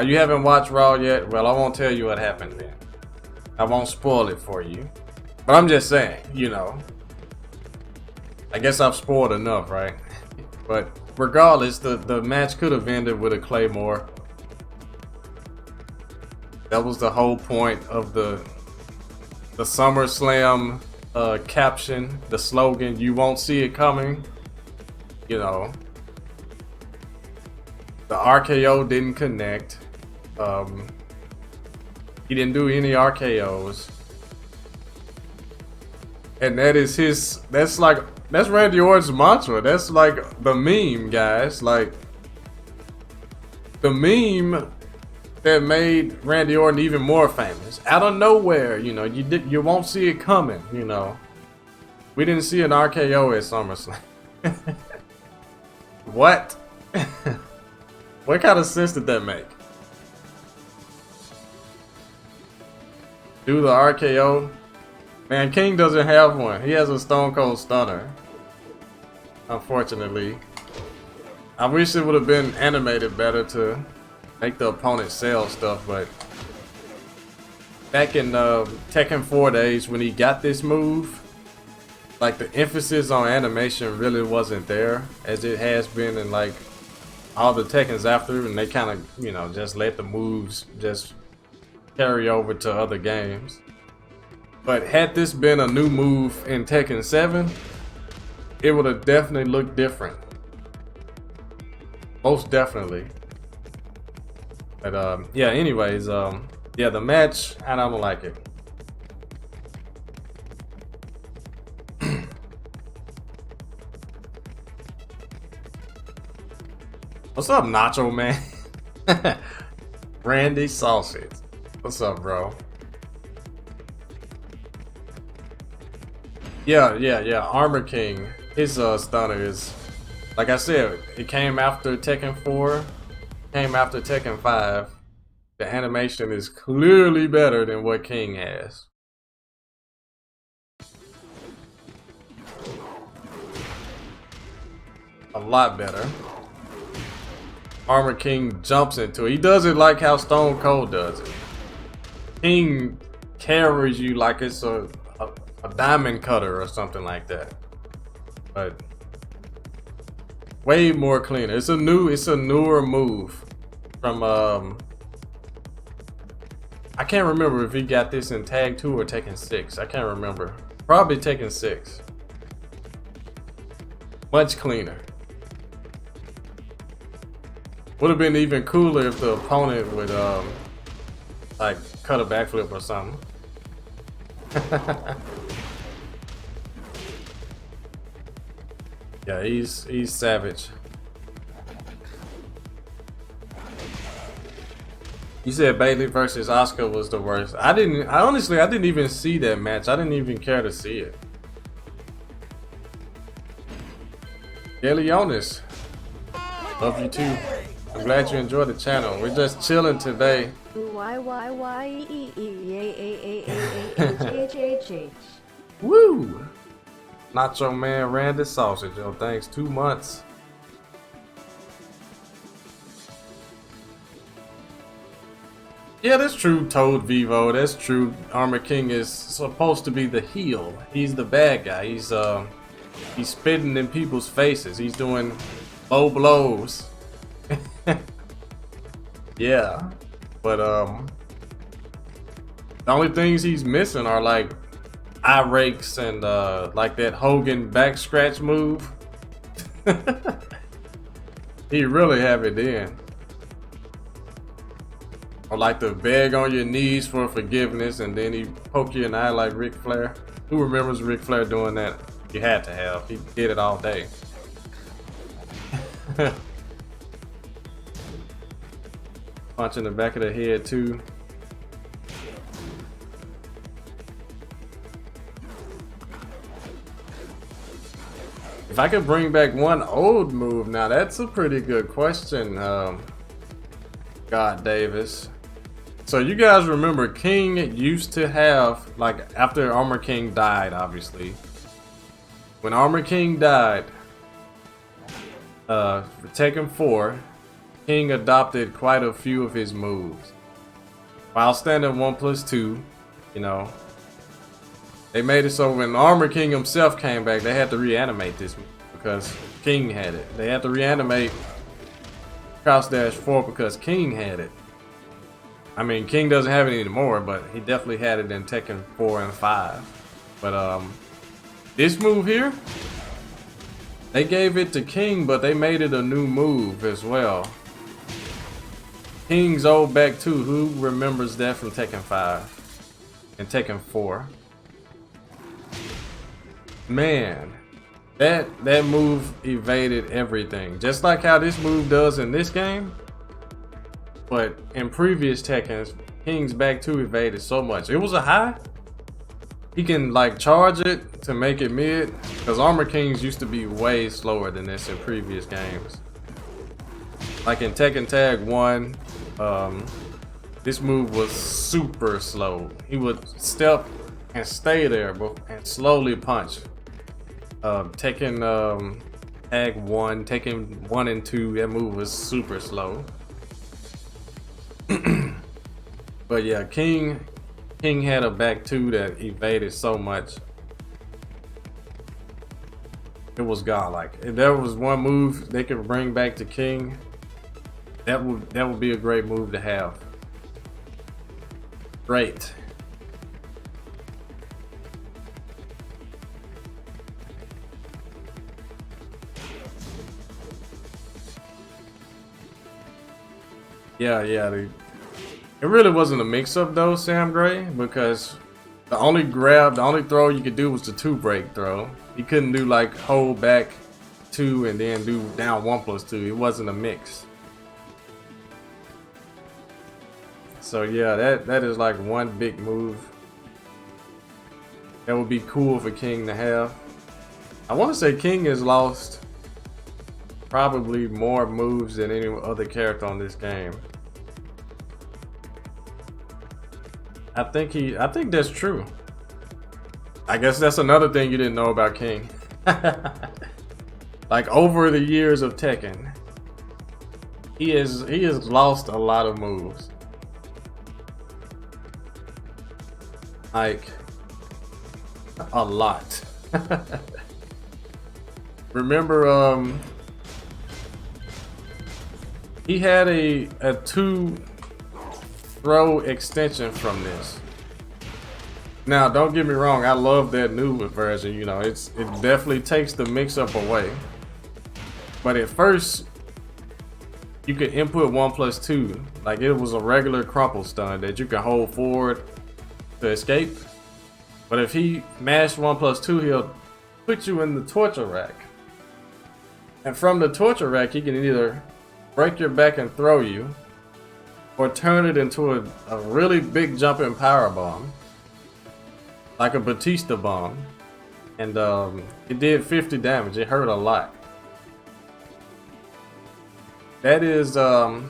You haven't watched Raw yet? Well, I won't tell you what happened then. I won't spoil it for you. But I'm just saying, you know. I guess I've spoiled enough, right? But regardless, the match could have ended with a Claymore. That was the whole point of the SummerSlam caption, the slogan, "You won't see it coming." You know. The RKO didn't connect. He didn't do any RKOs. And that is his, that's Randy Orton's mantra. That's like the meme, guys. Like the meme that made Randy Orton even more famous. Out of nowhere, you know, you won't see it coming, you know. We didn't see an RKO at SummerSlam. What? What kind of sense did that make? Do the RKO? Man, King doesn't have one. He has a Stone Cold Stunner. Unfortunately. I wish it would have been animated better to make the opponent sell stuff, but back in Tekken 4 days when he got this move, like the emphasis on animation really wasn't there as it has been in like all the Tekkens after, and they kind of, you know, just let the moves just carry over to other games. But had this been a new move in Tekken 7, it would have definitely looked different. Most definitely. But yeah, anyways, yeah, the match, I don't like it. What's up, Nacho Man? Randy Sausage. What's up, bro? Yeah. Armor King. His stunner is, like I said, it came after Tekken 4, came after Tekken 5. The animation is clearly better than what King has. A lot better. Armor King jumps into it. He does it like how Stone Cold does it. King carries you like it's a diamond cutter or something like that. But way more cleaner. It's a newer move from I can't remember if he got this in Tag 2 or Tekken 6. I can't remember. Probably Tekken 6. Much cleaner. Would have been even cooler if the opponent would like cut a backflip or something. Yeah, he's savage. You said Bailey versus Asuka was the worst. I honestly didn't even see that match. I didn't even care to see it. Leonis, love you too. I'm glad you enjoyed the channel. We're just chilling today. Woo! Nacho Man Randy Sausage. Yo, thanks. 2 months. Yeah, that's true, Toad Vivo. That's true. Armor King is supposed to be the heel. He's the bad guy. He's spitting in people's faces. He's doing low blows. Yeah, but the only things he's missing are like eye rakes and like that Hogan back scratch move. He really have it in. Or like the beg on your knees for forgiveness and then he poke you in the eye like Ric Flair. Who remembers Ric Flair doing that? You had to have. He did it all day. Punch in the back of the head too. If I could bring back one old move, now that's a pretty good question, God Davis. So you guys remember King used to have, like after Armor King died, obviously. When Armor King died, for Tekken 4, King adopted quite a few of his moves. While standing 1+2, you know, they made it so when Armor King himself came back, they had to reanimate this because King had it. They had to reanimate Crouch Dash 4 because King had it. I mean, King doesn't have it anymore, but he definitely had it in Tekken 4 and 5. But this move here, they gave it to King, but they made it a new move as well. King's old back 2. Who remembers that from Tekken 5 and Tekken 4? Man, that move evaded everything, just like how this move does in this game. But in previous Tekkens, King's back 2 evaded so much. It was a high. He can like charge it to make it mid, because Armor Kings used to be way slower than this in previous games. Like in Tekken Tag 1, this move was super slow. He would step and stay there and slowly punch. Tekken Tag 1, Tekken 1 and 2, that move was super slow. But yeah, King had a back 2 that evaded so much. It was godlike. If there was one move they could bring back to King, that would be a great move to have. Great. Yeah, it really wasn't a mix-up though, Sam Gray, because the only throw you could do was the 2-break throw. You couldn't do like hold back 2 and then do down 1+2. It wasn't a mix. So yeah, that is like one big move that would be cool for King to have. I want to say King has lost probably more moves than any other character on this game. I think that's true. I guess that's another thing you didn't know about King. Like over the years of Tekken, he has lost a lot of moves. Like a lot. Remember, he had a 2 throw extension from this. Now, don't get me wrong, I love that new version. You know, it definitely takes the mix-up away. But at first, you could input 1+2, like it was a regular crumple stun that you could hold forward to escape. But if he mashed 1+2, he'll put you in the torture rack. And from the torture rack, he can either break your back and throw you, or turn it into a really big jumping power bomb, like a Batista bomb. And it did 50 damage. It hurt a lot. That is 2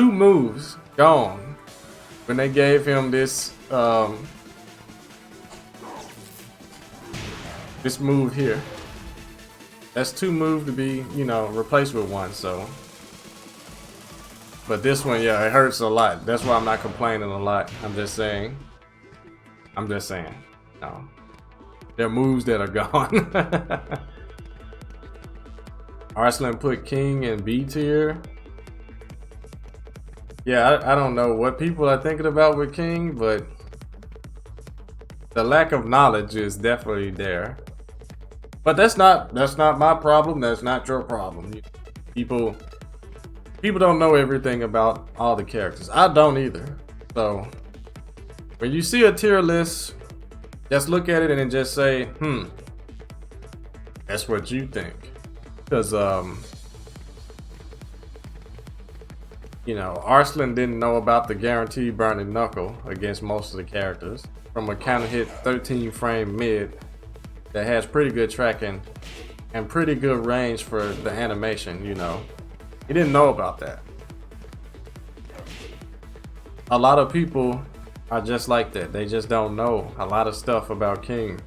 moves gone when they gave him this this move here. That's 2 moves to be, you know, replaced with 1. So, but this one, yeah, it hurts a lot. That's why I'm not complaining a lot. I'm just saying. No, there are moves that are gone. Arslan put King in B tier. Yeah, I don't know what people are thinking about with King, but the lack of knowledge is definitely there. But that's not my problem. That's not your problem. People don't know everything about all the characters. I don't either. So when you see a tier list, just look at it and then just say, that's what you think. Because you know, Arslan didn't know about the guaranteed burning knuckle against most of the characters from a counter hit 13 frame mid that has pretty good tracking and pretty good range for the animation. You know, he didn't know about that. A lot of people are just like that. They just don't know a lot of stuff about King.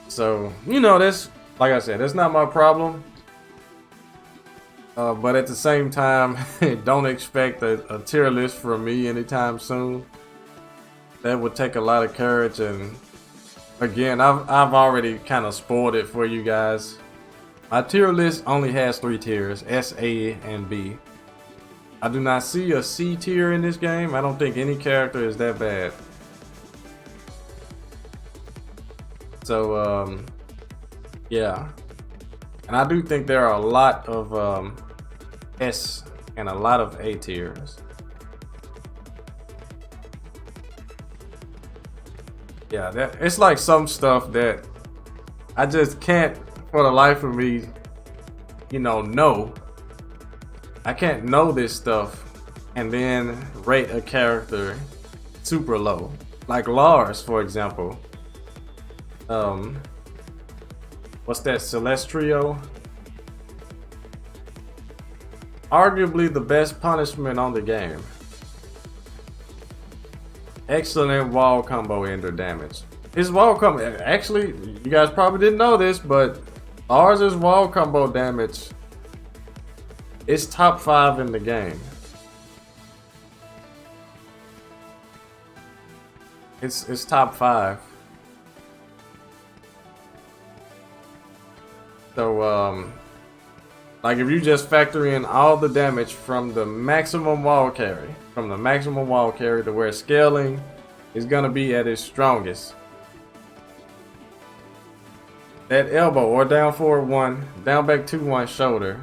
So, you know, that's, like I said, that's not my problem. But at the same time, don't expect a tier list from me anytime soon. That would take a lot of courage, and again, I've already kind of spoiled it for you guys. My tier list only has 3 tiers, S, A, and B. I do not see a C tier in this game. I don't think any character is that bad. So, yeah. And I do think there are a lot of S and a lot of A tiers. Yeah, it's like some stuff that I just can't for the life of me, you know. I can't know this stuff and then rate a character super low. Like Lars, for example. What's that, Celestrio? Arguably the best punishment on the game. Excellent wall combo ender damage. His wall combo, actually, you guys probably didn't know this, but Lars' wall combo damage is top 5 in the game. It's top 5. So, like if you just factor in all the damage from the maximum wall carry, to where scaling is gonna be at its strongest. That elbow or down forward 1, down back 2-1 shoulder.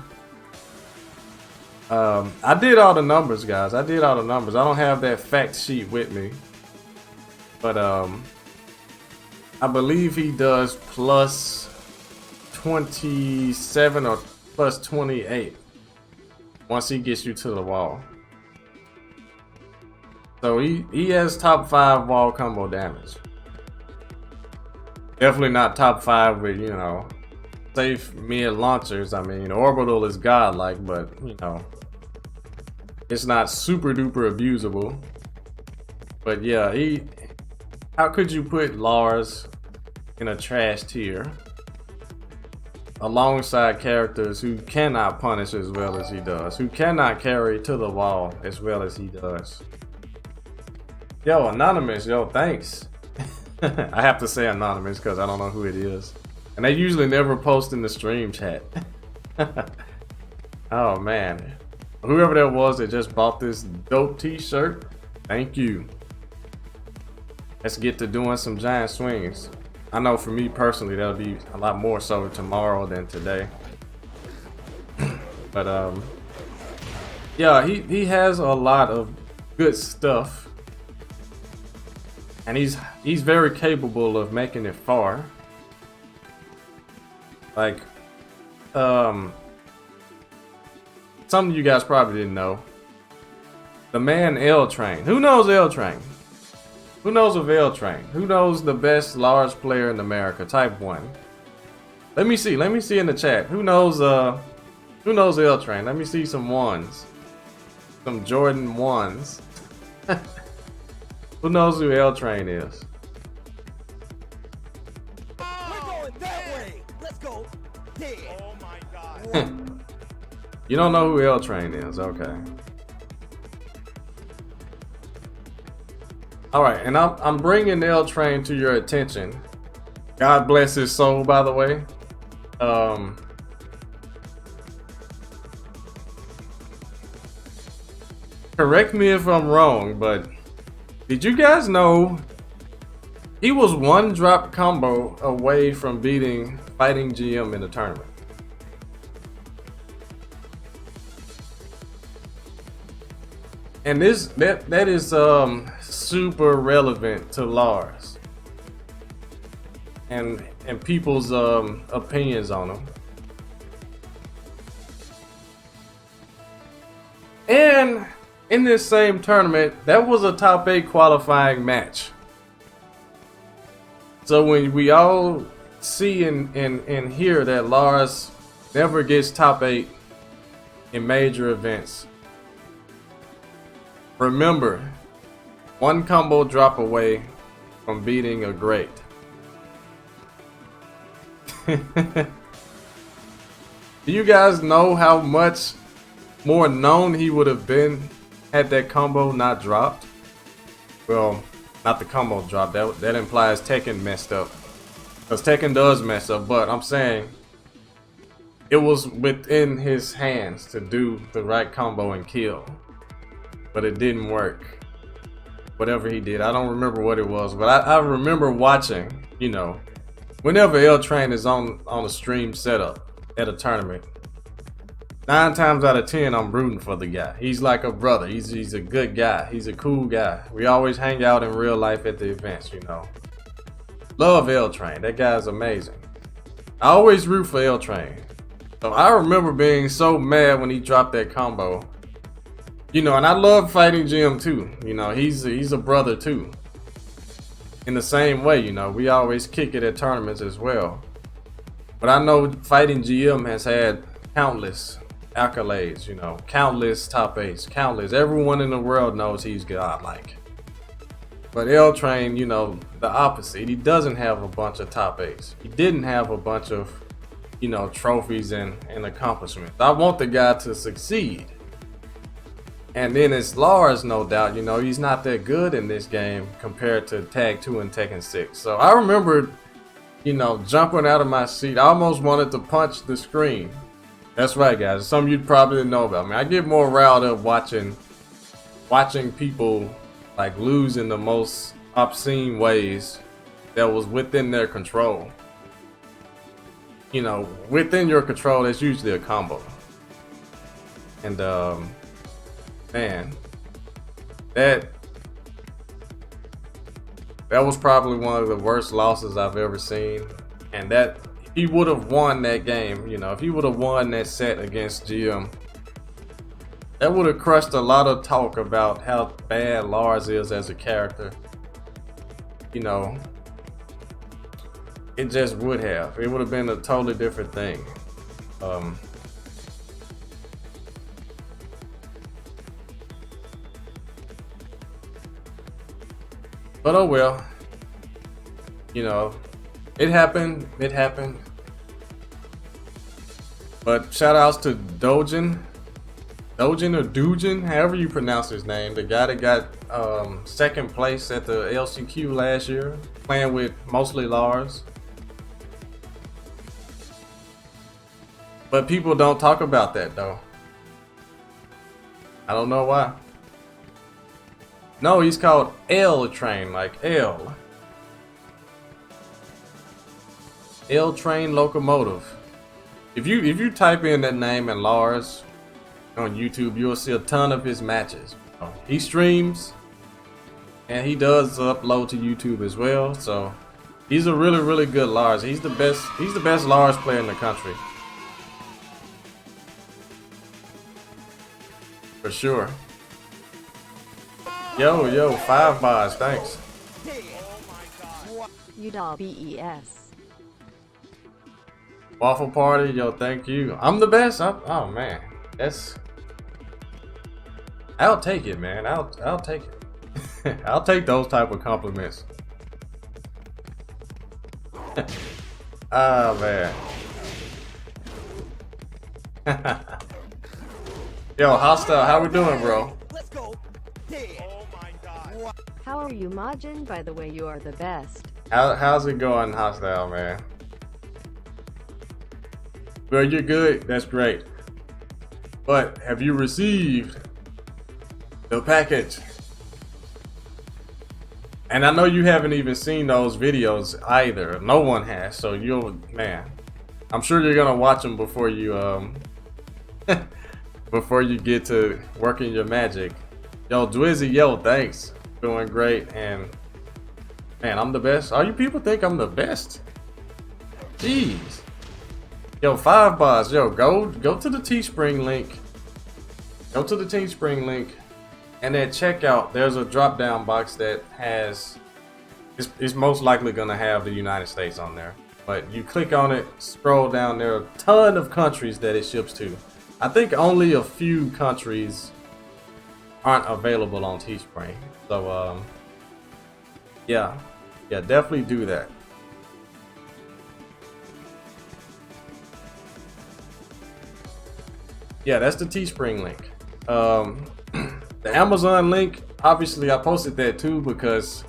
I did all the numbers, guys. I don't have that fact sheet with me. But I believe he does plus 27 or plus 28 once he gets you to the wall. So he has top 5 wall combo damage. Definitely not top 5 with, you know, safe mid launchers. I mean, orbital is godlike, but you know, it's not super duper abusable. But yeah, how could you put Lars in a trash tier alongside characters who cannot punish as well as he does, who cannot carry to the wall as well as he does? Yo, Anonymous, yo, thanks. I have to say Anonymous because I don't know who it is. And they usually never post in the stream chat. Oh man. Whoever that was that just bought this dope t-shirt, thank you. Let's get to doing some giant swings. I know for me personally, that'll be a lot more so tomorrow than today. But yeah, he has a lot of good stuff. And he's very capable of making it far. Like, some of you guys probably didn't know. The man L Train. Who knows L Train? Who knows of L Train? Who knows the best Lars player in America? Type 1. Let me see in the chat. Who knows L Train? Let me see some ones. Some Jordan ones. Who knows who L Train is? We're going that way. Let's go. Yeah. Oh my god. You don't know who L Train is, okay. Alright, and I'm bringing L Train to your attention. God bless his soul, by the way. Correct me if I'm wrong, but did you guys know he was one drop combo away from beating Fighting GM in the tournament? And that is super relevant to Lars and people's opinions on him. And in this same tournament, that was a top 8 qualifying match. So when we all see and hear that Lars never gets top 8 in major events, remember, one combo drop away from beating a great. Do you guys know how much more known he would have been had that combo not dropped? Well, not the combo drop. That implies Tekken messed up. Because Tekken does mess up, but I'm saying it was within his hands to do the right combo and kill. But it didn't work. Whatever he did, I don't remember what it was, but I remember watching, you know, whenever L Train is on a stream setup at a tournament, 9 times out of 10, I'm rooting for the guy. He's like a brother. He's a good guy. He's a cool guy. We always hang out in real life at the events, you know. Love L Train. That guy's amazing. I always root for L Train. So I remember being so mad when he dropped that combo. You know, and I love Fighting Jim too. You know, he's a brother too. In the same way, you know, we always kick it at tournaments as well. But I know Fighting GM has had countless accolades, you know, countless top 8s, countless. Everyone in the world knows he's godlike. But L Train, you know, the opposite. He doesn't have a bunch of top 8s. He didn't have a bunch of, you know, trophies and accomplishments. I want the guy to succeed. And then it's Lars, no doubt, you know, he's not that good in this game compared to Tag 2 and Tekken 6. So I remember, you know, jumping out of my seat. I almost wanted to punch the screen. That's right, guys. Some of you probably didn't know about me. I get more riled up watching people like lose in the most obscene ways that was within their control. You know, within your control, that's usually a combo. And man, that was probably one of the worst losses I've ever seen. And that, if he would have won that game, you know, if he would have won that set against GM, that would have crushed a lot of talk about how bad Lars is as a character. You know, it just would have. It would have been a totally different thing. But oh well, you know, it happened. But shout outs to Dojin or Dujin, however you pronounce his name, the guy that got second place at the LCQ last year, playing with mostly Lars. But people don't talk about that though. I don't know why. No, he's called L Train, like L. L Train Locomotive. If you type in that name and Lars on YouTube, you'll see a ton of his matches. He streams and he does upload to YouTube as well. So he's a really good Lars. He's the best Lars player in the country. For sure. Yo, 5 bars, thanks. UDAW BES. Waffle Party, yo, thank you. I'm the best. Oh man, I'll take it, man. I'll take it. I'll take those type of compliments. Oh man. Yo, Hostile, how we doing, bro? Let's go. How are you, Majin? By the way, you are the best. How's it going, Hostile, man? Well, you're good. That's great. But have you received the package? And I know you haven't even seen those videos either. No one has. So man, I'm sure you're gonna watch them before you before you get to working your magic. Yo, Dwizzy, yo, thanks. Doing great. And man, I'm the best. All you people think I'm the best? Jeez. Yo, 5 bars. Yo, go to the Teespring link. Go to the Teespring link, and at checkout, there's a drop-down box that has. It's most likely gonna have the United States on there. But you click on it, scroll down. There are a ton of countries that it ships to. I think only a few countries aren't available on Teespring. So yeah, definitely do that. Yeah, that's the Teespring link. The Amazon link, obviously I posted that too because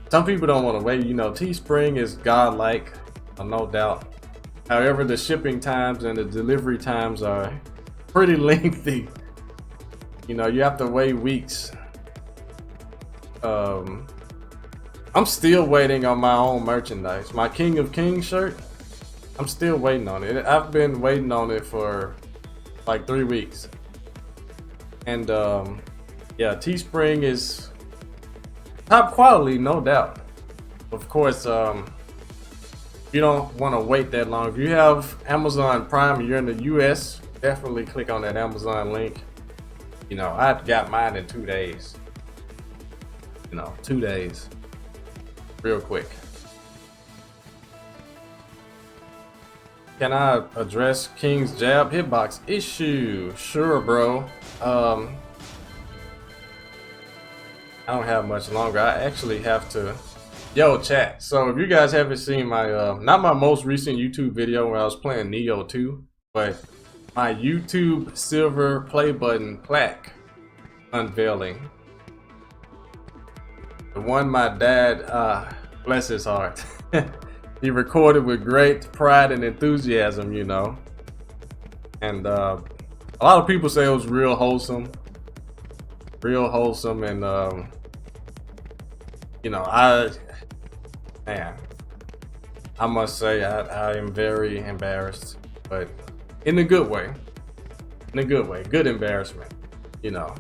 some people don't want to wait. You know, Teespring is godlike, no doubt. However, the shipping times and the delivery times are pretty lengthy. You know, you have to wait weeks. I'm still waiting on my own merchandise. My King of Kings shirt, I'm still waiting on it. I've been waiting on it for like 3 weeks. And yeah, Teespring is top quality, no doubt. Of course, you don't want to wait that long. If you have Amazon Prime and you're in the US, definitely click on that Amazon link. You know, I got mine in 2 days. You know, 2 days. Real quick. Can I address King's jab hitbox issue? Sure, bro. I don't have much longer. I actually have to. Yo, chat. So if you guys haven't seen my, not my most recent YouTube video where I was playing Neo 2, but my YouTube silver play button plaque unveiling. The one my dad, bless his heart. He recorded with great pride and enthusiasm, you know. And a lot of people say it was real wholesome. Real wholesome, and you know, I must say I am very embarrassed, but in a good way. In a good way. Good embarrassment, you know.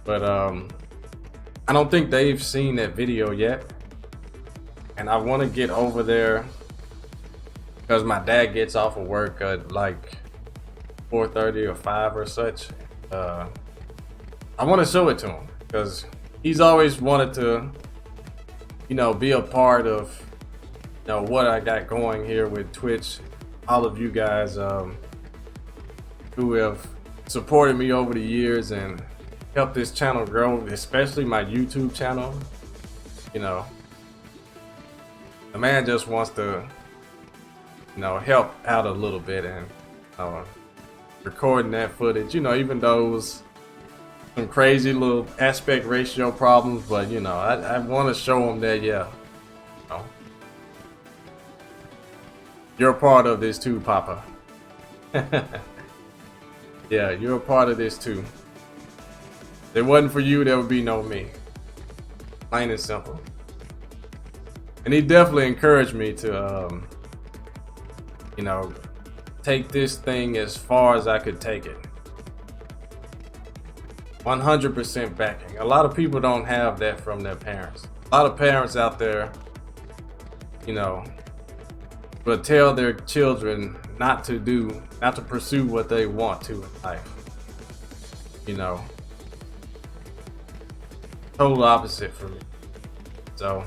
But I don't think they've seen that video yet. And I want to get over there because my dad gets off of work at like 4:30 or 5 or such. I want to show it to him because he's always wanted to, you know, be a part of, you know, what I got going here with Twitch. All of you guys who have supported me over the years and helped this channel grow, especially my YouTube channel. You know, the man just wants to, you know, help out a little bit and recording that footage, you know, even though it was some crazy little aspect ratio problems, but you know, I want to show him that, yeah, you know, you're a part of this too, Papa. Yeah, you're a part of this too. If it wasn't for you, there would be no me. Plain and simple. And he definitely encouraged me to, you know, take this thing as far as I could take it. 100% backing. A lot of people don't have that from their parents. A lot of parents out there, you know, will tell their children not to pursue what they want to in life. You know, total opposite for me. So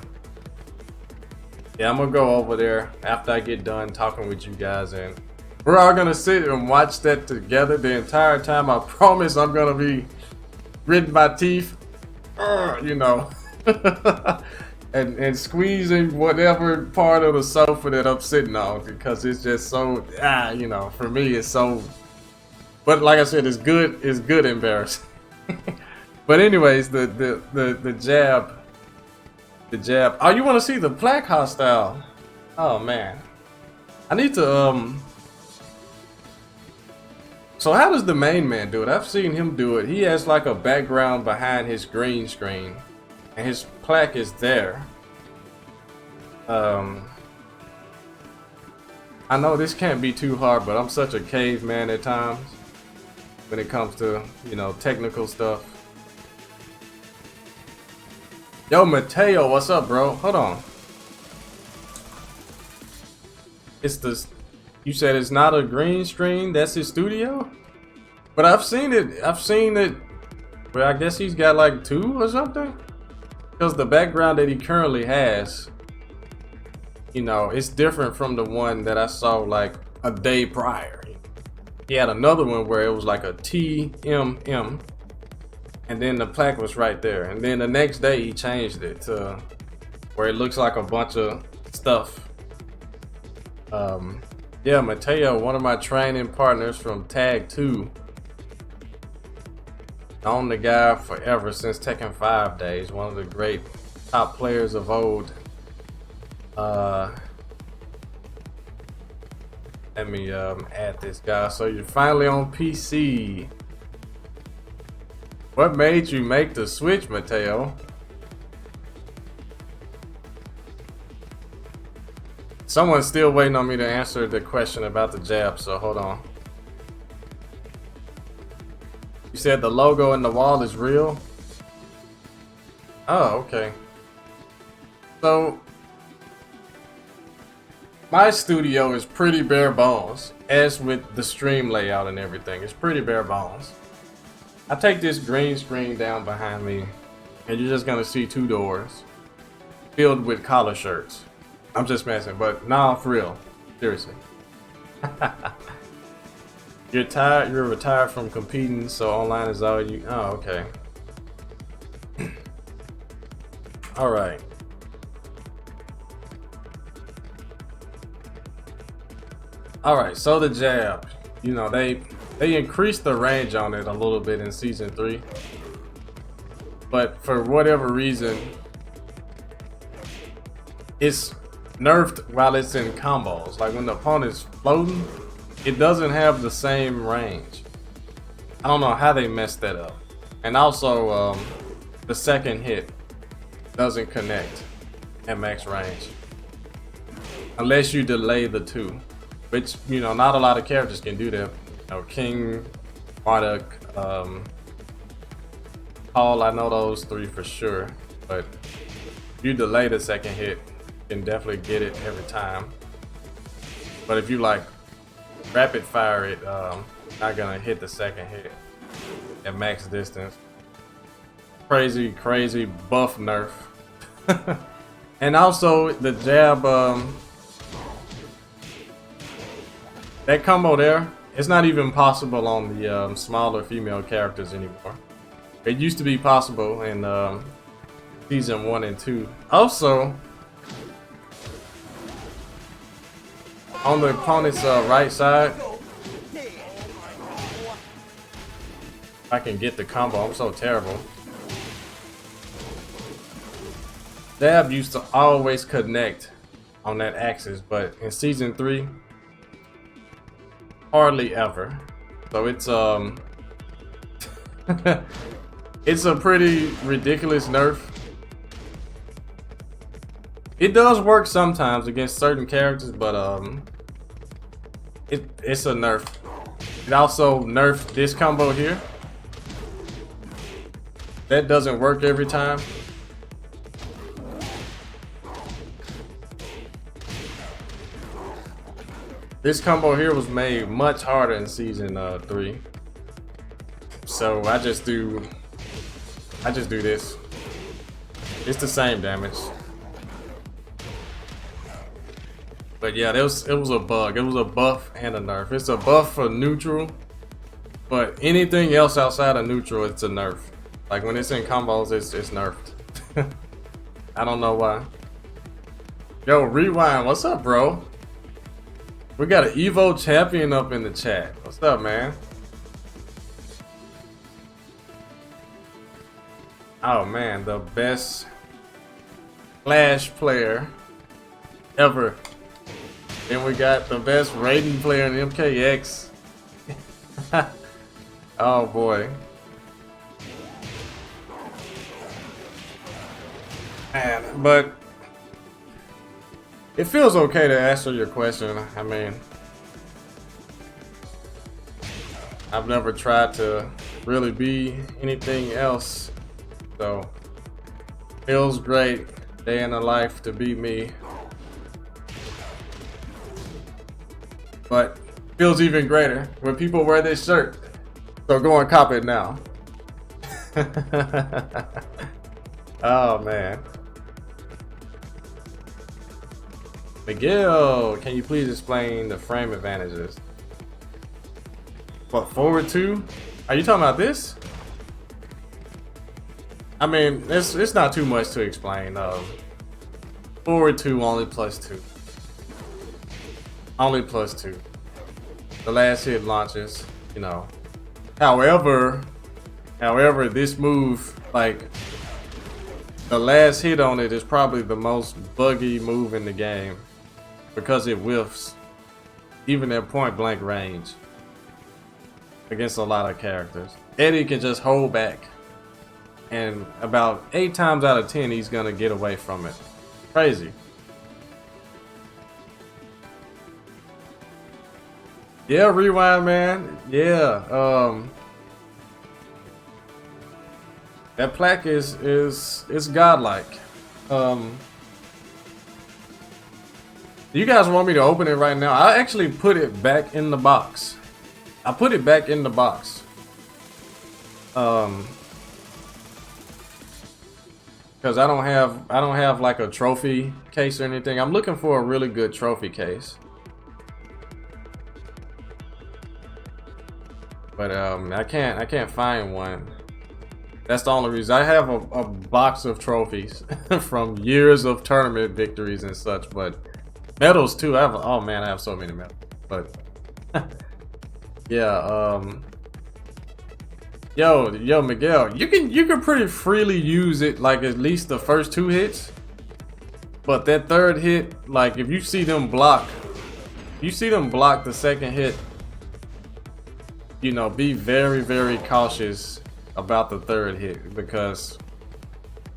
yeah, I'm gonna go over there after I get done talking with you guys, and we're all gonna sit and watch that together the entire time. I promise I'm gonna be gritting my teeth, you know, and squeezing whatever part of the sofa that I'm sitting on, because it's just so, you know, for me it's so, but like I said, it's good embarrassing. But anyways, the jab. Oh, you want to see the plaque hostile? Oh man, I need to so how does the main man do it? I've seen him do it. He has like a background behind his green screen, and his plaque is there. I know this can't be too hard, but I'm such a caveman at times when it comes to, you know, technical stuff. Yo, Mateo, what's up, bro? Hold on. It's this. You said it's not a green screen. That's his studio. But I've seen it. But I guess he's got like 2 or something. Because the background that he currently has, you know, it's different from the one that I saw like a day prior. He had another one where it was like a TMM. And then the plaque was right there. And then the next day he changed it to where it looks like a bunch of stuff. Yeah, Mateo, one of my training partners from Tag 2. Known the guy forever since Tekken 5 days. One of the great top players of old. Let me add this guy. So you're finally on PC. What made you make the switch, Mateo? Someone's still waiting on me to answer the question about the jab, so hold on. You said the logo in the wall is real? Oh, okay. So, my studio is pretty bare bones, as with the stream layout and everything. It's pretty bare bones. I take this green screen down behind me, and you're just gonna see 2 doors filled with collar shirts. I'm just messing, but nah, for real. Seriously. You're retired from competing, so online is all you. Oh, okay. Alright. Alright, so the jab. You know, they increased the range on it a little bit in season 3. But for whatever reason, it's nerfed while it's in combos. Like when the opponent's floating, it doesn't have the same range. I don't know how they messed that up. And also, the second hit doesn't connect at max range unless you delay the 2, which, you know, not a lot of characters can do that. You know, King, Marduk, Paul, I know those 3 for sure, but if you delay the second hit, you can definitely get it every time. But if you like rapid fire it, not gonna hit the second hit at max distance. Crazy buff nerf. And also the jab, that combo there, it's not even possible on the smaller female characters anymore. It used to be possible in season 1 and 2. Also, on the opponent's right side, if I can get the combo, I'm so terrible. Dab used to always connect on that axis, but in season 3, hardly ever. So it's it's a pretty ridiculous nerf. It does work sometimes against certain characters, but it's a nerf. It also nerfed this combo here. That doesn't work every time. This combo here was made much harder in season 3. So I just do this. It's the same damage. But yeah, it was a bug. It was a buff and a nerf. It's a buff for neutral, but anything else outside of neutral, it's a nerf. Like when it's in combos, it's nerfed. I don't know why. Yo, Rewind, what's up, bro? We got an Evo champion up in the chat. What's up, man? Oh man, the best Flash player ever. Then we got the best rating player in MKX. Oh boy. Man, but it feels okay to answer your question. I mean, I've never tried to really be anything else, so feels great day in the life to be me. But feels even greater when people wear this shirt. So go and cop it now. Oh man. Miguel, can you please explain the frame advantages? What, forward 2? Are you talking about this? I mean, it's not too much to explain. Forward 2 only +2. Only +2. The last hit launches, you know. However, this move, like, the last hit on it is probably the most buggy move in the game because it whiffs, even at point blank range, against a lot of characters. Eddie can just hold back, and about 8 times out of 10, he's gonna get away from it. Crazy. Yeah, Rewind, man. Yeah. That plaque is godlike. You guys want me to open it right now? I actually put it back in the box. I put it back in the box. Because I don't have like a trophy case or anything. I'm looking for a really good trophy case. But I can't find one. That's the only reason. I have a box of trophies from years of tournament victories and such, but medals too. Oh man, I have so many medals. But yeah, yo Miguel, you can pretty freely use it, like at least the first 2 hits. But that third hit, like if you see them block the second hit, you know, be very, very cautious about the third hit, because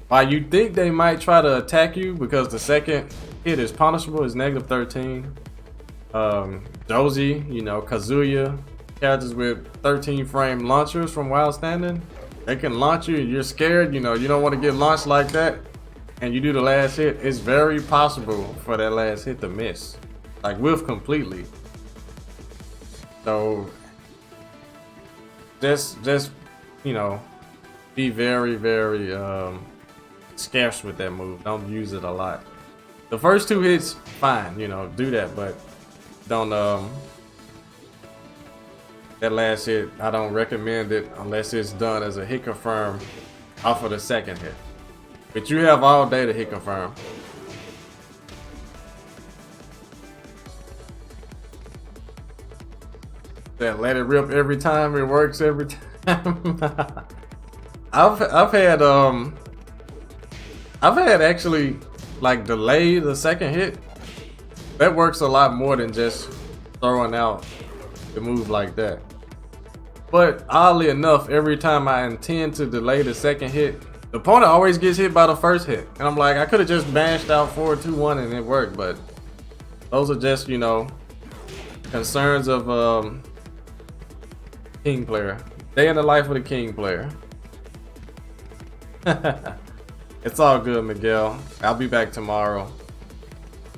while you think they might try to attack you because the second hit is punishable, is -13. Dozy, you know, Kazuya, characters with 13 frame launchers from Wild Standing, they can launch you and you're scared, you know, you don't want to get launched like that, and you do the last hit, it's very possible for that last hit to miss, like whiff completely. So just you know, be very, very scarce with that move. Don't use it a lot. The first 2 hits, fine, you know, do that, but don't that last hit, I don't recommend it unless it's done as a hit confirm off of the second hit. But you have all day to hit confirm. That let it rip every time, it works every time. I've had actually like delay the second hit. That works a lot more than just throwing out the move like that. But oddly enough, every time I intend to delay the second hit, the opponent always gets hit by the first hit, and I'm like, I could have just bashed out 4-2-1 and it worked. But those are just, you know, concerns of king player. Day in the life of the king player. It's all good, Miguel. I'll be back tomorrow.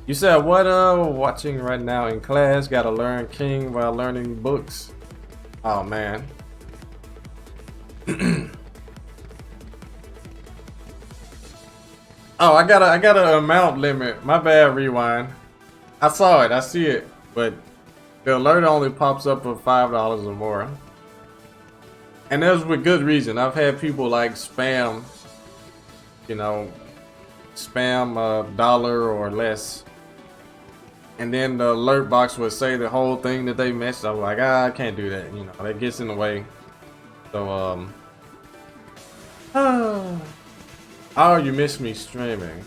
You said what? Watching right now in class. Gotta learn king while learning books. Oh man. Oh, I got an amount limit. My bad, rewind. I saw it. I see it, but the alert only pops up for $5 or more. And that's with good reason. I've had people like spam, you know, spam $1 or less, and then the alert box would say the whole thing that they missed. I'm like, I can't do that. You know, that gets in the way. So oh, you miss me streaming?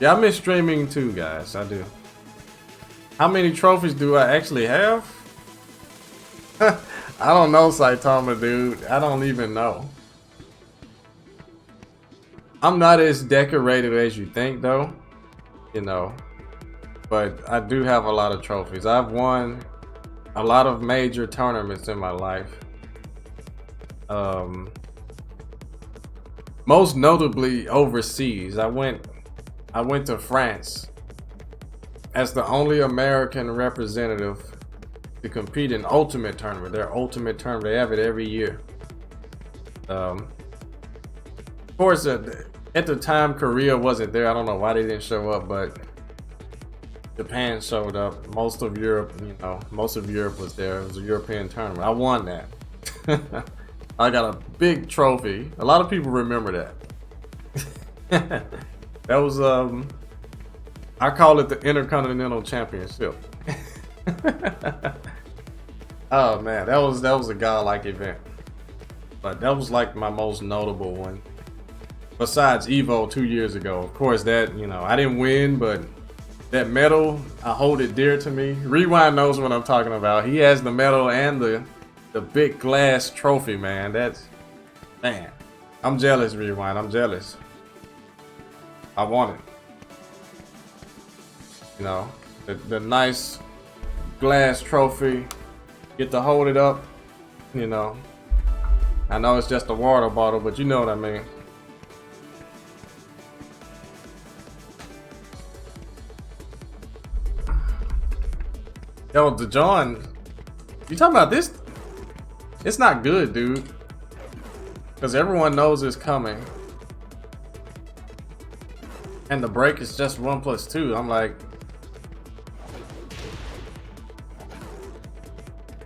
Yeah, I miss streaming too, guys. I do. How many trophies do I actually have? I don't know, Saitama, dude. I don't even know. I'm not as decorated as you think, though. You know. But I do have a lot of trophies. I've won a lot of major tournaments in my life. Most notably overseas. I went to France as the only American representative to compete in Ultimate Tournament. Their Ultimate Tournament, they have it every year. Of course, at the time, Korea wasn't there. I don't know why they didn't show up, but Japan showed up. Most of Europe, you know, most of Europe was there. It was a European tournament. I won that. I got a big trophy. A lot of people remember that. That was I call it the Intercontinental Championship. Oh man, that was a godlike event. But that was like my most notable one. Besides Evo 2 years ago. Of course, that, you know, I didn't win, but that medal, I hold it dear to me. Rewind knows what I'm talking about. He has the medal and the big glass trophy, man. That's, man, I'm jealous, Rewind. I'm jealous. I want it. You know, the nice glass trophy. Get to hold it up, you know. I know it's just a water bottle, but you know what I mean. Yo, the John, you talking about this? It's not good, dude. Because everyone knows it's coming. And the break is just 1+2. I'm like,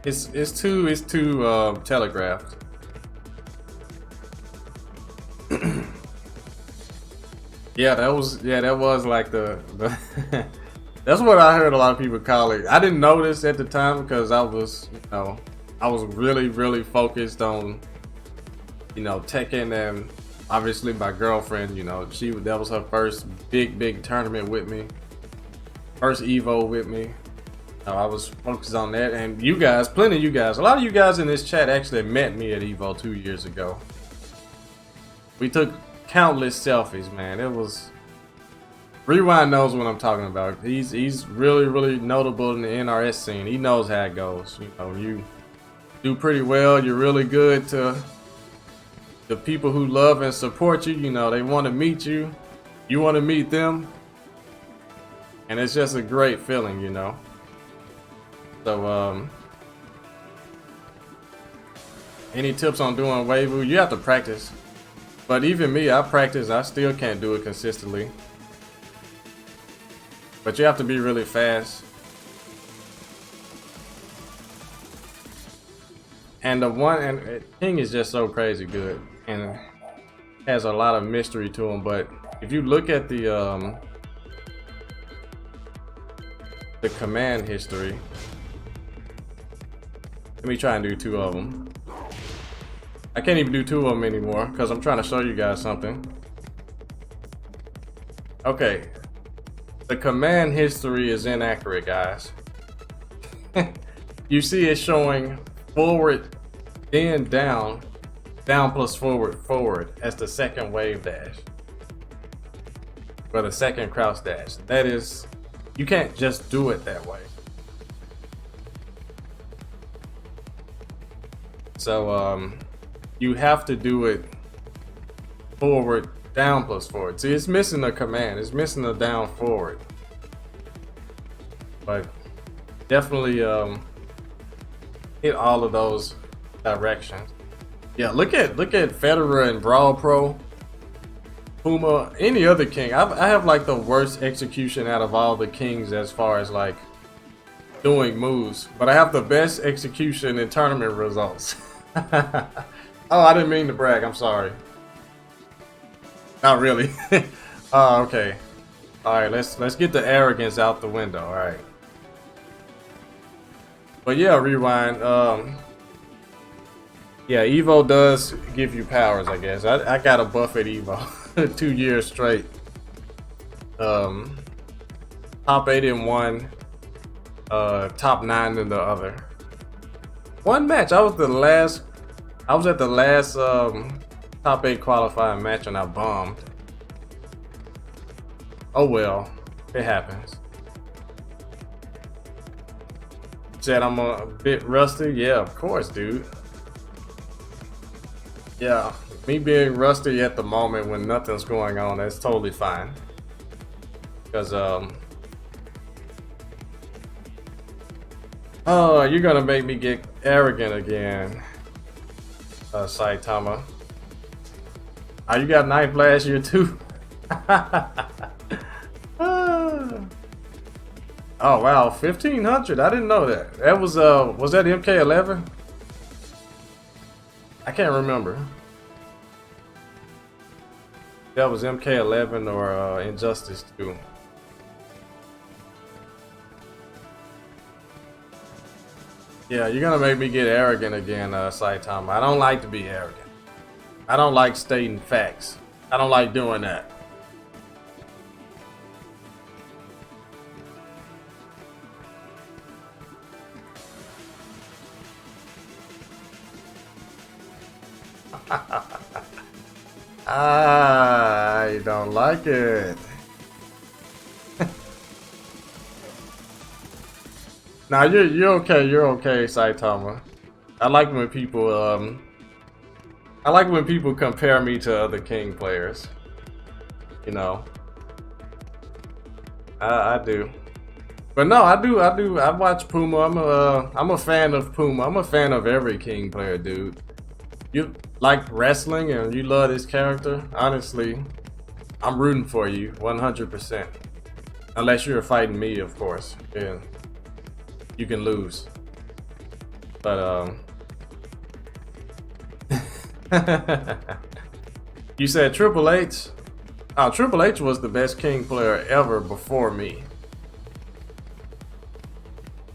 it's too telegraphed. Yeah, that was like the that's what I heard a lot of people call it. I didn't notice at the time because I was, you know, I was really focused on, you know, Tekken, and obviously my girlfriend, you know, that was her first big tournament with me, first Evo with me. I was focused on that, and you guys, plenty of you guys, a lot of you guys in this chat actually met me at Evo 2 years ago. We took countless selfies, man. It was, Rewind knows what I'm talking about. He's really notable in the NRS scene. He knows how it goes. You know, you do pretty well, you're really good to the people who love and support you. You know, they want to meet you, you want to meet them, and it's just a great feeling, you know. So any tips on doing Weibo? You have to practice, but even me, I practice, I still can't do it consistently. But you have to be really fast. And King is just so crazy good and has a lot of mystery to him. But if you look at the command history, let me try and do 2 of them. I can't even do 2 of them anymore because I'm trying to show you guys something. Okay, the command history is inaccurate, guys. You see it showing forward, then down plus forward as the second wave dash, or the second crouch dash. That is, you can't just do it that way. So you have to do it forward, down plus forward. See, it's missing a command. It's missing a down forward. But definitely hit all of those directions. Yeah, look at Federer and Brawl Pro, Puma, any other king. I have like the worst execution out of all the kings as far as like doing moves, but I have the best execution in tournament results. Oh, I didn't mean to brag. I'm sorry. Not really. Oh, okay. All right, let's get the arrogance out the window. All right. But yeah, Rewind. Yeah, Evo does give you powers, I guess. I got a buff at Evo 2 years straight. Top 8 in one, top 9 in the other. One match, I was at the last top 8 qualifying match and I bombed. Oh well, it happens. Said I'm a bit rusty. Yeah, of course, dude. Yeah, me being rusty at the moment when nothing's going on, that's totally fine. Because oh, you're gonna make me get arrogant again, Saitama. Oh, you got knife last year too? Oh wow, 1500. I didn't know that. That was that MK11? I can't remember. That was MK11 or Injustice 2. Yeah, you're gonna make me get arrogant again, Saitama. I don't like to be arrogant. I don't like stating facts. I don't like doing that. I don't like it. Nah, you're okay. You're okay, Saitama. I like when people compare me to other King players. You know, I do. But no, I watch Puma. I'm a fan of Puma. I'm a fan of every King player, dude. You like wrestling and you love this character, honestly, I'm rooting for you 100%. Unless you're fighting me, of course. Yeah. You can lose. But you said Triple H? Oh, Triple H was the best King player ever before me.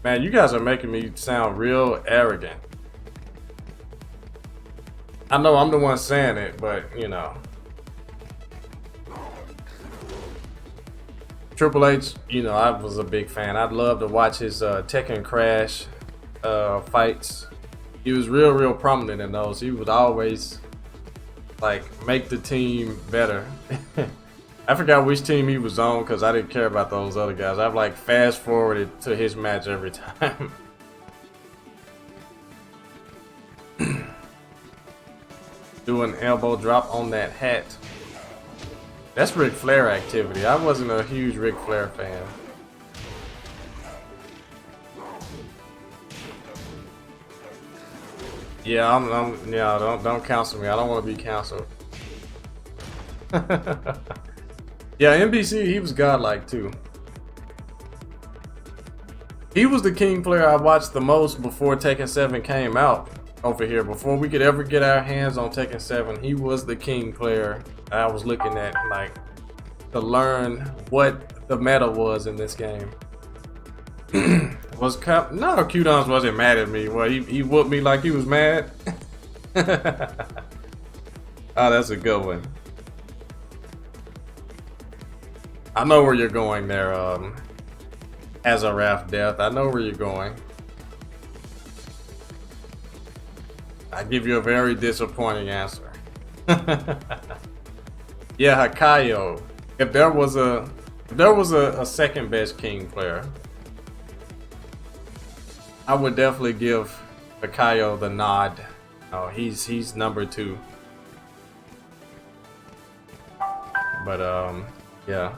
Man, you guys are making me sound real arrogant. I know I'm the one saying it, but you know. Triple H, you know, I was a big fan. I'd love to watch his Tekken Crash fights. He was real prominent in those. He would always like make the team better. I forgot which team he was on because I didn't care about those other guys. I've like fast forwarded to his match every time. Do an elbow drop on that hat. That's Ric Flair activity. I wasn't a huge Ric Flair fan. Yeah, yeah, don't cancel me. I don't want to be canceled. Yeah, NBC, he was godlike too. He was the King player I watched the most before Tekken 7 came out over here. Before we could ever get our hands on Tekken 7, he was the King player I was looking at, like, to learn what the meta was in this game. No, Q-Dons wasn't mad at me. Well, he whooped me like he was mad. Oh, that's a good one. I know where you're going there, Azarath Death. I know where you're going. I give you a very disappointing answer. Yeah, Hakayo. If there was a second best King player, I would definitely give Hakayo the nod. Oh, he's number 2. But yeah.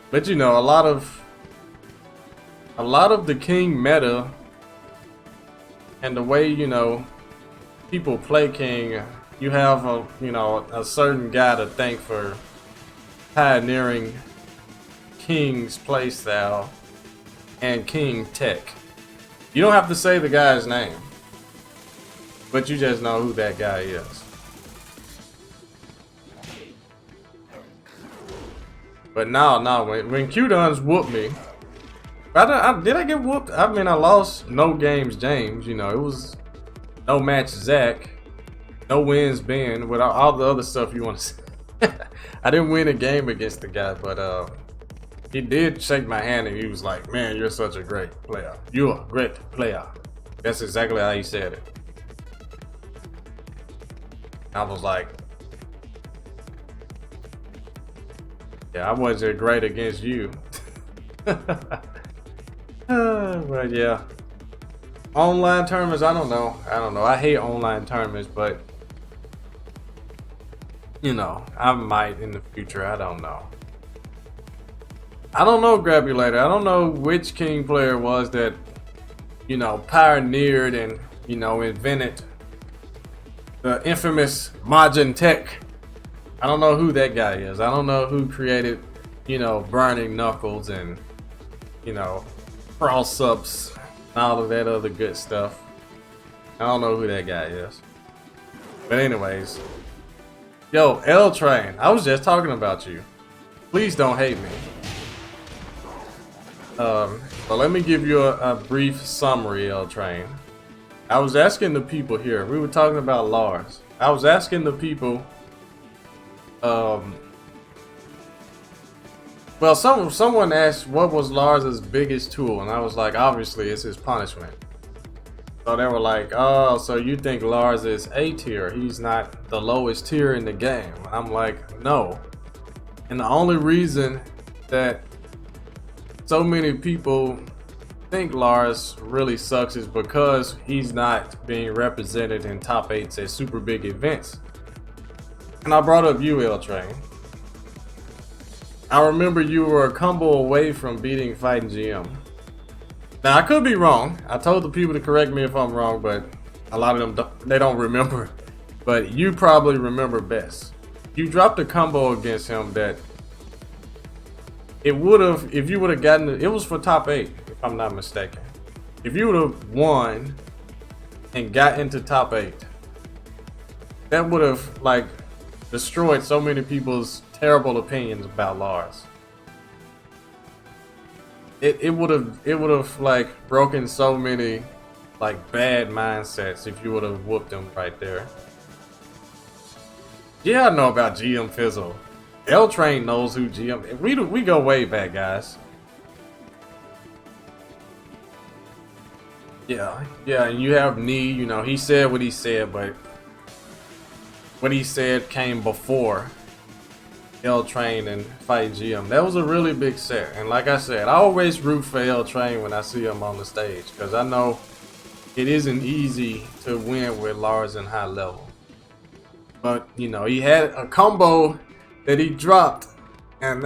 But you know, a lot of the King meta and the way, you know, people play King, you have a certain guy to thank for pioneering King's playstyle and King tech. You don't have to say the guy's name, but you just know who that guy is. But no, when Q-Dons whooped me, did I get whooped? I mean, I lost no games James, you know, it was no match Zach, no wins Ben, with all the other stuff you want to say. I didn't win a game against the guy, but he did shake my hand and he was like, man, you're such a great player. You're a great player. That's exactly how he said it. I was like, yeah, I wasn't great against you. But yeah, online tournaments, I don't know. I hate online tournaments, but you know, I might in the future. I don't know. Grabulator. I don't know which King player it was that, you know, pioneered and, you know, invented the infamous Majin tech. I don't know who that guy is. I don't know who created, you know, burning knuckles and, you know, cross-ups and all of that other good stuff. I don't know who that guy is. But anyways, yo, L Train, I was just talking about you. Please don't hate me. But let me give you a brief summary, L Train. I was asking the people here. We were talking about Lars. I was asking the people. Well, someone asked what was Lars's biggest tool, and I was like, obviously, it's his punishment. So they were like, oh, so you think Lars is A tier? He's not the lowest tier in the game. I'm like, no. And the only reason that so many people think Lars really sucks is because he's not being represented in top 8s at super big events. And I brought up you, L Train. I remember you were a combo away from beating Fighting GM. Now I could be wrong. I told the people to correct me if I'm wrong, but a lot of them they don't remember. But you probably remember best. You dropped a combo against him that it would have, if you would have gotten it was for top 8, if I'm not mistaken. If you would have won and got into top 8, that would have like destroyed so many people's terrible opinions about Lars. It would have like broken so many like bad mindsets if you would have whooped him right there. Yeah, I know about GM Fizzle. L Train knows who GM. We go way back, guys. Yeah, and you have Knee. You know, he said what he said, but what he said came before L Train and Fight GM. That was a really big set, and like I said, I always root for L Train when I see him on the stage because I know it isn't easy to win with Lars in high level. But you know, he had a combo that he dropped, and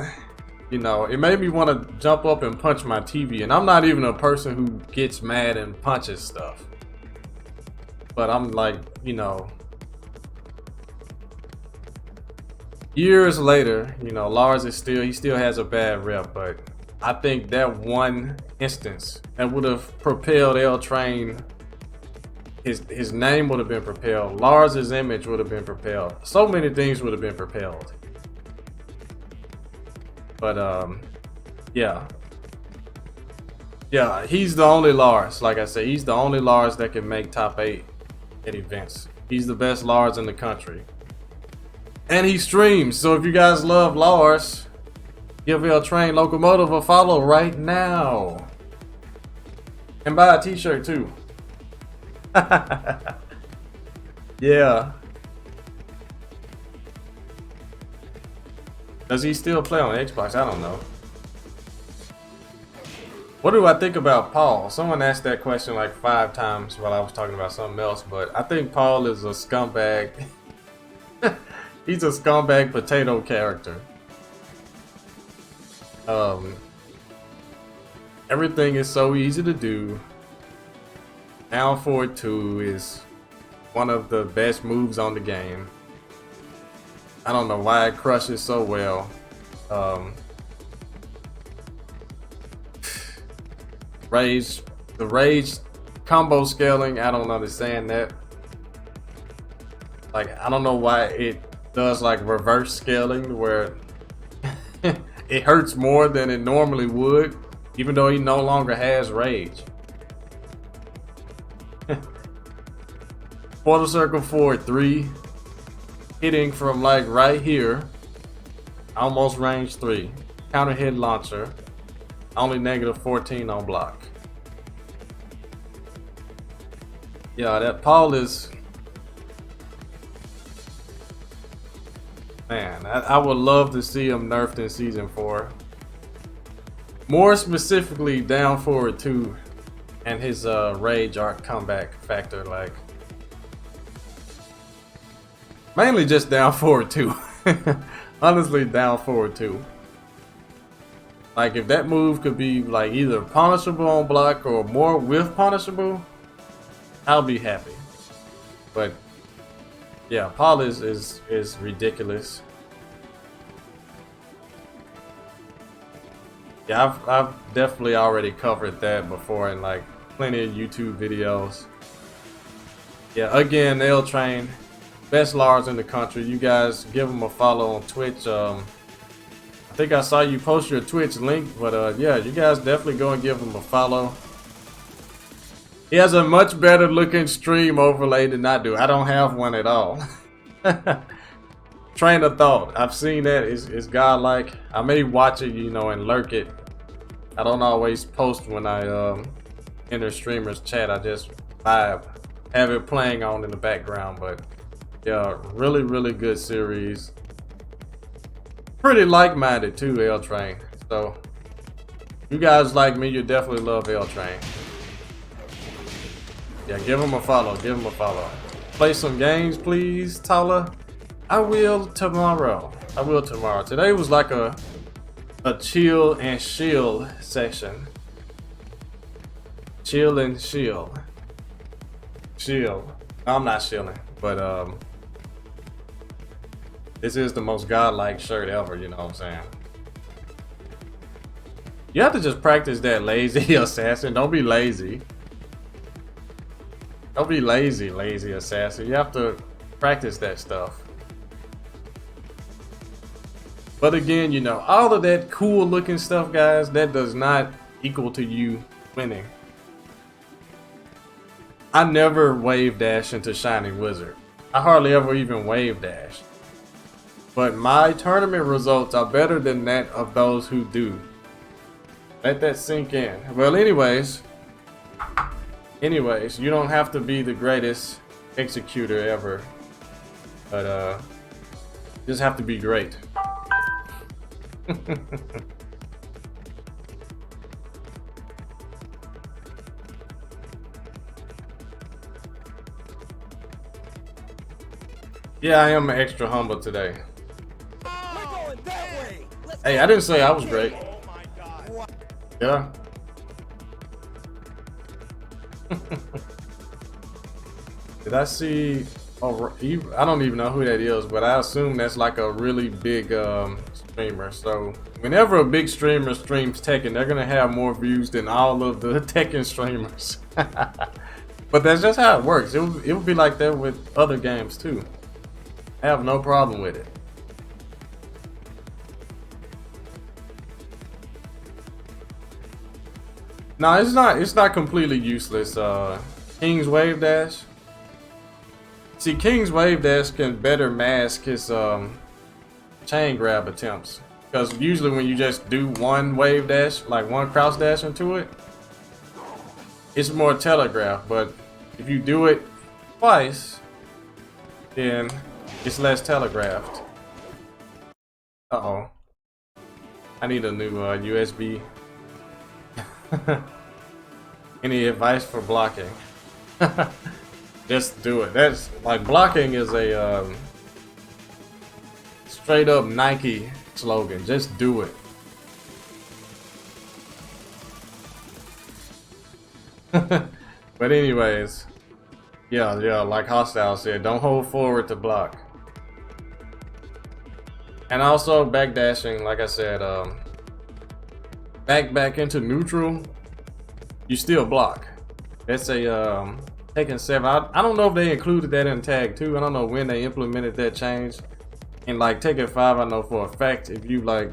you know, it made me want to jump up and punch my TV. And I'm not even a person who gets mad and punches stuff, but I'm like, you know, years later, you know, Lars is he still has a bad rep, but I think that one instance that would have propelled L Train, his name would have been propelled, Lars's image would have been propelled, so many things would have been propelled. But yeah, he's the only Lars. Like I said, he's the only Lars that can make top 8 at events. He's the best Lars in the country. And he streams, so if you guys love Lars, give L Train Locomotive a follow right now. And buy a t-shirt too. Yeah. Does he still play on Xbox? I don't know. What do I think about Paul? Someone asked that question like 5 times while I was talking about something else, but I think Paul is a scumbag. He's a scumbag potato character. Everything is so easy to do. Down forward 2 is one of the best moves on the game. I don't know why it crushes so well. The rage combo scaling, I don't understand that. Like, I don't know why it does like reverse scaling where it hurts more than it normally would, even though he no longer has rage. Quarter circle forward 3, hitting from like right here, almost range 3. Counter hit launcher, only -14 on block. Yeah, that Paul is, man, I would love to see him nerfed in season 4. More specifically, down forward 2 and his rage arc comeback factor, like mainly just down forward 2. Honestly, down forward 2. Like if that move could be like either punishable on block or more with punishable, I'll be happy. But yeah, Paul is ridiculous. Yeah, I've definitely already covered that before in like plenty of YouTube videos. Yeah, again, L Train, best Lars in the country. You guys give him a follow on Twitch. I think I saw you post your Twitch link, but yeah, you guys definitely go and give him a follow. He has a much better looking stream overlay than I do. I don't have one at all. Train of thought. I've seen that. It's godlike. I may watch it, you know, and lurk it. I don't always post when I enter streamers chat. I just vibe, have it playing on in the background. But yeah, really good series. Pretty like-minded too, L Train. So you guys like me, you definitely love L Train. Yeah, give him a follow. Give him a follow. Play some games, please, Tala. I will tomorrow. I will tomorrow. Today was like a chill and shield session. Chill and shield. Shield. No, I'm not shilling, but this is the most godlike shirt ever, you know what I'm saying? You have to just practice that lazy assassin. Don't be lazy. Don't be lazy, lazy assassin. You have to practice that stuff. But again, you know, all of that cool looking stuff, guys, that does not equal to you winning. I never wave dash into Shining Wizard. I hardly ever even wave dash. But my tournament results are better than that of those who do. Let that sink in. Well, anyways, you don't have to be the greatest executor ever, but you just have to be great. Yeah, I am extra humble today. We're going that way. Let's Hey, I didn't say I was great. Oh my god. Yeah. Did I see? Oh, I don't even know who that is, but I assume that's like a really big streamer. So whenever a big streamer streams Tekken, they're gonna have more views than all of the Tekken streamers. But that's just how it works. It would be like that with other games too. I have no problem with it. No, it's not completely useless. King's Wave Dash. See, King's Wave Dash can better mask his chain grab attempts. Because usually when you just do one wave dash, like one crouch dash into it, it's more telegraphed. But if you do it twice, then it's less telegraphed. Uh-oh. I need a new USB. Any advice for blocking? Just do it. That's like blocking is a straight up Nike slogan. Just do it. But anyways, yeah, like Hostile said, don't hold forward to block. And also backdashing, like I said, back into neutral, you still block. That's a Tekken 7. I don't know if they included that in Tag 2. I don't know when they implemented that change. And like Tekken 5, I know for a fact if you like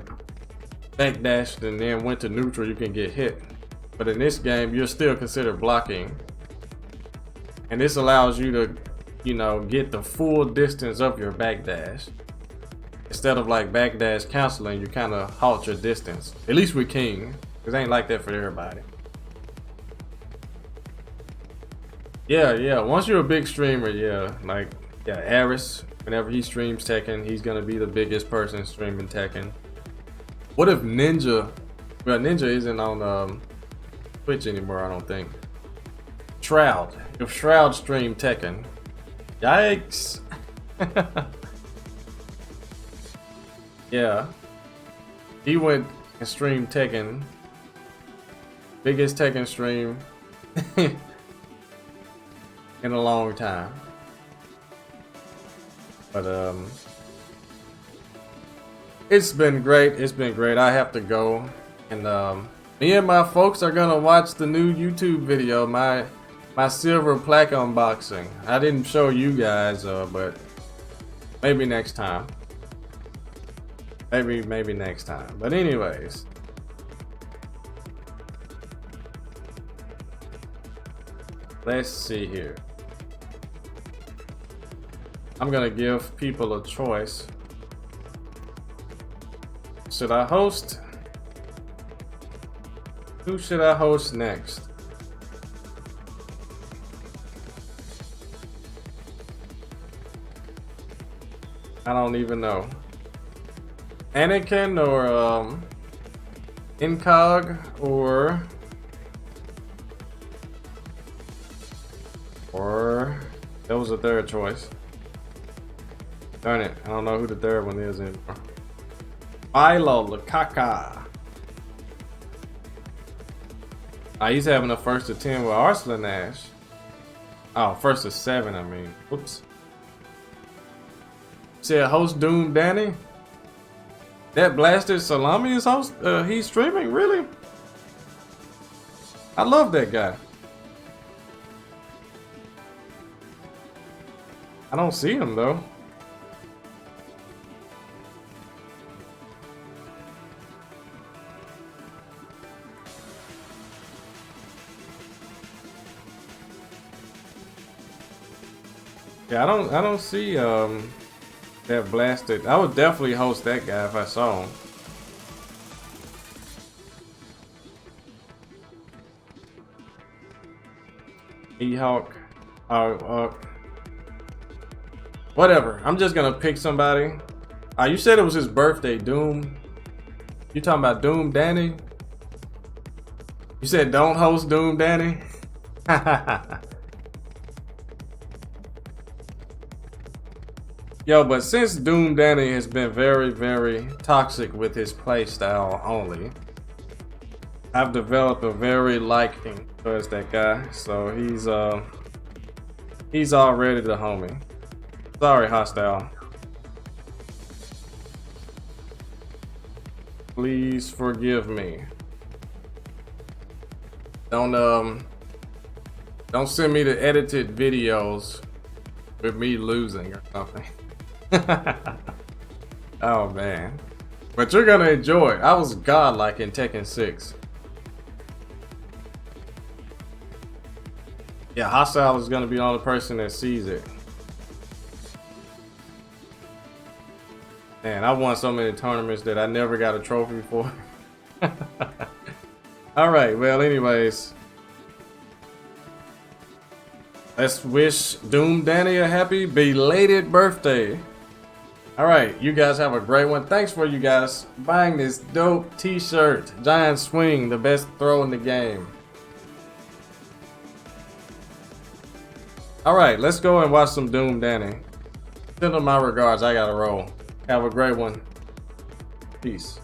backdashed and then went to neutral, you can get hit. But in this game, you're still considered blocking. And this allows you to, you know, get the full distance of your backdash. Instead of like backdash canceling, you kind of halt your distance. At least with King, because it ain't like that for everybody. Yeah. Once you're a big streamer, like Aris, whenever he streams Tekken, he's gonna be the biggest person streaming Tekken. What if Ninja? Well, Ninja isn't on Twitch anymore, I don't think. Shroud. If Shroud streamed Tekken, yikes. Yeah, he went and streamed Tekken. Biggest Tekken stream in a long time. But it's been great. It's been great. I have to go, and me and my folks are gonna watch the new YouTube video, my silver plaque unboxing. I didn't show you guys, but maybe next time. Maybe next time. But anyways, let's see here. I'm gonna give people a choice. Should I host? Who should I host next? I don't even know. Anakin or Incog or there was a third choice. Darn it, I don't know who the third one is anymore. Philo Lakaka. He's having a first to 10 with Arslan Ash. Oh, first to 7, I mean. Whoops. Said host Doom Danny. That blasted Salami is host. He's streaming, really? I love that guy. I don't see him though. Yeah, I don't see that blasted. I would definitely host that guy if I saw him. E-Hawk. Whatever. I'm just gonna pick somebody. You said it was his birthday, Doom. You talking about Doom Danny? You said don't host Doom Danny? Yo, but since Doom Danny has been very, very toxic with his playstyle only, I've developed a very liking towards that guy. So he's already the homie. Sorry, hostile. Please forgive me. Don't send me the edited videos with me losing or something. Oh man, but you're gonna enjoy it. I was godlike in Tekken 6. Yeah, hostile is gonna be the only person that sees it. Man, I won so many tournaments that I never got a trophy for. All right, well, anyways, let's wish Doom Danny a happy belated birthday. All right, you guys have a great one. Thanks for you guys buying this dope t-shirt. Giant Swing, the best throw in the game. All right, let's go and watch some Doom Danny. Send them my regards. I gotta roll. Have a great one. Peace.